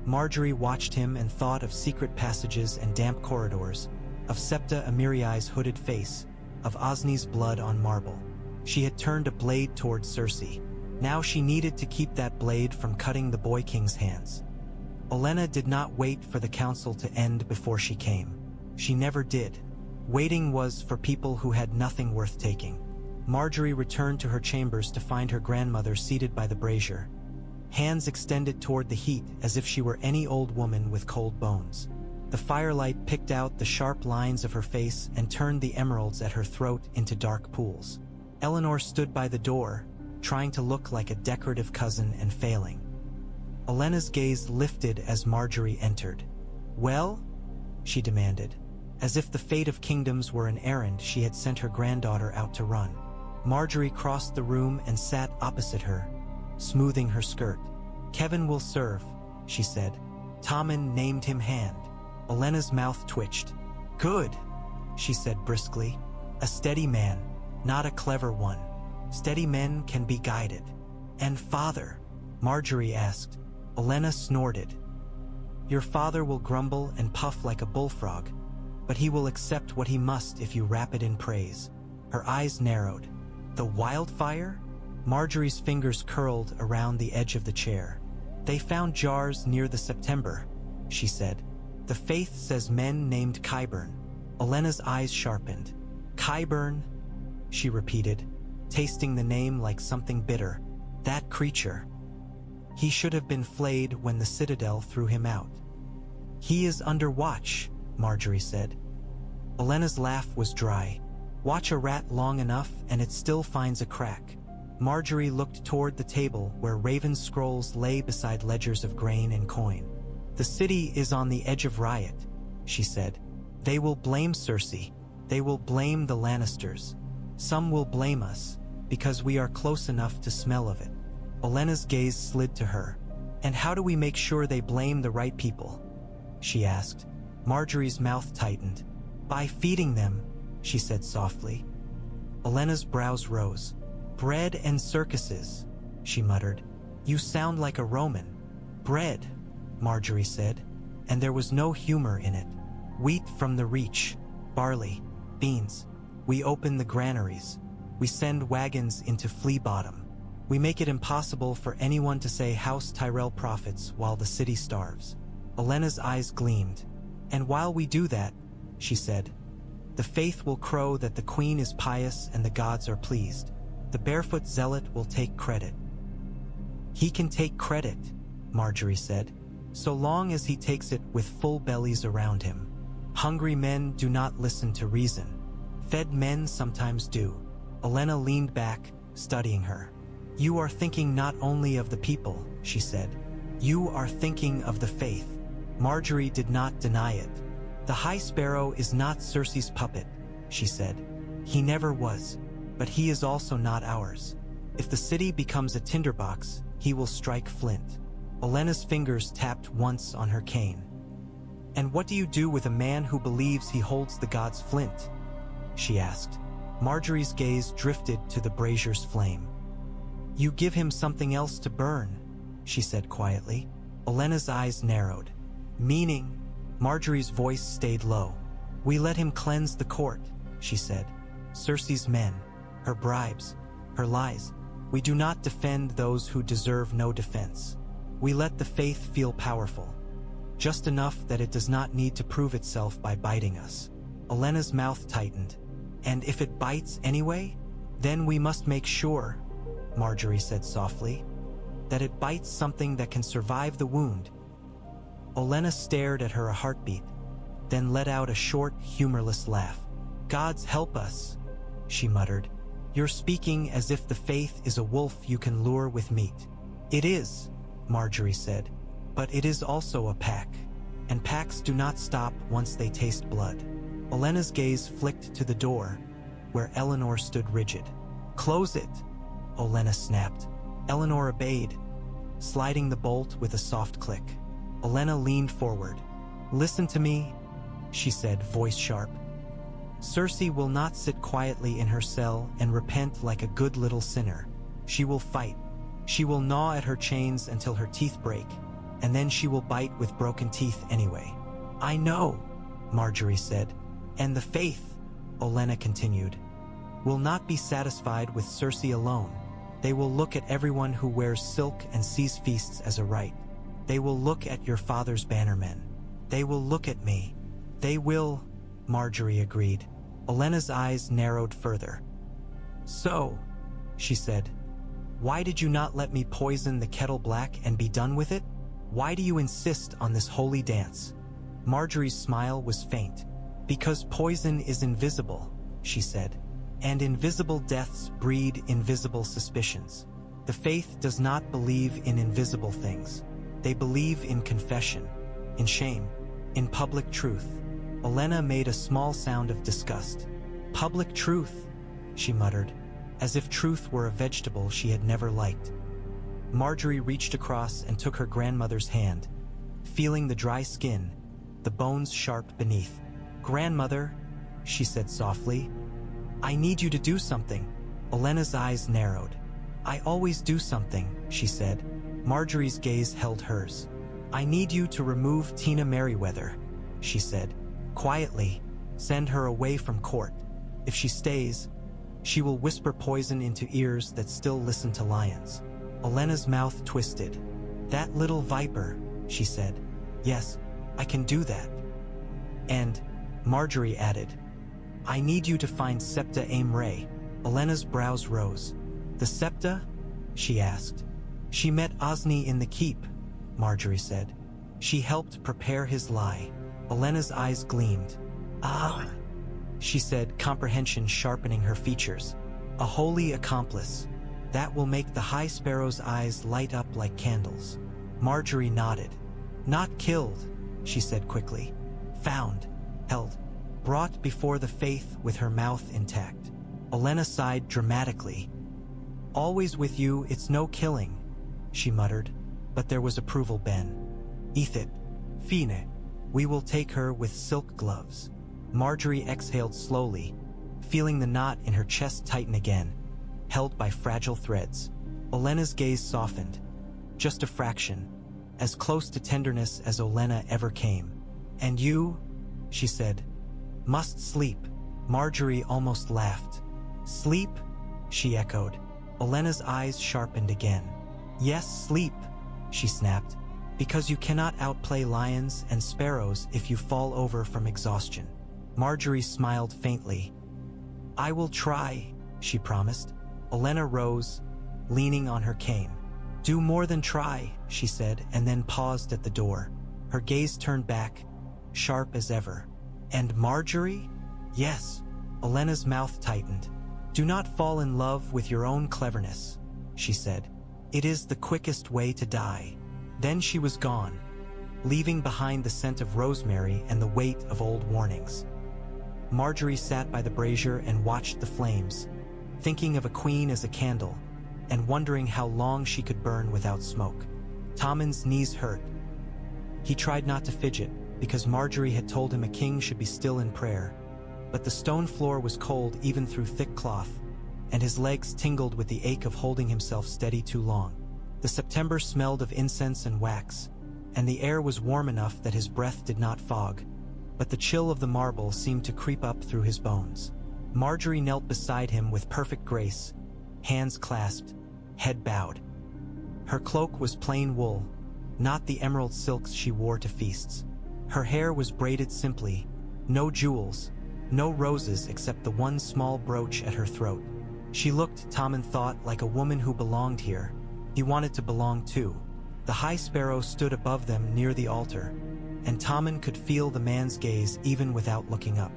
Margaery watched him and thought of secret passages and damp corridors, of Septa Amiriai's hooded face, of Osney's blood on marble. She had turned a blade toward Cersei. Now she needed to keep that blade from cutting the Boy King's hands. Olenna did not wait for the council to end before she came. She never did. Waiting was for people who had nothing worth taking. Margaery returned to her chambers to find her grandmother seated by the brazier, hands extended toward the heat as if she were any old woman with cold bones. The firelight picked out the sharp lines of her face and turned the emeralds at her throat into dark pools. Eleanor stood by the door, trying to look like a decorative cousin and failing. Olenna's gaze lifted as Margaery entered. "Well?" she demanded, as if the fate of kingdoms were an errand she had sent her granddaughter out to run. Margaery crossed the room and sat opposite her, smoothing her skirt. "Kevan will serve," she said. Tommen named him Hand. Olenna's mouth twitched. "Good," she said briskly. "A steady man, not a clever one. Steady men can be guided." "And father?" Margaery asked. Olenna snorted. "Your father will grumble and puff like a bullfrog, but he will accept what he must if you wrap it in praise." Her eyes narrowed. "The Wildfire?" Margaery's fingers curled around the edge of the chair. "They found jars near the September," she said. "The faith says men named Qyburn." Olenna's eyes sharpened. "Qyburn," she repeated, tasting the name like something bitter. "That creature. He should have been flayed when the Citadel threw him out." "He is under watch," Margaery said. Olenna's laugh was dry. "Watch a rat long enough and it still finds a crack." Margaery looked toward the table where raven scrolls lay beside ledgers of grain and coin. "The city is on the edge of riot," she said. "They will blame Cersei. They will blame the Lannisters. Some will blame us, because we are close enough to smell of it." Olenna's gaze slid to her. "And how do we make sure they blame the right people?" she asked. Margaery's mouth tightened. "By feeding them," she said softly. Olenna's brows rose. "Bread and circuses," she muttered. "You sound like a Roman." "Bread," Margaery said, and there was no humor in it. "Wheat from the Reach, barley, beans. We open the granaries. We send wagons into Flea Bottom. We make it impossible for anyone to say House Tyrell profits while the city starves." Olenna's eyes gleamed. "And while we do that," she said, "the faith will crow that the queen is pious and the gods are pleased. The barefoot zealot will take credit." "He can take credit," Margaery said, so long as he takes it with full bellies around him. Hungry men do not listen to reason. Fed men sometimes do. Olenna leaned back, studying her. You are thinking not only of the people, she said. You are thinking of the faith. Margaery did not deny it. The High Sparrow is not Cersei's puppet, she said. He never was, but he is also not ours. If the city becomes a tinderbox, he will strike flint. Olenna's fingers tapped once on her cane. And what do you do with a man who believes he holds the gods' flint? She asked. Margaery's gaze drifted to the brazier's flame. You give him something else to burn, she said quietly. Olenna's eyes narrowed. Meaning? Margaery's voice stayed low. We let him cleanse the court, she said. Cersei's men, her bribes, her lies. We do not defend those who deserve no defense. We let the faith feel powerful, just enough that it does not need to prove itself by biting us. Olenna's mouth tightened. And if it bites anyway, then we must make sure, Margaery said softly, that it bites something that can survive the wound. Olenna stared at her a heartbeat, then let out a short, humorless laugh. Gods help us, she muttered. You're speaking as if the faith is a wolf you can lure with meat. It is, Margaery said, but it is also a pack, and packs do not stop once they taste blood. Olenna's gaze flicked to the door, where Eleanor stood rigid. Close it, Olenna snapped. Eleanor obeyed, sliding the bolt with a soft click. Olenna leaned forward. Listen to me, she said, voice sharp. Cersei will not sit quietly in her cell and repent like a good little sinner. She will fight. She will gnaw at her chains until her teeth break, and then she will bite with broken teeth anyway. I know, Margaery said. And the faith, Olenna continued, will not be satisfied with Cersei alone. They will look at everyone who wears silk and sees feasts as a right. They will look at your father's bannermen. They will look at me. They will, Margaery agreed. Olenna's eyes narrowed further. So, she said, why did you not let me poison the kettle black and be done with it? Why do you insist on this holy dance? Margaery's smile was faint. Because poison is invisible, she said, and invisible deaths breed invisible suspicions. The faith does not believe in invisible things. They believe in confession, in shame, in public truth. Olenna made a small sound of disgust. Public truth, she muttered, as if truth were a vegetable she had never liked. Margaery reached across and took her grandmother's hand, feeling the dry skin, the bones sharp beneath. Grandmother, she said softly, I need you to do something. Olenna's eyes narrowed. I always do something, she said. Margaery's gaze held hers. I need you to remove Tina Merryweather, she said. Quietly, send her away from court. If she stays, she will whisper poison into ears that still listen to lions. Olenna's mouth twisted. That little viper, she said. Yes, I can do that. And, Margaery added, I need you to find Septa Aimray. Olenna's brows rose. The Septa? She asked. She met Osney in the keep, Margaery said. She helped prepare his lie. Olenna's eyes gleamed. Ah, she said, comprehension sharpening her features. A holy accomplice. That will make the High Sparrow's eyes light up like candles. Margaery nodded. Not killed, she said quickly. Found, held, brought before the faith with her mouth intact. Olenna sighed dramatically. Always with you, it's no killing, she muttered, but there was approval. Ben. Ethit. Fine. We will take her with silk gloves. Margaery exhaled slowly, feeling the knot in her chest tighten again, held by fragile threads. Olenna's gaze softened. Just a fraction, as close to tenderness as Olenna ever came. And you, she said, must sleep. Margaery almost laughed. Sleep? She echoed. Olenna's eyes sharpened again. Yes, sleep, she snapped, because you cannot outplay lions and sparrows if you fall over from exhaustion. Margaery smiled faintly. I will try, she promised. Olenna rose, leaning on her cane. Do more than try, she said, and then paused at the door. Her gaze turned back, sharp as ever. And Margaery? Yes. Olenna's mouth tightened. Do not fall in love with your own cleverness, she said. It is the quickest way to die. Then she was gone, leaving behind the scent of rosemary and the weight of old warnings. Margaery sat by the brazier and watched the flames, thinking of a queen as a candle, and wondering how long she could burn without smoke. Tommen's knees hurt. He tried not to fidget, because Margaery had told him a king should be still in prayer, but the stone floor was cold even through thick cloth, and his legs tingled with the ache of holding himself steady too long. The September smelled of incense and wax, and the air was warm enough that his breath did not fog, but the chill of the marble seemed to creep up through his bones. Margaery knelt beside him with perfect grace, hands clasped, head bowed. Her cloak was plain wool, not the emerald silks she wore to feasts. Her hair was braided simply, no jewels, no roses except the one small brooch at her throat. She looked, Tommen thought, like a woman who belonged here. He wanted to belong too. The High Sparrow stood above them near the altar, and Tommen could feel the man's gaze even without looking up.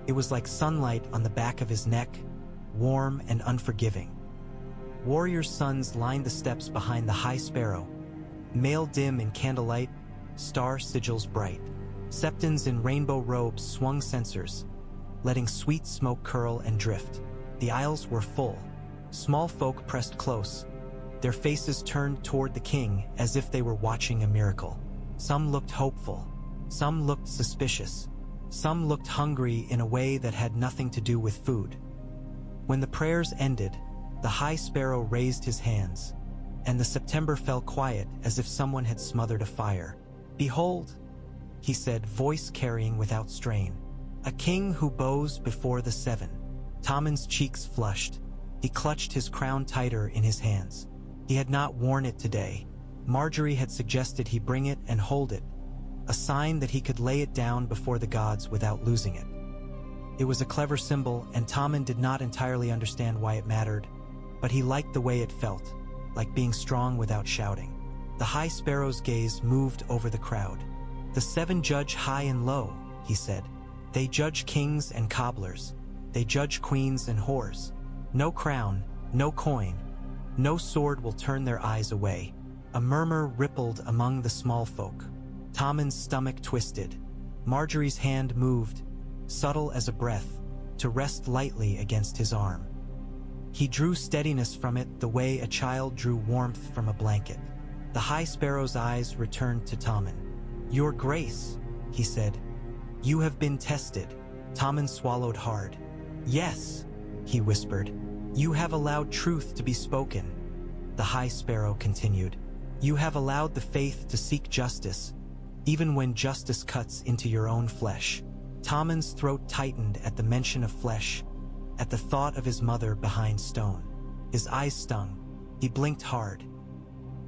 It was like sunlight on the back of his neck, warm and unforgiving. Warriors' sons lined the steps behind the High Sparrow, mail dim in candlelight, star sigils bright. Septons in rainbow robes swung censers, letting sweet smoke curl and drift. The aisles were full. Small folk pressed close, their faces turned toward the king as if they were watching a miracle. Some looked hopeful, some looked suspicious, some looked hungry in a way that had nothing to do with food. When the prayers ended, the High Sparrow raised his hands, and the September fell quiet as if someone had smothered a fire. Behold, he said, voice carrying without strain, a king who bows before the seven. Tommen's cheeks flushed. He clutched his crown tighter in his hands. He had not worn it today. Margaery had suggested he bring it and hold it, a sign that he could lay it down before the gods without losing it. It was a clever symbol, and Tommen did not entirely understand why it mattered, but he liked the way it felt, like being strong without shouting. The High Sparrow's gaze moved over the crowd. The seven judge high and low, he said. They judge kings and cobblers. They judge queens and whores. No crown, no coin, no sword will turn their eyes away. A murmur rippled among the small folk. Tommen's stomach twisted. Margaery's hand moved, subtle as a breath, to rest lightly against his arm. He drew steadiness from it the way a child drew warmth from a blanket. The High Sparrow's eyes returned to Tommen. Your Grace, he said. You have been tested. Tommen swallowed hard. Yes, he whispered. You have allowed truth to be spoken. The High Sparrow continued. You have allowed the faith to seek justice, even when justice cuts into your own flesh. Tommen's throat tightened at the mention of flesh, at the thought of his mother behind stone. His eyes stung. He blinked hard.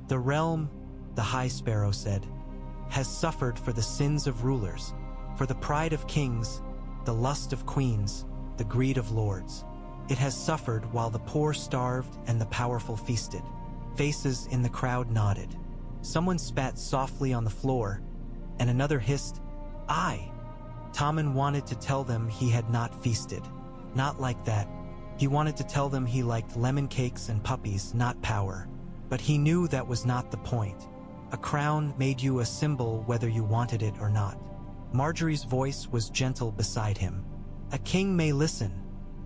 The realm, the High Sparrow said, has suffered for the sins of rulers, for the pride of kings, the lust of queens, the greed of lords. It has suffered while the poor starved and the powerful feasted. Faces in the crowd nodded. Someone spat softly on the floor, and another hissed, "Aye." Tommen wanted to tell them he had not feasted. Not like that. He wanted to tell them he liked lemon cakes and puppies, not power. But he knew that was not the point. A crown made you a symbol whether you wanted it or not. Margaery's voice was gentle beside him. A king may listen,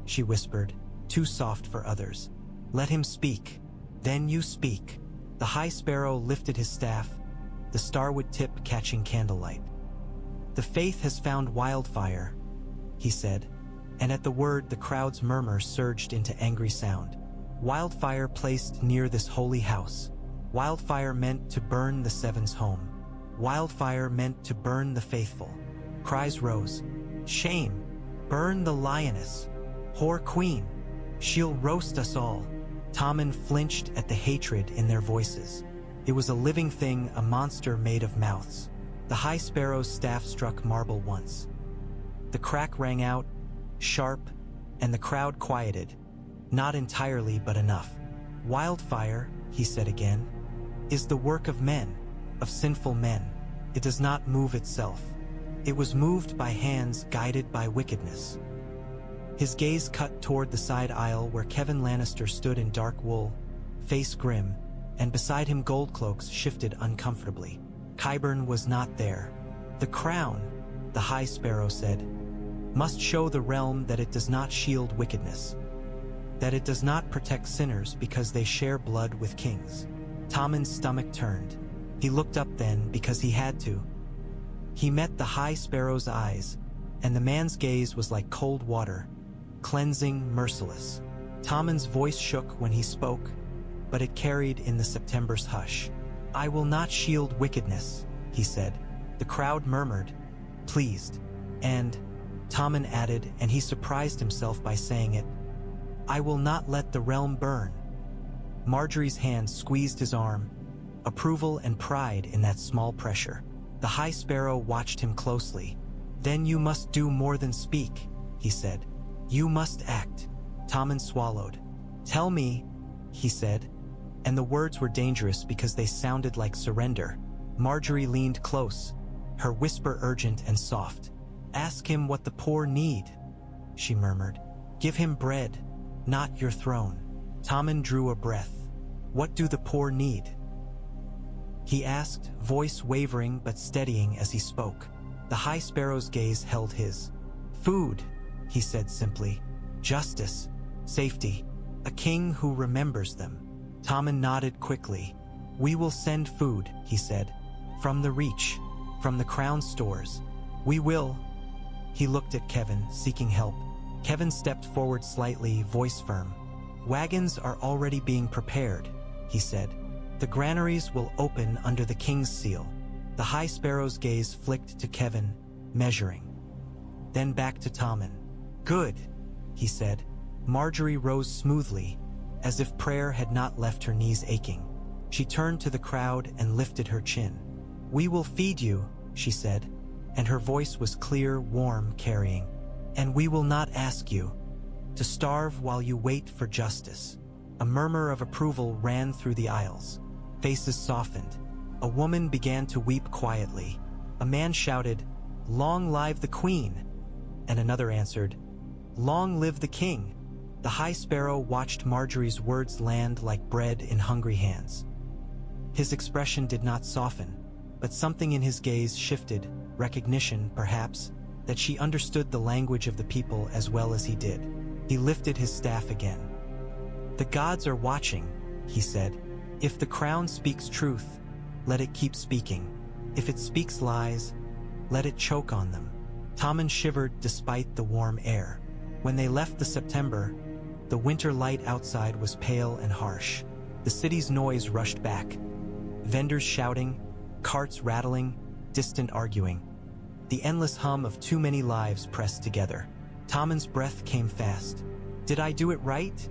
she whispered, too soft for others. Let him speak. Then you speak. The High Sparrow lifted his staff, the starwood tip catching candlelight. The faith has found Wildfire, he said, and at the word the crowd's murmur surged into angry sound. Wildfire placed near this holy house. Wildfire meant to burn the Seven's home. Wildfire meant to burn the faithful. Cries rose. Shame! Burn the lioness! Whore queen! She'll roast us all! Tommen flinched at the hatred in their voices. It was a living thing, a monster made of mouths. The High Sparrow's staff struck marble once. The crack rang out, sharp, and the crowd quieted. Not entirely, but enough. Wildfire, he said again. is the work of men, of sinful men. It does not move itself. It was moved by hands guided by wickedness. His gaze cut toward the side aisle where Kevan Lannister stood in dark wool, face grim, and beside him gold cloaks shifted uncomfortably. Qyburn was not there. The crown, the High Sparrow said, must show the realm that it does not shield wickedness, that it does not protect sinners because they share blood with kings. Tommen's stomach turned. He looked up then because he had to. He met the High Sparrow's eyes, and the man's gaze was like cold water, cleansing, merciless. Tommen's voice shook when he spoke, but it carried in the September's hush. "I will not shield wickedness," he said. The crowd murmured, pleased, and Tommen added, and he surprised himself by saying it, "I will not let the realm burn." Margaery's hand squeezed his arm, approval and pride in that small pressure. The High Sparrow watched him closely. "Then you must do more than speak," he said. "You must act." Tommen swallowed. "Tell me," he said, and the words were dangerous because they sounded like surrender. Margaery leaned close, her whisper urgent and soft. "Ask him what the poor need," she murmured. "Give him bread, not your throne." Tommen drew a breath. "What do the poor need?" he asked, voice wavering but steadying as he spoke. The High Sparrow's gaze held his. "Food," he said simply. "Justice, safety, a king who remembers them." Tommen nodded quickly. "We will send food," he said. "From the Reach, from the Crown stores. We will." He looked at Kevan, seeking help. Kevan stepped forward slightly, voice firm. "Wagons are already being prepared," he said. "The granaries will open under the king's seal." The High Sparrow's gaze flicked to Kevan, measuring. Then back to Tommen. "Good," he said. Margaery rose smoothly, as if prayer had not left her knees aching. She turned to the crowd and lifted her chin. "We will feed you," she said, and her voice was clear, warm, carrying. "And we will not ask you to starve while you wait for justice." A murmur of approval ran through the aisles. Faces softened. A woman began to weep quietly. A man shouted, "Long live the Queen!" And another answered, "Long live the King!" The High Sparrow watched Margaery's words land like bread in hungry hands. His expression did not soften, but something in his gaze shifted, recognition, perhaps, that she understood the language of the people as well as he did. He lifted his staff again. "The gods are watching," he said. "If the crown speaks truth, let it keep speaking. If it speaks lies, let it choke on them." Tommen shivered despite the warm air. When they left the September, the winter light outside was pale and harsh. The city's noise rushed back. Vendors shouting, carts rattling, distant arguing. The endless hum of too many lives pressed together. Tommen's breath came fast. "Did I do it right?"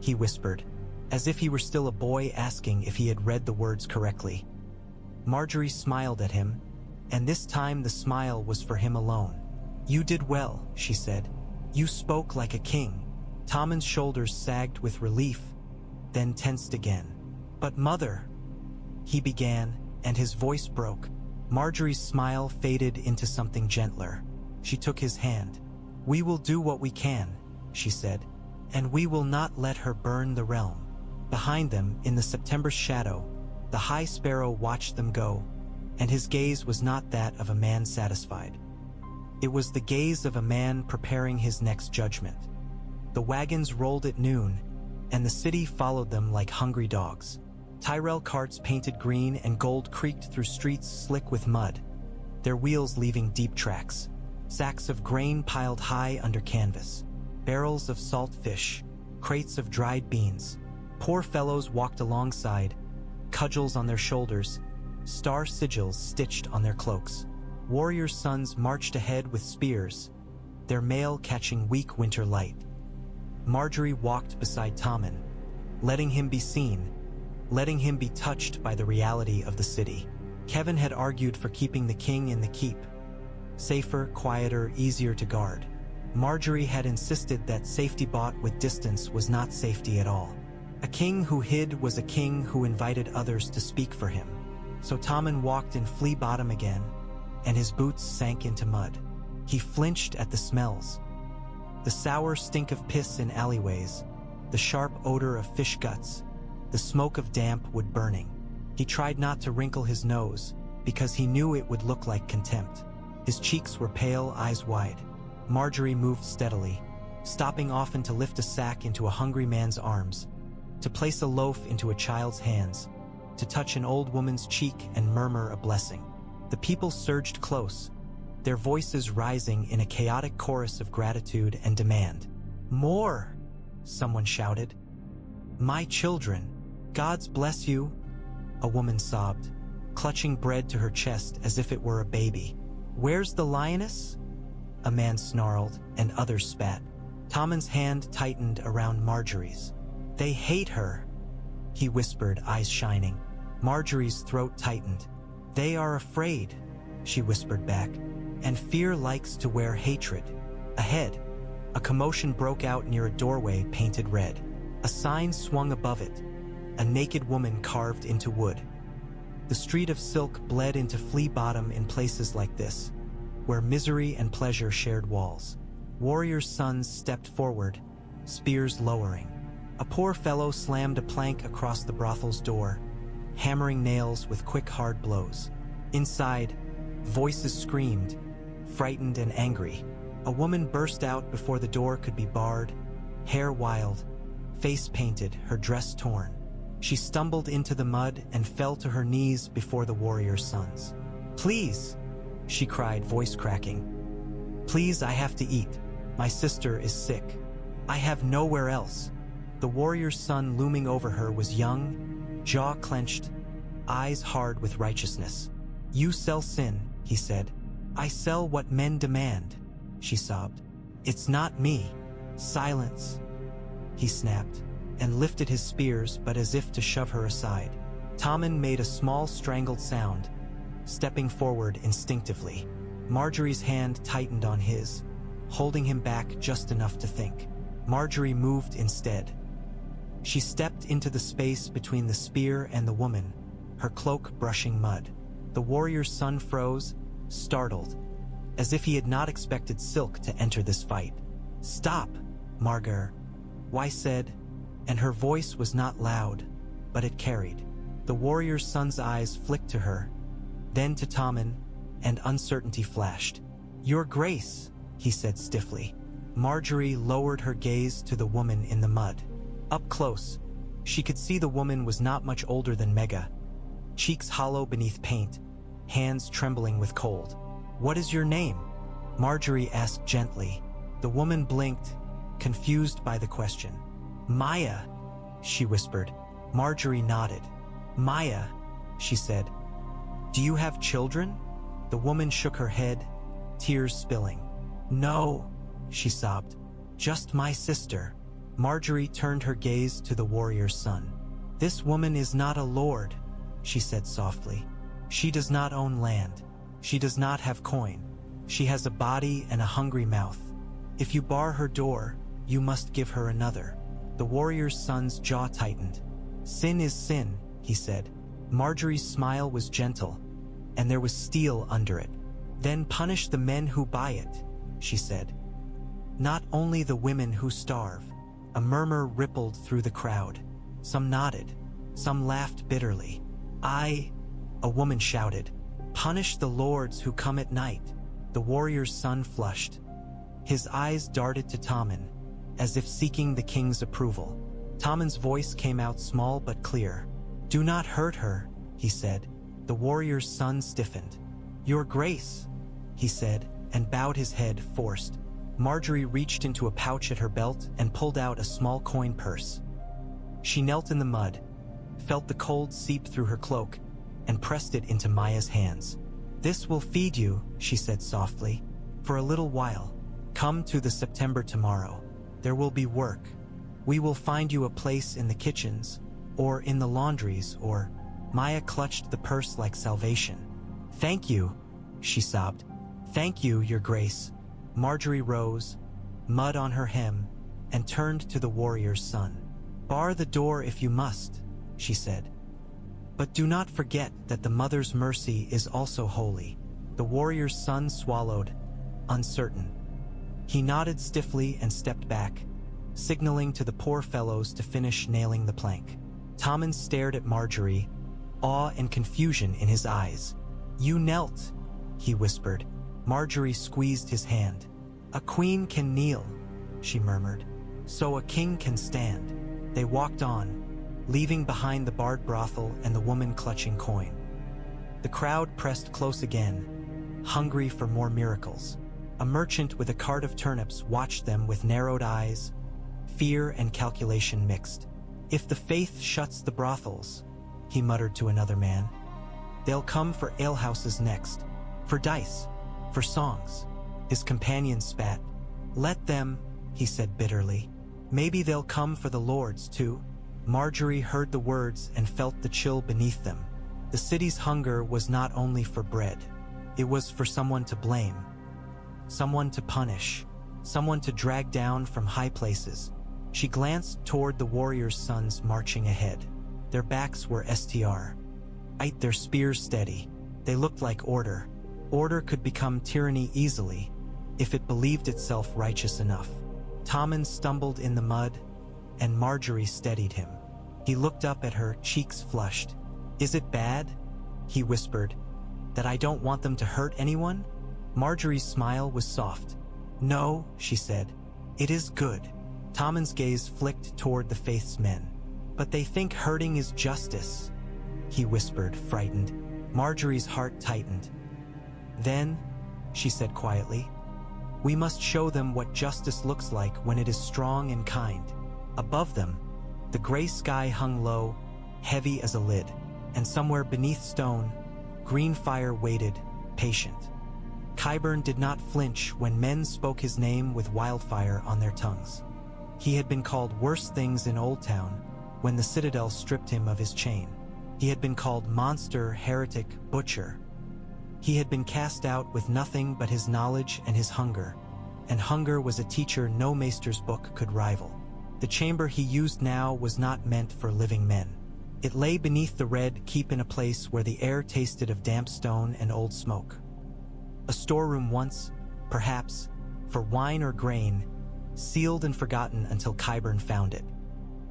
he whispered, as if he were still a boy asking if he had read the words correctly. Margaery smiled at him, and this time the smile was for him alone. "You did well," she said. "You spoke like a king." Tommen's shoulders sagged with relief, then tensed again. "But mother," he began, and his voice broke. Margaery's smile faded into something gentler. She took his hand. "We will do what we can," she said, "and we will not let her burn the realm." Behind them, in the September's shadow, the High Sparrow watched them go, and his gaze was not that of a man satisfied. It was the gaze of a man preparing his next judgment. The wagons rolled at noon, and the city followed them like hungry dogs. Tyrell carts painted green and gold creaked through streets slick with mud, their wheels leaving deep tracks. Sacks of grain piled high under canvas, barrels of salt fish, crates of dried beans. Poor fellows walked alongside, cudgels on their shoulders, star sigils stitched on their cloaks. Warriors' sons marched ahead with spears, their mail catching weak winter light. Margaery walked beside Tommen, letting him be seen, letting him be touched by the reality of the city. Kevan had argued for keeping the king in the keep. Safer, quieter, easier to guard. Margaery had insisted that safety bought with distance was not safety at all. A king who hid was a king who invited others to speak for him. So Tommen walked in Flea Bottom again, and his boots sank into mud. He flinched at the smells. The sour stink of piss in alleyways, the sharp odor of fish guts, the smoke of damp wood burning. He tried not to wrinkle his nose, because he knew it would look like contempt. His cheeks were pale, eyes wide. Margaery moved steadily, stopping often to lift a sack into a hungry man's arms, to place a loaf into a child's hands, to touch an old woman's cheek and murmur a blessing. The people surged close, their voices rising in a chaotic chorus of gratitude and demand. "More!" someone shouted. "My children, God's bless you," a woman sobbed, clutching bread to her chest as if it were a baby. "Where's the lioness?" a man snarled, and others spat. Tommen's hand tightened around Margaery's. "They hate her," he whispered, eyes shining. Margaery's throat tightened. "They are afraid," she whispered back, "and fear likes to wear hatred." Ahead, a commotion broke out near a doorway painted red. A sign swung above it, a naked woman carved into wood. The street of silk bled into Flea Bottom in places like this, where misery and pleasure shared walls. Warriors' sons stepped forward, spears lowering. A poor fellow slammed a plank across the brothel's door, hammering nails with quick, hard blows. Inside, voices screamed, frightened and angry. A woman burst out before the door could be barred, hair wild, face painted, her dress torn. She stumbled into the mud and fell to her knees before the warrior's sons. "Please," she cried, voice cracking. "Please, I have to eat. My sister is sick. I have nowhere else." The warrior's son looming over her was young, jaw clenched, eyes hard with righteousness. "You sell sin," he said. "I sell what men demand," she sobbed. "It's not me." "Silence," he snapped, and lifted his spears, but as if to shove her aside. Tommen made a small strangled sound, stepping forward instinctively. Margaery's hand tightened on his, holding him back just enough to think. Margaery moved instead. She stepped into the space between the spear and the woman, her cloak brushing mud. The warrior's son froze, startled, as if he had not expected silk to enter this fight. "Stop, Margaery," Why said, and her voice was not loud, but it carried. The warrior's son's eyes flicked to her, then to Tommen, and uncertainty flashed. "Your Grace," he said stiffly. Margaery lowered her gaze to the woman in the mud. Up close, she could see the woman was not much older than Mega, cheeks hollow beneath paint, hands trembling with cold. "What is your name?" Margaery asked gently. The woman blinked, confused by the question. "Maya," she whispered. Margaery nodded. "Maya," she said. "Do you have children?" The woman shook her head, tears spilling. "No," she sobbed. "Just my sister." Margaery turned her gaze to the warrior's son. "This woman is not a lord," she said softly. "She does not own land. She does not have coin. She has a body and a hungry mouth. If you bar her door, you must give her another." The warrior's son's jaw tightened. "Sin is sin," he said. Margaery's smile was gentle, and there was steel under it. "Then punish the men who buy it," she said. "Not only the women who starve." A murmur rippled through the crowd. Some nodded, some laughed bitterly. A woman shouted, "Punish the lords who come at night." The warrior's son flushed. His eyes darted to Tommen, as if seeking the king's approval. Tommen's voice came out small but clear. "Do not hurt her," he said. The warrior's son stiffened. "Your Grace," he said, and bowed his head, forced. Margaery reached into a pouch at her belt and pulled out a small coin purse. She knelt in the mud, felt the cold seep through her cloak, and pressed it into Maya's hands. "This will feed you," she said softly, "for a little while. Come to the September tomorrow. There will be work. We will find you a place in the kitchens, or in the laundries, or—" Maya clutched the purse like salvation. "Thank you," she sobbed. "Thank you, Your Grace." Margaery rose, mud on her hem, and turned to the warrior's son. Bar the door if you must, she said. But do not forget that the mother's mercy is also holy. The warrior's son swallowed, uncertain. He nodded stiffly and stepped back, signaling to the poor fellows to finish nailing the plank. Tommen stared at Margaery, awe and confusion in his eyes. You knelt, he whispered. Margaery squeezed his hand. A queen can kneel, she murmured. So a king can stand. They walked on, leaving behind the barred brothel and the woman clutching coin. The crowd pressed close again, hungry for more miracles. A merchant with a cart of turnips watched them with narrowed eyes, fear and calculation mixed. If the faith shuts the brothels, he muttered to another man, they'll come for alehouses next, for dice, for songs. His companion spat. Let them, he said bitterly. Maybe they'll come for the lords too. Margaery heard the words and felt the chill beneath them. The city's hunger was not only for bread. It was for someone to blame, someone to punish, someone to drag down from high places. She glanced toward the warrior's sons marching ahead. Their backs were str. Their spears steady. They looked like order. Order could become tyranny easily, if it believed itself righteous enough. Tommen stumbled in the mud, and Margaery steadied him. He looked up at her, cheeks flushed. Is it bad? He whispered. That I don't want them to hurt anyone? Margaery's smile was soft. No, she said. It is good. Tommen's gaze flicked toward the Faith's men. But they think hurting is justice, he whispered, frightened. Margaery's heart tightened. Then, she said quietly, we must show them what justice looks like when it is strong and kind. Above them, the gray sky hung low, heavy as a lid, and somewhere beneath stone, green fire waited, patient. Qyburn did not flinch when men spoke his name with wildfire on their tongues. He had been called worse things in Old Town when the Citadel stripped him of his chain. He had been called monster, heretic, butcher. He had been cast out with nothing but his knowledge and his hunger, and hunger was a teacher no maester's book could rival. The chamber he used now was not meant for living men. It lay beneath the red keep in a place where the air tasted of damp stone and old smoke. A storeroom once, perhaps, for wine or grain, sealed and forgotten until Qyburn found it.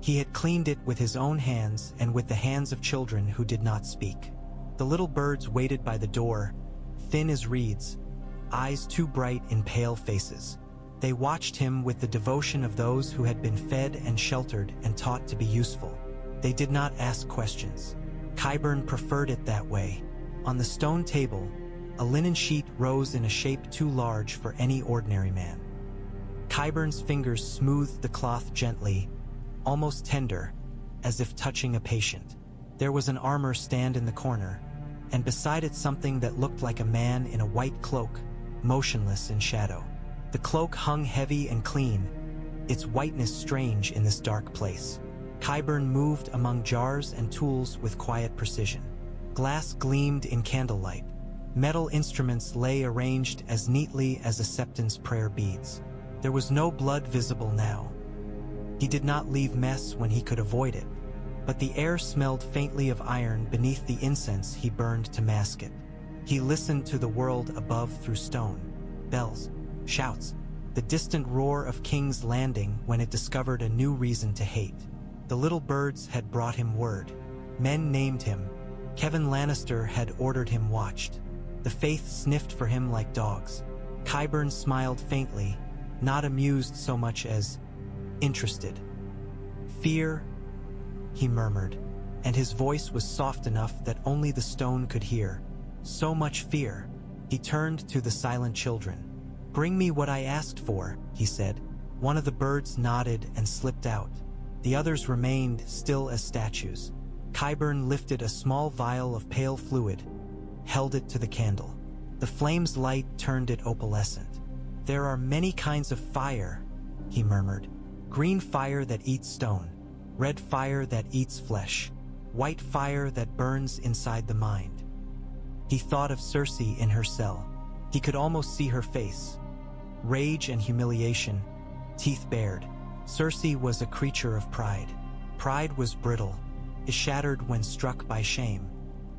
He had cleaned it with his own hands and with the hands of children who did not speak. The little birds waited by the door, thin as reeds, eyes too bright in pale faces. They watched him with the devotion of those who had been fed and sheltered and taught to be useful. They did not ask questions. Qyburn preferred it that way. On the stone table, a linen sheet rose in a shape too large for any ordinary man. Qyburn's fingers smoothed the cloth gently, almost tender, as if touching a patient. There was an armor stand in the corner, and beside it something that looked like a man in a white cloak, motionless in shadow. The cloak hung heavy and clean, its whiteness strange in this dark place. Qyburn moved among jars and tools with quiet precision. Glass gleamed in candlelight. Metal instruments lay arranged as neatly as a Septon's prayer beads. There was no blood visible now. He did not leave mess when he could avoid it, but the air smelled faintly of iron beneath the incense he burned to mask it. He listened to the world above through stone. Bells, shouts, the distant roar of King's Landing when it discovered a new reason to hate. The little birds had brought him word. Men named him. Kevan Lannister had ordered him watched. The Faith sniffed for him like dogs. Qyburn smiled faintly, not amused so much as interested. Fear, he murmured, and his voice was soft enough that only the stone could hear. So much fear. He turned to the silent children. Bring me what I asked for, he said. One of the birds nodded and slipped out. The others remained still as statues. Qyburn lifted a small vial of pale fluid, held it to the candle. The flame's light turned it opalescent. There are many kinds of fire, he murmured. Green fire that eats stone, red fire that eats flesh, white fire that burns inside the mind. He thought of Cersei in her cell. He could almost see her face. Rage and humiliation, teeth bared. Cersei was a creature of pride. pride was brittle. It shattered when struck by shame.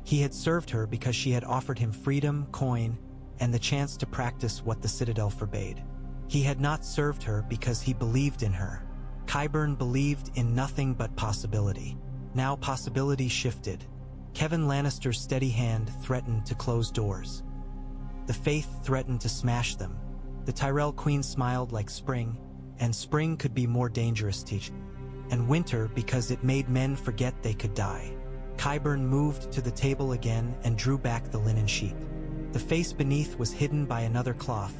He had served her because she had offered him freedom, coin, and the chance to practice what the Citadel forbade. He had not served her because he believed in her. Qyburn believed in nothing but possibility. Now possibility shifted. Kevan Lannister's steady hand threatened to close doors. The Faith threatened to smash them. The Tyrell Queen smiled like spring, and spring could be more dangerous, and winter because it made men forget they could die. Qyburn moved to the table again and drew back the linen sheet. The face beneath was hidden by another cloth,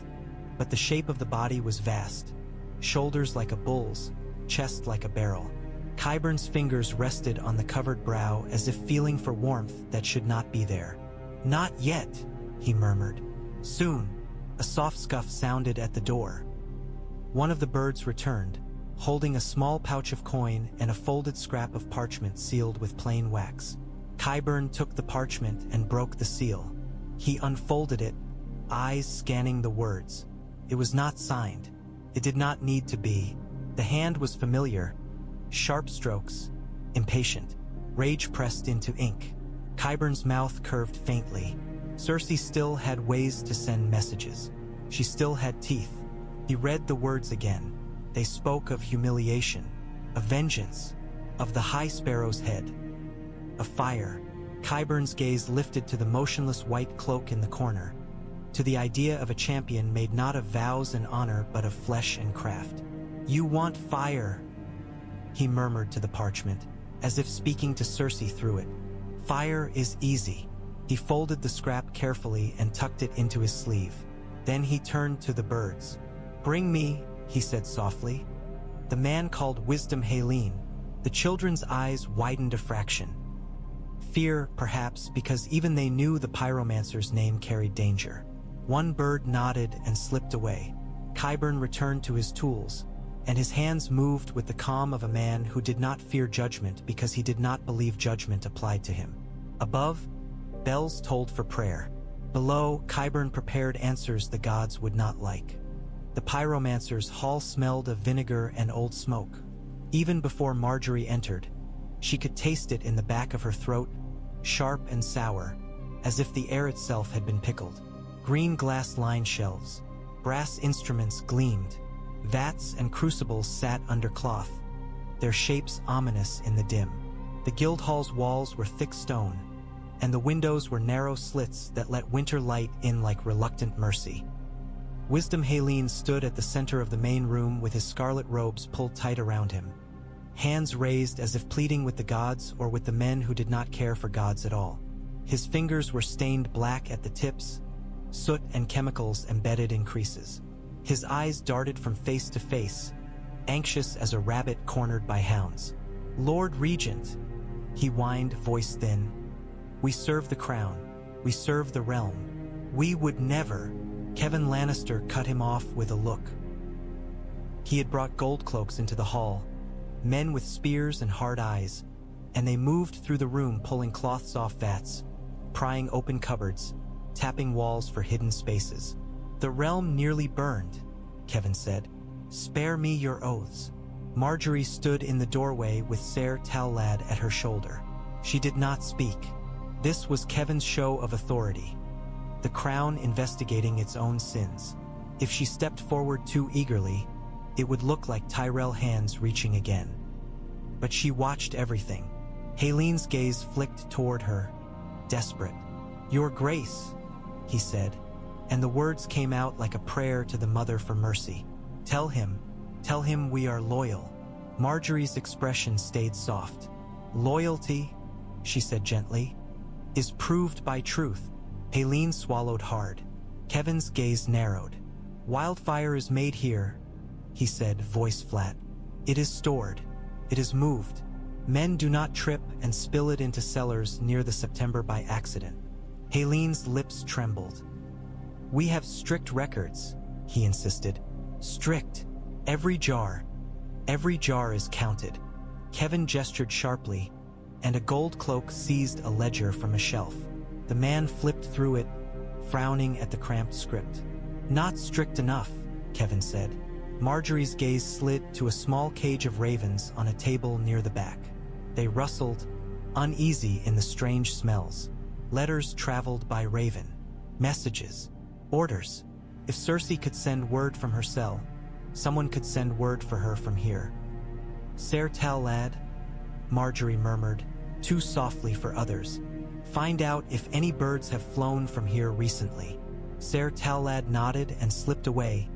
but the shape of the body was vast. Shoulders like a bull's, chest like a barrel. Qyburn's fingers rested on the covered brow as if feeling for warmth that should not be there. "Not yet," he murmured. Soon, a soft scuff sounded at the door. One of the birds returned, holding a small pouch of coin and a folded scrap of parchment sealed with plain wax. Qyburn took the parchment and broke the seal. He unfolded it, eyes scanning the words. It was not signed. It did not need to be. The hand was familiar. Sharp strokes, impatient. Rage pressed into ink. Qyburn's mouth curved faintly. Cersei still had ways to send messages. She still had teeth. He read the words again. They spoke of humiliation, of vengeance, of the High Sparrow's head, of fire. Qyburn's gaze lifted to the motionless white cloak in the corner, to the idea of a champion made not of vows and honor but of flesh and craft. "You want fire," he murmured to the parchment, as if speaking to Cersei through it. "Fire is easy." He folded the scrap carefully and tucked it into his sleeve. Then he turned to the birds. "Bring me," he said softly. The man called Wisdom Haleen. The children's eyes widened a fraction. Fear, perhaps, because even they knew the Pyromancer's name carried danger. One bird nodded and slipped away. Qyburn returned to his tools, and his hands moved with the calm of a man who did not fear judgment because he did not believe judgment applied to him. Above, bells tolled for prayer. Below, Qyburn prepared answers the gods would not like. The Pyromancer's hall smelled of vinegar and old smoke. Even before Margaery entered, she could taste it in the back of her throat, sharp and sour, as if the air itself had been pickled. Green glass-lined shelves, brass instruments gleamed, vats and crucibles sat under cloth, their shapes ominous in the dim. The Guildhall's walls were thick stone, and the windows were narrow slits that let winter light in like reluctant mercy. Wisdom Haleen stood at the center of the main room with his scarlet robes pulled tight around him, hands raised as if pleading with the gods or with the men who did not care for gods at all. His fingers were stained black at the tips, soot and chemicals embedded in creases. His eyes darted from face to face, anxious as a rabbit cornered by hounds. "Lord Regent," he whined, voice thin, "we serve the crown. We serve the realm. We would never..." Kevan Lannister cut him off with a look. He had brought gold cloaks into the hall, men with spears and hard eyes, and they moved through the room pulling cloths off vats, prying open cupboards, tapping walls for hidden spaces. "The realm nearly burned," Kevan said. "Spare me your oaths." Margaery stood in the doorway with Ser Tallad at her shoulder. She did not speak. This was Kevan's show of authority, the crown investigating its own sins. If she stepped forward too eagerly, it would look like Tyrell hands reaching again. But she watched everything. Haleen's gaze flicked toward her, desperate. "Your Grace," he said, and the words came out like a prayer to the Mother for mercy. Tell him we are loyal." Margaery's expression stayed soft. "Loyalty," she said gently, "is proved by truth." Haleen swallowed hard. Kevan's gaze narrowed. "Wildfire is made here," he said, voice flat. "It is stored. It is moved. Men do not trip and spill it into cellars near the September by accident." Haleen's lips trembled. "We have strict records," he insisted. "Strict. Every jar is counted." Kevan gestured sharply, and a gold cloak seized a ledger from a shelf. The man flipped through it, frowning at the cramped script. "Not strict enough," Kevan said. Margaery's gaze slid to a small cage of ravens on a table near the back. They rustled, uneasy in the strange smells. Letters traveled by raven. Messages. Orders. If Cersei could send word from her cell, someone could send word for her from here. "Ser Tal lad," Margaery murmured, too softly for others. "Find out if any birds have flown from here recently." Ser Tal lad nodded and slipped away,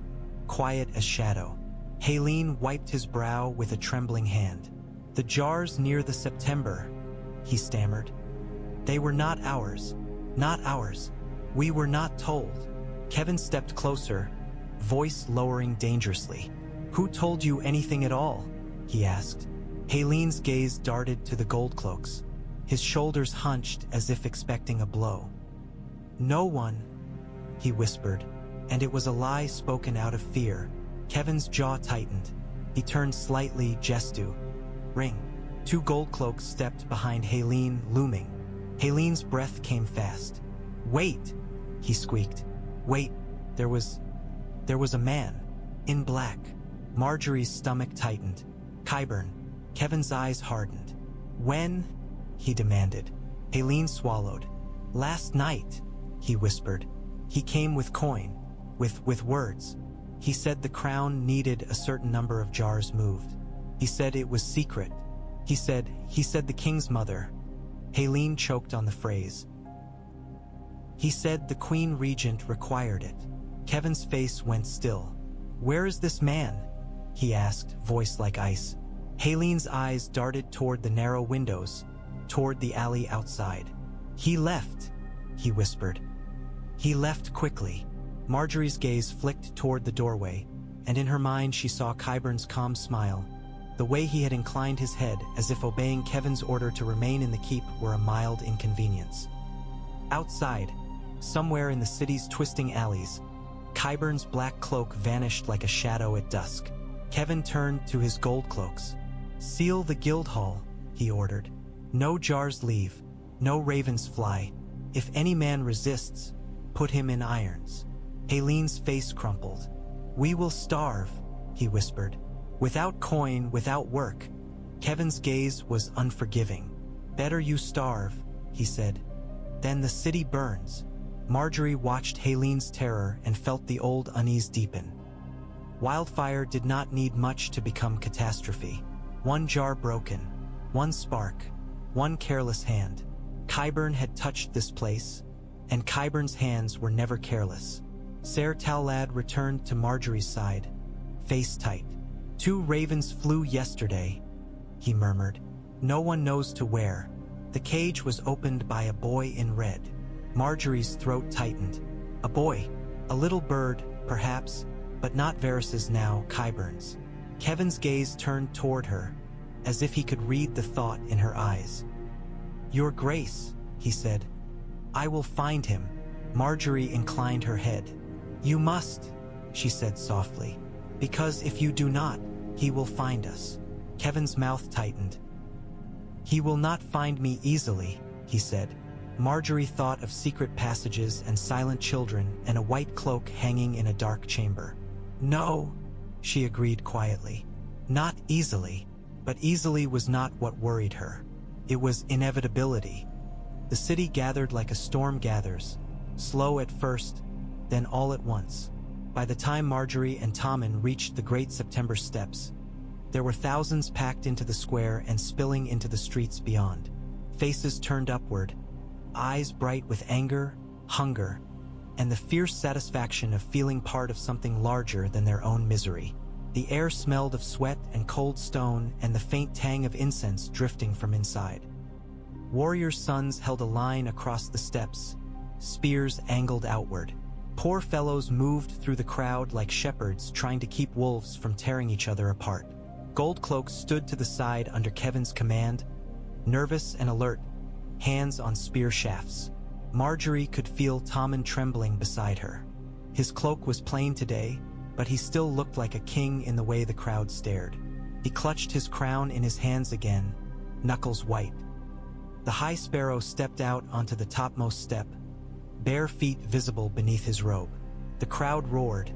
quiet as shadow. Haleen wiped his brow with a trembling hand. "The jars near the September," he stammered. "They were not ours. Not ours. We were not told." Kevan stepped closer, voice lowering dangerously. "Who told you anything at all?" he asked. Haleen's gaze darted to the gold cloaks. His shoulders hunched as if expecting a blow. "No one," he whispered, and it was a lie spoken out of fear. Kevan's jaw tightened. He turned slightly, gestu. "Ring." 2 gold cloaks stepped behind Haleen, looming. Haleen's breath came fast. "Wait," he squeaked. "Wait, there was a man. In black." Margaery's stomach tightened. "Qyburn." Kevan's eyes hardened. "When?" he demanded. Haleen swallowed. "Last night," he whispered. "He came with coin, with words. He said the crown needed a certain number of jars moved. He said it was secret. He said the king's mother." Haleen choked on the phrase. "He said the queen regent required it." Kevan's face went still. "Where is this man?" he asked, voice like ice. Haleen's eyes darted toward the narrow windows, toward the alley outside. "He left," he whispered. "He left quickly." Margaery's gaze flicked toward the doorway, and in her mind she saw Qyburn's calm smile, the way he had inclined his head as if obeying Kevan's order to remain in the keep were a mild inconvenience. Outside, somewhere in the city's twisting alleys, Qyburn's black cloak vanished like a shadow at dusk. Kevan turned to his gold cloaks. "Seal the guild hall," he ordered. "No jars leave, no ravens fly. If any man resists, put him in irons." Haleen's face crumpled. "We will starve," he whispered. "Without coin, without work." Kevan's gaze was unforgiving. "Better you starve," he said. "Then the city burns." Margaery watched Haleen's terror and felt the old unease deepen. Wildfire did not need much to become catastrophe. 1 jar broken, 1 spark, 1 careless hand. Qyburn had touched this place, and Qyburn's hands were never careless. Ser Tal lad returned to Margaery's side, face tight. 2 ravens flew yesterday," he murmured. "No one knows to where." The cage was opened by a boy in red. Margaery's throat tightened. A boy, a little bird, perhaps, but not Varys's now, Qyburn's. Kevan's gaze turned toward her, as if he could read the thought in her eyes. "Your Grace," he said. "I will find him." Margaery inclined her head. "You must," she said softly, "because if you do not, he will find us." Kevan's mouth tightened. "He will not find me easily," he said. Margaery thought of secret passages and silent children and a white cloak hanging in a dark chamber. "No," she agreed quietly. "Not easily." But easily was not what worried her. It was inevitability. The city gathered like a storm gathers, slow at first, then all at once. By the time Margaery and Tommen reached the Great September steps, there were thousands packed into the square and spilling into the streets beyond. Faces turned upward, eyes bright with anger, hunger, and the fierce satisfaction of feeling part of something larger than their own misery. The air smelled of sweat and cold stone and the faint tang of incense drifting from inside. Warriors' sons held a line across the steps, spears angled outward. Poor fellows moved through the crowd like shepherds trying to keep wolves from tearing each other apart. Gold cloaks stood to the side under Kevan's command, nervous and alert, hands on spear shafts. Margaery could feel Tommen trembling beside her. His cloak was plain today, but he still looked like a king in the way the crowd stared. He clutched his crown in his hands again, knuckles white. The High Sparrow stepped out onto the topmost step, bare feet visible beneath his robe. The crowd roared,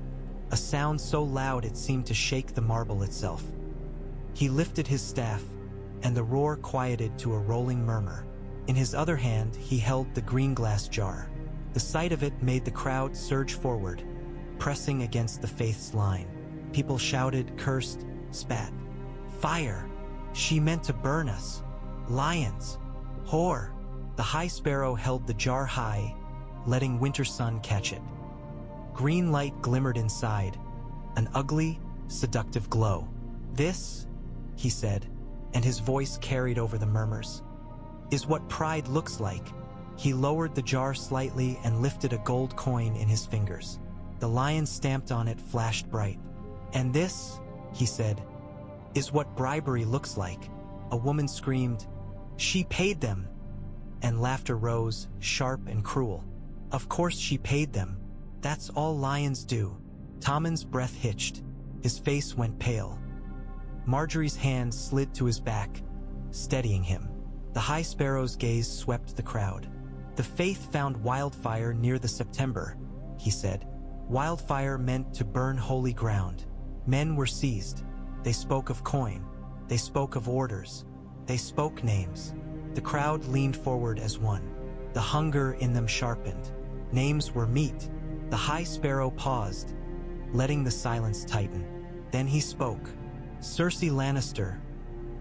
a sound so loud it seemed to shake the marble itself. He lifted his staff, and the roar quieted to a rolling murmur. In his other hand, he held the green glass jar. The sight of it made the crowd surge forward, pressing against the Faith's line. People shouted, cursed, spat. Fire! She meant to burn us. Lions! Whore! The High Sparrow held the jar high, letting winter sun catch it. Green light glimmered inside, an ugly, seductive glow. This, he said, and his voice carried over the murmurs, is what pride looks like. He lowered the jar slightly and lifted a gold coin in his fingers. The lion stamped on it flashed bright. And this, he said, is what bribery looks like. A woman screamed, "She paid them!" And laughter rose, sharp and cruel. Of course she paid them. That's all lions do. Tommen's breath hitched. His face went pale. Margaery's hand slid to his back, steadying him. The High Sparrow's gaze swept the crowd. The Faith found Wildfire near the September, he said. Wildfire meant to burn holy ground. Men were seized. They spoke of coin. They spoke of orders. They spoke names. The crowd leaned forward as one. The hunger in them sharpened. Names were meat. The High Sparrow paused, letting the silence tighten. Then he spoke. Cersei Lannister,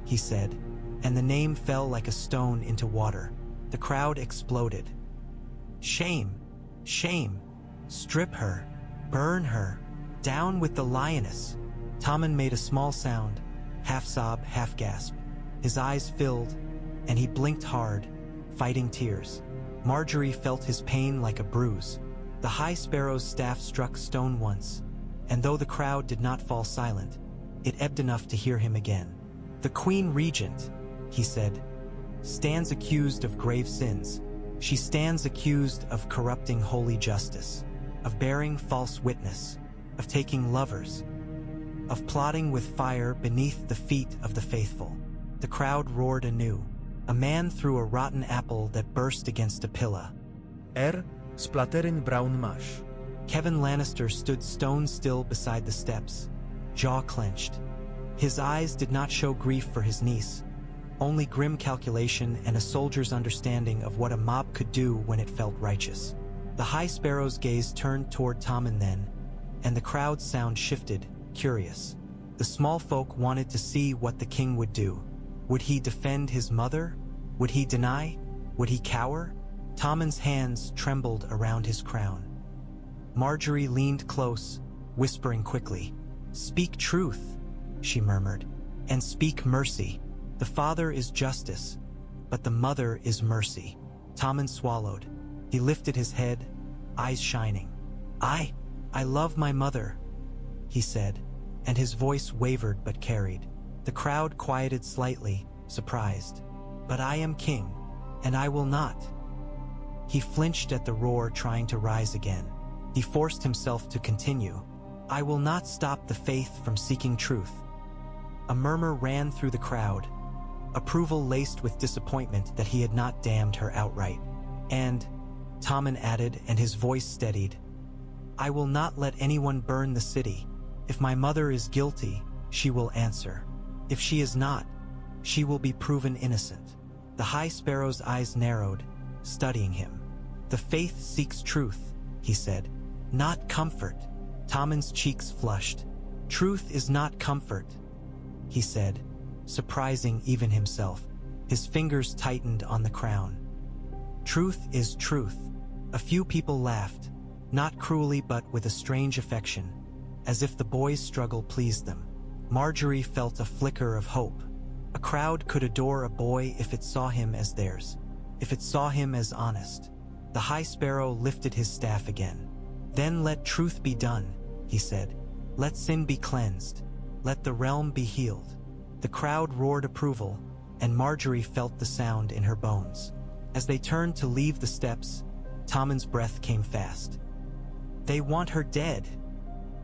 he said, and the name fell like a stone into water. The crowd exploded. Shame! Shame! Strip her! Burn her! Down with the lioness! Tommen made a small sound, half sob, half gasp. His eyes filled, and he blinked hard, fighting tears. Margaery felt his pain like a bruise. The High Sparrow's staff struck stone once, and though the crowd did not fall silent, it ebbed enough to hear him again. The Queen Regent, he said, stands accused of grave sins. She stands accused of corrupting holy justice, of bearing false witness, of taking lovers, of plotting with fire beneath the feet of the faithful. The crowd roared anew. A man threw a rotten apple that burst against a pillar. Splatterin brown mash. Kevan Lannister stood stone still beside the steps, jaw clenched. His eyes did not show grief for his niece, only grim calculation and a soldier's understanding of what a mob could do when it felt righteous. The High Sparrow's gaze turned toward Tommen then, and the crowd's sound shifted, curious. The small folk wanted to see what the king would do. Would he defend his mother? Would he deny? Would he cower? Tommen's hands trembled around his crown. Margaery leaned close, whispering quickly. Speak truth, she murmured, and speak mercy. The father is justice, but the mother is mercy. Tommen swallowed. He lifted his head, eyes shining. I love my mother, he said, and his voice wavered but carried. The crowd quieted slightly, surprised. But I am king, and I will not. He flinched at the roar, trying to rise again. He forced himself to continue. I will not stop the Faith from seeking truth. A murmur ran through the crowd, approval laced with disappointment that he had not damned her outright. And, Tommen added, and his voice steadied, I will not let anyone burn the city. If my mother is guilty, she will answer. If she is not, she will be proven innocent. The High Sparrow's eyes narrowed, studying him. The Faith seeks truth, he said, not comfort. Tommen's cheeks flushed. Truth is not comfort, he said, surprising even himself. His fingers tightened on the crown. Truth is truth. A few people laughed, not cruelly but with a strange affection, as if the boy's struggle pleased them. Margaery felt a flicker of hope. A crowd could adore a boy if it saw him as theirs, if it saw him as honest. The High Sparrow lifted his staff again. Then let truth be done, he said. Let sin be cleansed. Let the realm be healed. The crowd roared approval, and Margaery felt the sound in her bones. As they turned to leave the steps, Tommen's breath came fast. They want her dead,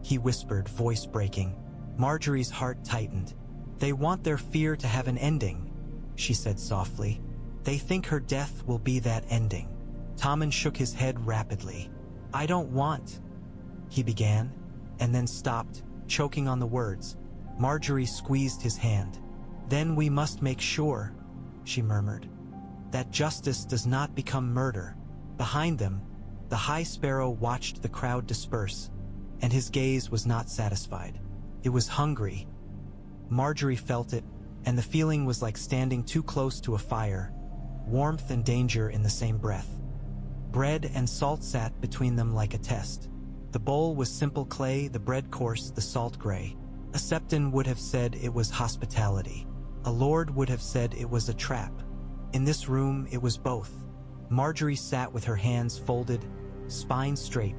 he whispered, voice breaking. Margaery's heart tightened. They want their fear to have an ending, she said softly. They think her death will be that ending. Tommen shook his head rapidly. I don't want, he began, and then stopped, choking on the words. Margaery squeezed his hand. Then we must make sure, she murmured, that justice does not become murder. Behind them, the High Sparrow watched the crowd disperse, and his gaze was not satisfied. It was hungry. Margaery felt it, and the feeling was like standing too close to a fire, warmth and danger in the same breath. Bread and salt sat between them like a test. The bowl was simple clay, the bread coarse, the salt gray. A Septon would have said it was hospitality. A lord would have said it was a trap. In this room, it was both. Margaery sat with her hands folded, spine straight,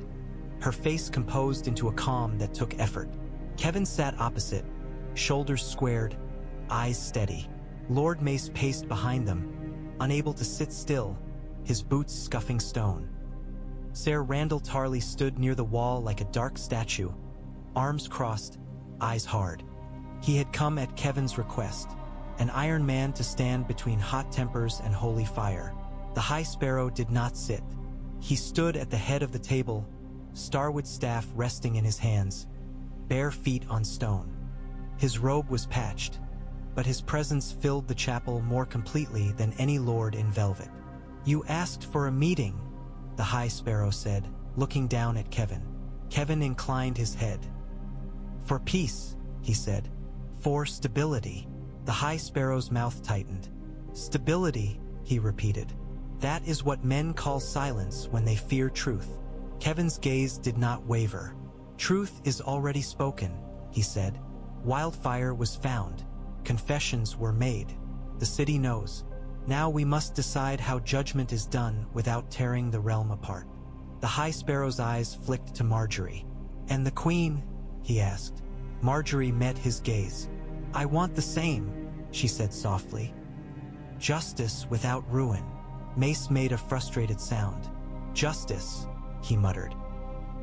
her face composed into a calm that took effort. Kevan sat opposite, shoulders squared, eyes steady. Lord Mace paced behind them, unable to sit still, his boots scuffing stone. Ser Randyll Tarly stood near the wall like a dark statue, arms crossed, eyes hard. He had come at Kevan's request, an iron man to stand between hot tempers and holy fire. The High Sparrow did not sit. He stood at the head of the table, starwood staff resting in his hands, bare feet on stone. His robe was patched, but his presence filled the chapel more completely than any lord in velvet. "You asked for a meeting," the High Sparrow said, looking down at Kevan. Kevan inclined his head. "For peace," he said. "For stability." The High Sparrow's mouth tightened. "Stability," he repeated. "That is what men call silence when they fear truth." Kevan's gaze did not waver. "Truth is already spoken," he said. "Wildfire was found. Confessions were made. The city knows. Now we must decide how judgment is done without tearing the realm apart." The High Sparrow's eyes flicked to Margaery. "And the Queen?" he asked. Margaery met his gaze. "I want the same," she said softly. "Justice without ruin." Mace made a frustrated sound. "Justice," he muttered,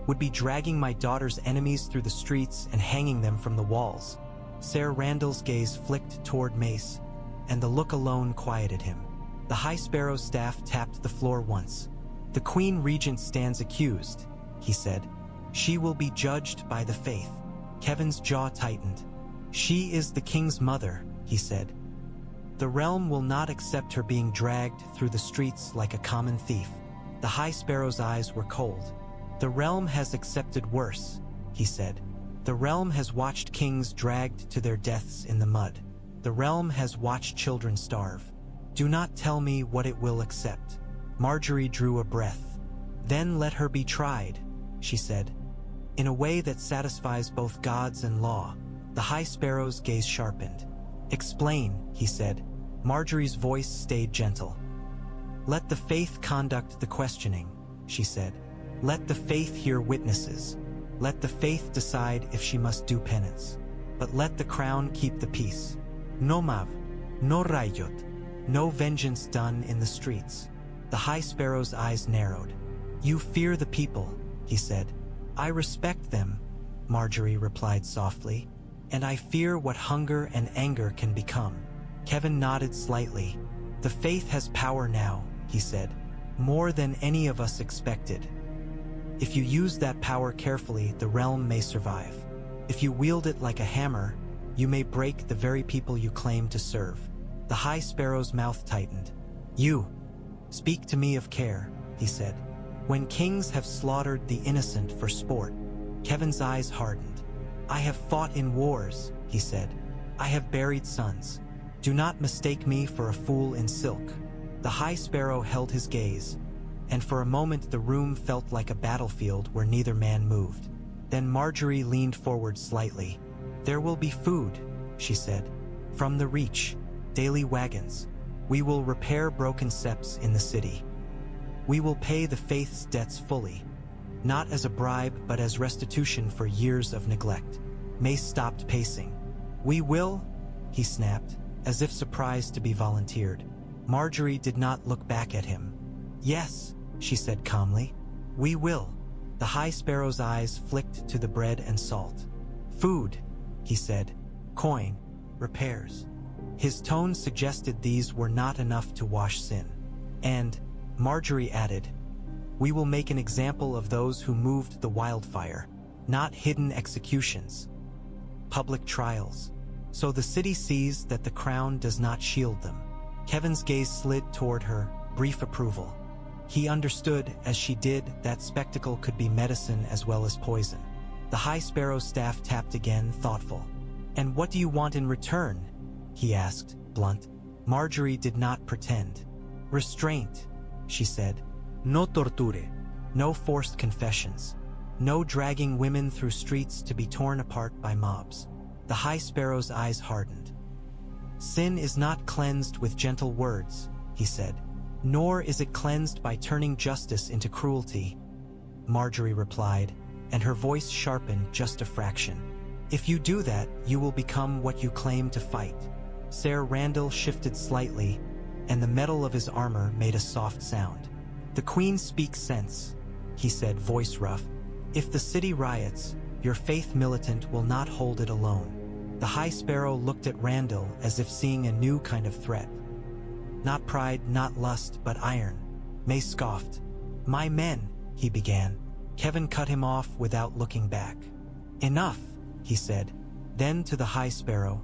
"would be dragging my daughter's enemies through the streets and hanging them from the walls." Ser Randyll's gaze flicked toward Mace, and the look alone quieted him. The High Sparrow's staff tapped the floor once. "The Queen Regent stands accused," he said. "She will be judged by the faith." Kevan's jaw tightened. "She is the king's mother," he said. "The realm will not accept her being dragged through the streets like a common thief." The High Sparrow's eyes were cold. "The realm has accepted worse," he said. "The realm has watched kings dragged to their deaths in the mud. The realm has watched children starve. Do not tell me what it will accept." Margaery drew a breath. "Then let her be tried," she said, "in a way that satisfies both gods and law." The High Sparrow's gaze sharpened. "Explain," he said. Margaery's voice stayed gentle. "Let the faith conduct the questioning," she said. "Let the faith hear witnesses. Let the faith decide if she must do penance. But let the crown keep the peace. No mav, no rayot, no vengeance done in the streets." The High Sparrow's eyes narrowed. "You fear the people," he said. "I respect them," Margaery replied softly. "And I fear what hunger and anger can become." Kevan nodded slightly. "The faith has power now," he said. "More than any of us expected. If you use that power carefully, the realm may survive. If you wield it like a hammer, you may break the very people you claim to serve." The High Sparrow's mouth tightened. "You speak to me of care," he said. "When kings have slaughtered the innocent for sport." Kevan's eyes hardened. "I have fought in wars," he said. "I have buried sons. Do not mistake me for a fool in silk." The High Sparrow held his gaze, and for a moment the room felt like a battlefield where neither man moved. Then Margaery leaned forward slightly. "There will be food," she said. "From the Reach, daily wagons. We will repair broken septs in the city. We will pay the faith's debts fully, not as a bribe but as restitution for years of neglect." Mace stopped pacing. "We will?" he snapped, as if surprised to be volunteered. Margaery did not look back at him. "Yes," she said calmly. "We will." The High Sparrow's eyes flicked to the bread and salt. "Food," he said. "Coin. Repairs." His tone suggested these were not enough to wash sin. "And," Margaery added, "we will make an example of those who moved the wildfire, not hidden executions. Public trials." So the city sees that the crown does not shield them. Kevan's gaze slid toward her, brief approval. He understood, as she did, that spectacle could be medicine as well as poison. The High Sparrow's staff tapped again, thoughtful. "And what do you want in return?" he asked, blunt. Margaery did not pretend. "Restraint," she said. No torture. No forced confessions. No dragging women through streets to be torn apart by mobs. The High Sparrow's eyes hardened. "Sin is not cleansed with gentle words," he said. "Nor is it cleansed by turning justice into cruelty," Margaery replied, and her voice sharpened just a fraction. "If you do that, you will become what you claim to fight." Ser Randall shifted slightly, and the metal of his armor made a soft sound. "The Queen speaks sense," he said, voice rough. "If the city riots, your Faith Militant will not hold it alone." The High Sparrow looked at Randall as if seeing a new kind of threat. "Not pride, not lust, but iron," May scoffed. "My men," he began. Kevan cut him off without looking back. "Enough," he said. Then to the High Sparrow,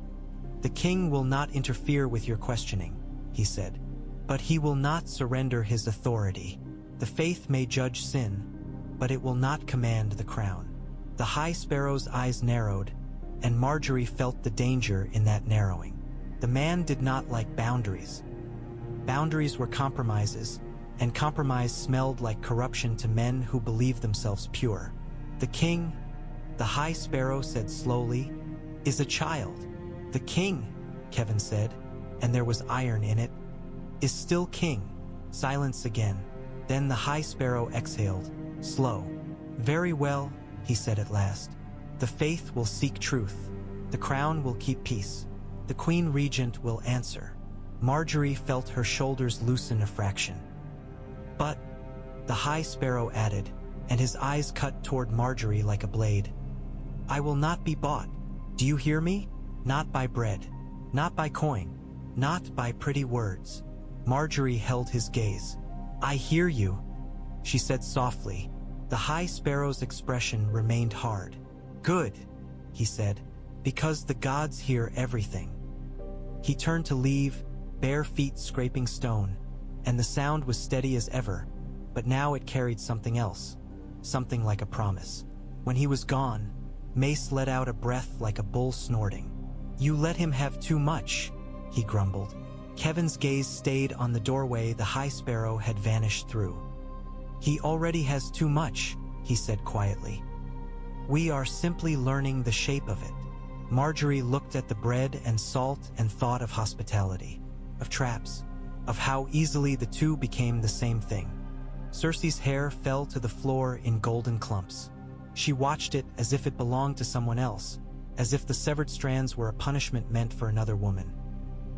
"The king will not interfere with your questioning," he said. "But he will not surrender his authority. The faith may judge sin, but it will not command the crown." The High Sparrow's eyes narrowed, and Margaery felt the danger in that narrowing. The man did not like boundaries. Boundaries were compromises, and compromise smelled like corruption to men who believed themselves pure. "The king," the High Sparrow said slowly, "is a child." "The king," Kevan said, and there was iron in it, "is still king." Silence again. Then the High Sparrow exhaled, slow. "Very well," he said at last. "The faith will seek truth. The crown will keep peace. The Queen Regent will answer." Margaery felt her shoulders loosen a fraction. "But," the High Sparrow added, and his eyes cut toward Margaery like a blade, "I will not be bought. Do you hear me? Not by bread. Not by coin. Not by pretty words." Margaery held his gaze. "I hear you," she said softly. The High Sparrow's expression remained hard. "Good," he said, "because the gods hear everything." He turned to leave, bare feet scraping stone, and the sound was steady as ever, but now it carried something else, something like a promise. When he was gone, Mace let out a breath like a bull snorting. "You let him have too much," he grumbled. Kevan's gaze stayed on the doorway the High Sparrow had vanished through. "He already has too much," he said quietly. "We are simply learning the shape of it." Margaery looked at the bread and salt and thought of hospitality, of traps, of how easily the two became the same thing. Cersei's hair fell to the floor in golden clumps. She watched it as if it belonged to someone else, as if the severed strands were a punishment meant for another woman.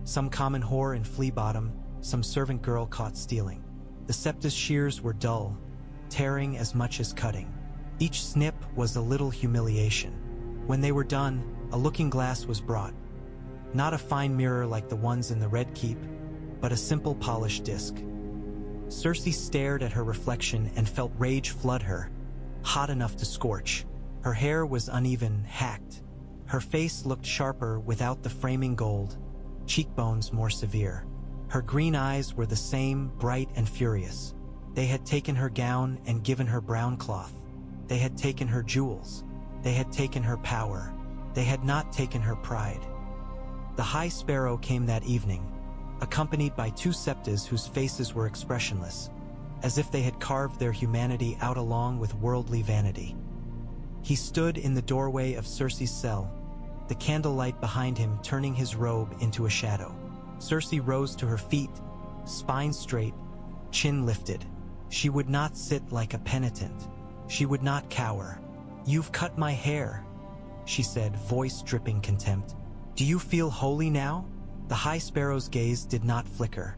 Some common whore in Flea Bottom, some servant girl caught stealing. The Sept's shears were dull, tearing as much as cutting. Each snip was a little humiliation. When they were done, a looking glass was brought. Not a fine mirror like the ones in the Red Keep, but a simple polished disc. Cersei stared at her reflection and felt rage flood her, hot enough to scorch. Her hair was uneven, hacked. Her face looked sharper without the framing gold, cheekbones more severe. Her green eyes were the same, bright and furious. They had taken her gown and given her brown cloth. They had taken her jewels. They had taken her power. They had not taken her pride. The High Sparrow came that evening, accompanied by two Septas whose faces were expressionless, as if they had carved their humanity out along with worldly vanity. He stood in the doorway of Cersei's cell, the candlelight behind him turning his robe into a shadow. Cersei rose to her feet, spine straight, chin lifted. She would not sit like a penitent. She would not cower. "You've cut my hair," she said, voice dripping contempt. "Do you feel holy now?" The High Sparrow's gaze did not flicker.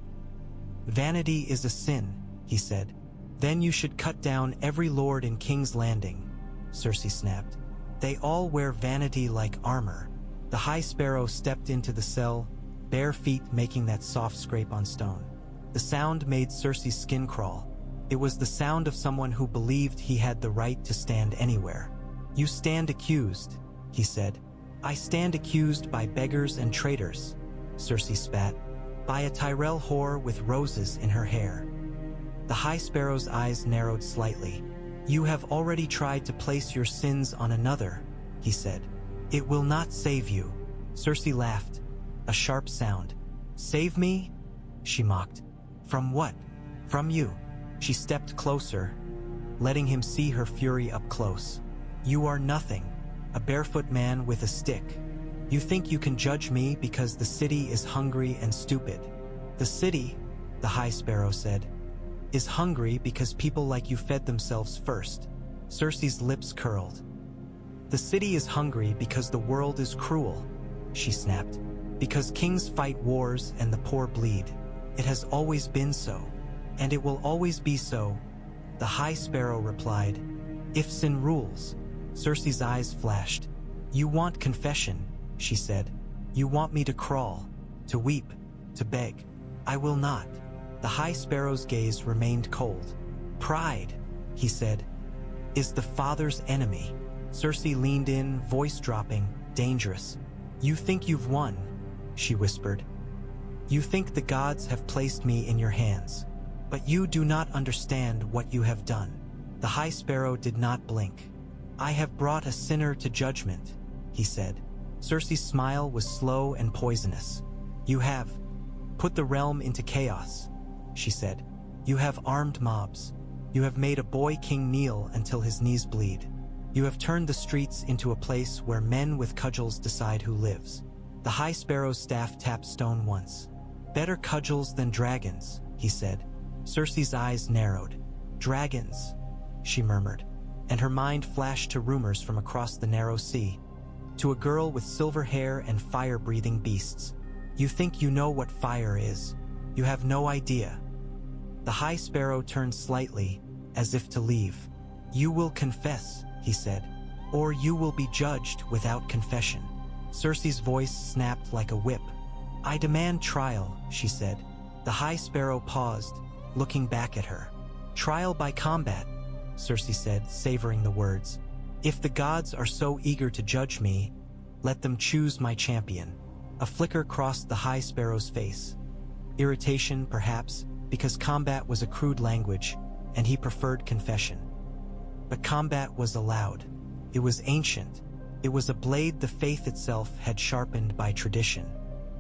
"Vanity is a sin," he said. "Then you should cut down every lord in King's Landing," Cersei snapped. "They all wear vanity like armor." The High Sparrow stepped into the cell, bare feet making that soft scrape on stone. The sound made Cersei's skin crawl. It was the sound of someone who believed he had the right to stand anywhere. "You stand accused," he said. I stand accused by beggars and traitors, Cersei spat, by a Tyrell whore with roses in her hair. The High Sparrow's eyes narrowed slightly. You have already tried to place your sins on another, he said. It will not save you. Cersei laughed, a sharp sound. Save me? She mocked. From what? From you. She stepped closer, letting him see her fury up close. You are nothing, a barefoot man with a stick. You think you can judge me because the city is hungry and stupid. The city, the High Sparrow said, is hungry because people like you fed themselves first. Cersei's lips curled. The city is hungry because the world is cruel, she snapped. Because kings fight wars and the poor bleed. It has always been so, and it will always be so, the High Sparrow replied. If sin rules, Cersei's eyes flashed. You want confession, she said. You want me to crawl, to weep, to beg. I will not. The High Sparrow's gaze remained cold. Pride, he said, is the father's enemy. Cersei leaned in, voice dropping, dangerous. You think you've won, she whispered. You think the gods have placed me in your hands, but you do not understand what you have done. The High Sparrow did not blink. I have brought a sinner to judgment, he said. Cersei's smile was slow and poisonous. You have put the realm into chaos, she said. You have armed mobs. You have made a boy king kneel until his knees bleed. You have turned the streets into a place where men with cudgels decide who lives. The High Sparrow's staff tapped stone once. Better cudgels than dragons, he said. Cersei's eyes narrowed. Dragons, she murmured, and her mind flashed to rumors from across the narrow sea. To a girl with silver hair and fire-breathing beasts. You think you know what fire is. You have no idea. The High Sparrow turned slightly, as if to leave. You will confess, he said, or you will be judged without confession. Cersei's voice snapped like a whip. I demand trial, she said. The High Sparrow paused, looking back at her. Trial by combat, Cersei said, savoring the words. If the gods are so eager to judge me, let them choose my champion. A flicker crossed the High Sparrow's face. Irritation, perhaps, because combat was a crude language, and he preferred confession. But combat was allowed. It was ancient. It was a blade the faith itself had sharpened by tradition.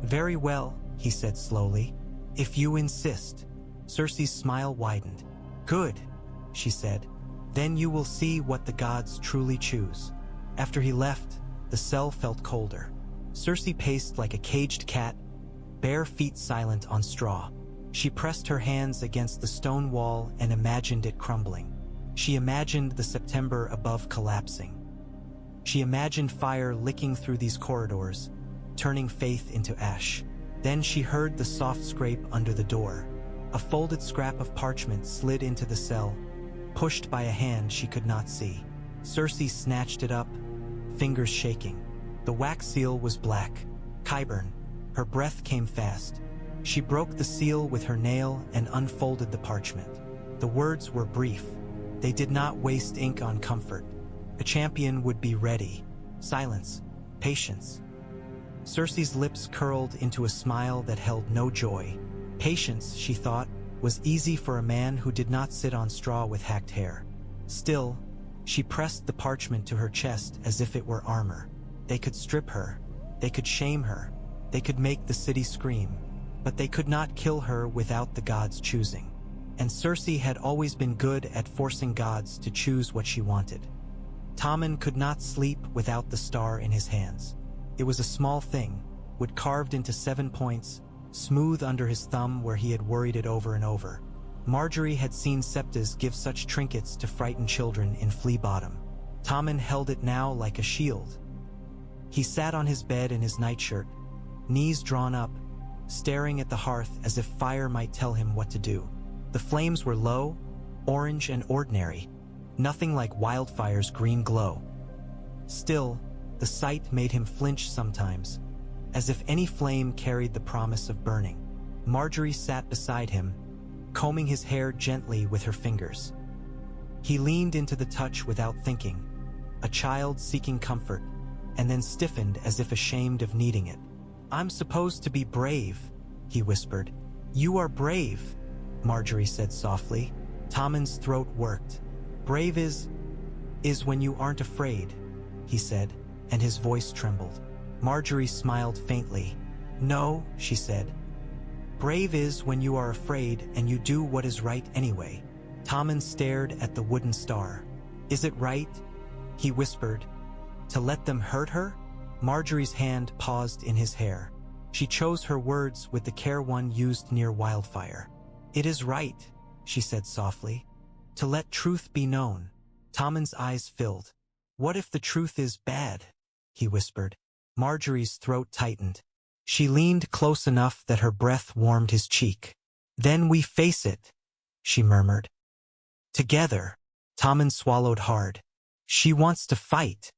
Very well, he said slowly. If you insist. Cersei's smile widened. Good, she said. Then you will see what the gods truly choose. After he left, the cell felt colder. Cersei paced like a caged cat, bare feet silent on straw. She pressed her hands against the stone wall and imagined it crumbling. She imagined the September above collapsing. She imagined fire licking through these corridors, turning faith into ash. Then she heard the soft scrape under the door. A folded scrap of parchment slid into the cell, pushed by a hand she could not see. Cersei snatched it up, fingers shaking. The wax seal was black. Qyburn. Her breath came fast. She broke the seal with her nail and unfolded the parchment. The words were brief. They did not waste ink on comfort. A champion would be ready. Silence. Patience. Cersei's lips curled into a smile that held no joy. Patience, she thought, was easy for a man who did not sit on straw with hacked hair. Still, she pressed the parchment to her chest as if it were armor. They could strip her. They could shame her. They could make the city scream. But they could not kill her without the gods choosing. And Cersei had always been good at forcing gods to choose what she wanted. Tommen could not sleep without the star in his hands. It was a small thing, wood carved into 7 points, smooth under his thumb where he had worried it over and over. Margaery had seen Septas give such trinkets to frighten children in Flea Bottom. Tommen held it now like a shield. He sat on his bed in his nightshirt, knees drawn up, staring at the hearth as if fire might tell him what to do. The flames were low, orange and ordinary, nothing like Wildfire's green glow. Still, the sight made him flinch sometimes, as if any flame carried the promise of burning. Margaery sat beside him, combing his hair gently with her fingers. He leaned into the touch without thinking, a child seeking comfort, and then stiffened as if ashamed of needing it. "I'm supposed to be brave," he whispered. "You are brave," Margaery said softly. Tommen's throat worked. "Brave is when you aren't afraid," he said, and his voice trembled. Margaery smiled faintly. "No," she said. "Brave is when you are afraid and you do what is right anyway." Tommen stared at the wooden star. "Is it right," he whispered, "to let them hurt her?" Margaery's hand paused in his hair. She chose her words with the care one used near Wildfire. "It is right," she said softly, "to let truth be known." Tommen's eyes filled. "What if the truth is bad?" he whispered. Margaery's throat tightened. She leaned close enough that her breath warmed his cheek. "Then we face it," she murmured. "Together." Tommen swallowed hard. "She wants to fight,"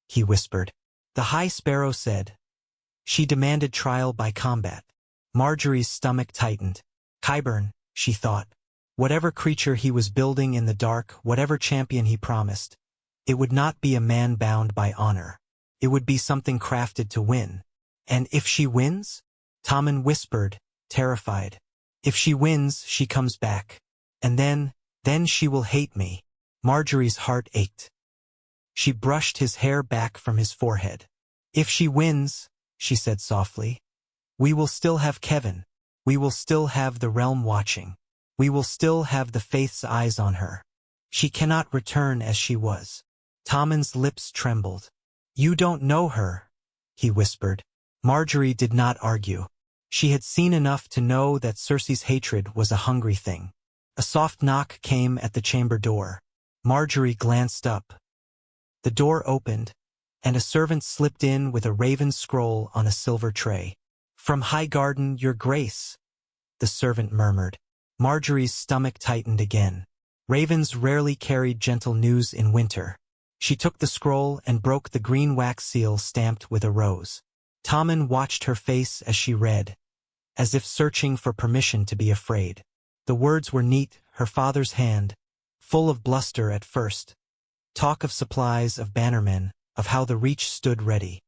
he whispered. "The High Sparrow said. She demanded trial by combat." Margaery's stomach tightened. Qyburn, she thought. Whatever creature he was building in the dark, whatever champion he promised, it would not be a man bound by honor. It would be something crafted to win. "And if she wins?" Tommen whispered, terrified. "If she wins, she comes back. And then she will hate me." Margaery's heart ached. She brushed his hair back from his forehead. "If she wins," she said softly, "we will still have Kevan. We will still have the realm watching. We will still have the Faith's eyes on her. She cannot return as she was." Tommen's lips trembled. "You don't know her," he whispered. Margaery did not argue. She had seen enough to know that Cersei's hatred was a hungry thing. A soft knock came at the chamber door. Margaery glanced up. The door opened, and a servant slipped in with a raven scroll on a silver tray. "From High Garden, Your Grace," the servant murmured. Margaery's stomach tightened again. Ravens rarely carried gentle news in winter. She took the scroll and broke the green wax seal stamped with a rose. Tommen watched her face as she read, as if searching for permission to be afraid. The words were neat, her father's hand, full of bluster at first. Talk of supplies, of bannermen, of how the Reach stood ready.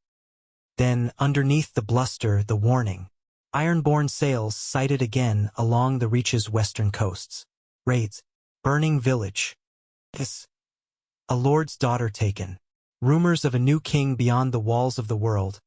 Then, underneath the bluster, the warning. Ironborn sails sighted again along the Reach's western coasts. Raids. Burning village. A lord's daughter taken. Rumors of a new king beyond the walls of the world,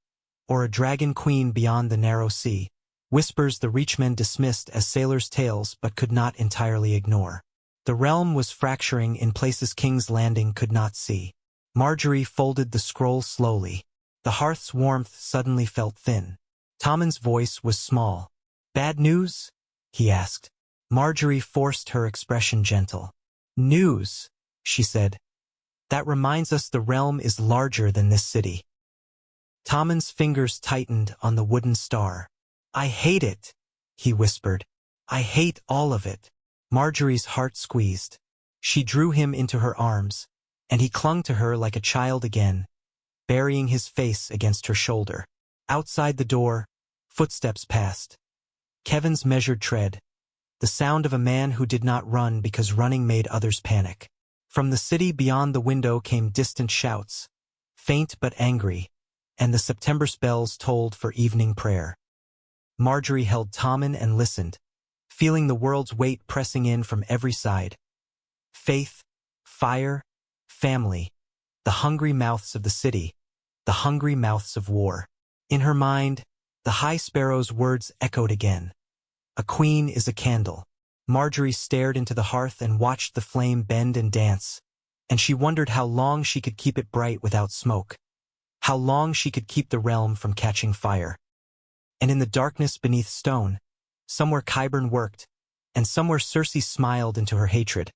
or a dragon queen beyond the narrow sea. Whispers the Reachmen dismissed as sailors' tales but could not entirely ignore. The realm was fracturing in places King's Landing could not see. Margaery folded the scroll slowly. The hearth's warmth suddenly felt thin. Tommen's voice was small. "Bad news?" he asked. Margaery forced her expression gentle. "News," she said. "That reminds us the realm is larger than this city." Tommen's fingers tightened on the wooden star. "I hate it," he whispered. "I hate all of it." Margaery's heart squeezed. She drew him into her arms, and he clung to her like a child again, burying his face against her shoulder. Outside the door, footsteps passed. Kevan's measured tread, the sound of a man who did not run because running made others panic. From the city beyond the window came distant shouts, faint but angry, and the September spells tolled for evening prayer. Margaery held Tommen and listened, feeling the world's weight pressing in from every side. Faith, fire, family, the hungry mouths of the city, the hungry mouths of war. In her mind, the High Sparrow's words echoed again. A queen is a candle. Margaery stared into the hearth and watched the flame bend and dance, and she wondered how long she could keep it bright without smoke, how long she could keep the realm from catching fire. And in the darkness beneath stone, somewhere Qyburn worked, and somewhere Cersei smiled into her hatred,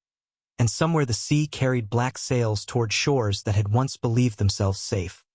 and somewhere the sea carried black sails toward shores that had once believed themselves safe.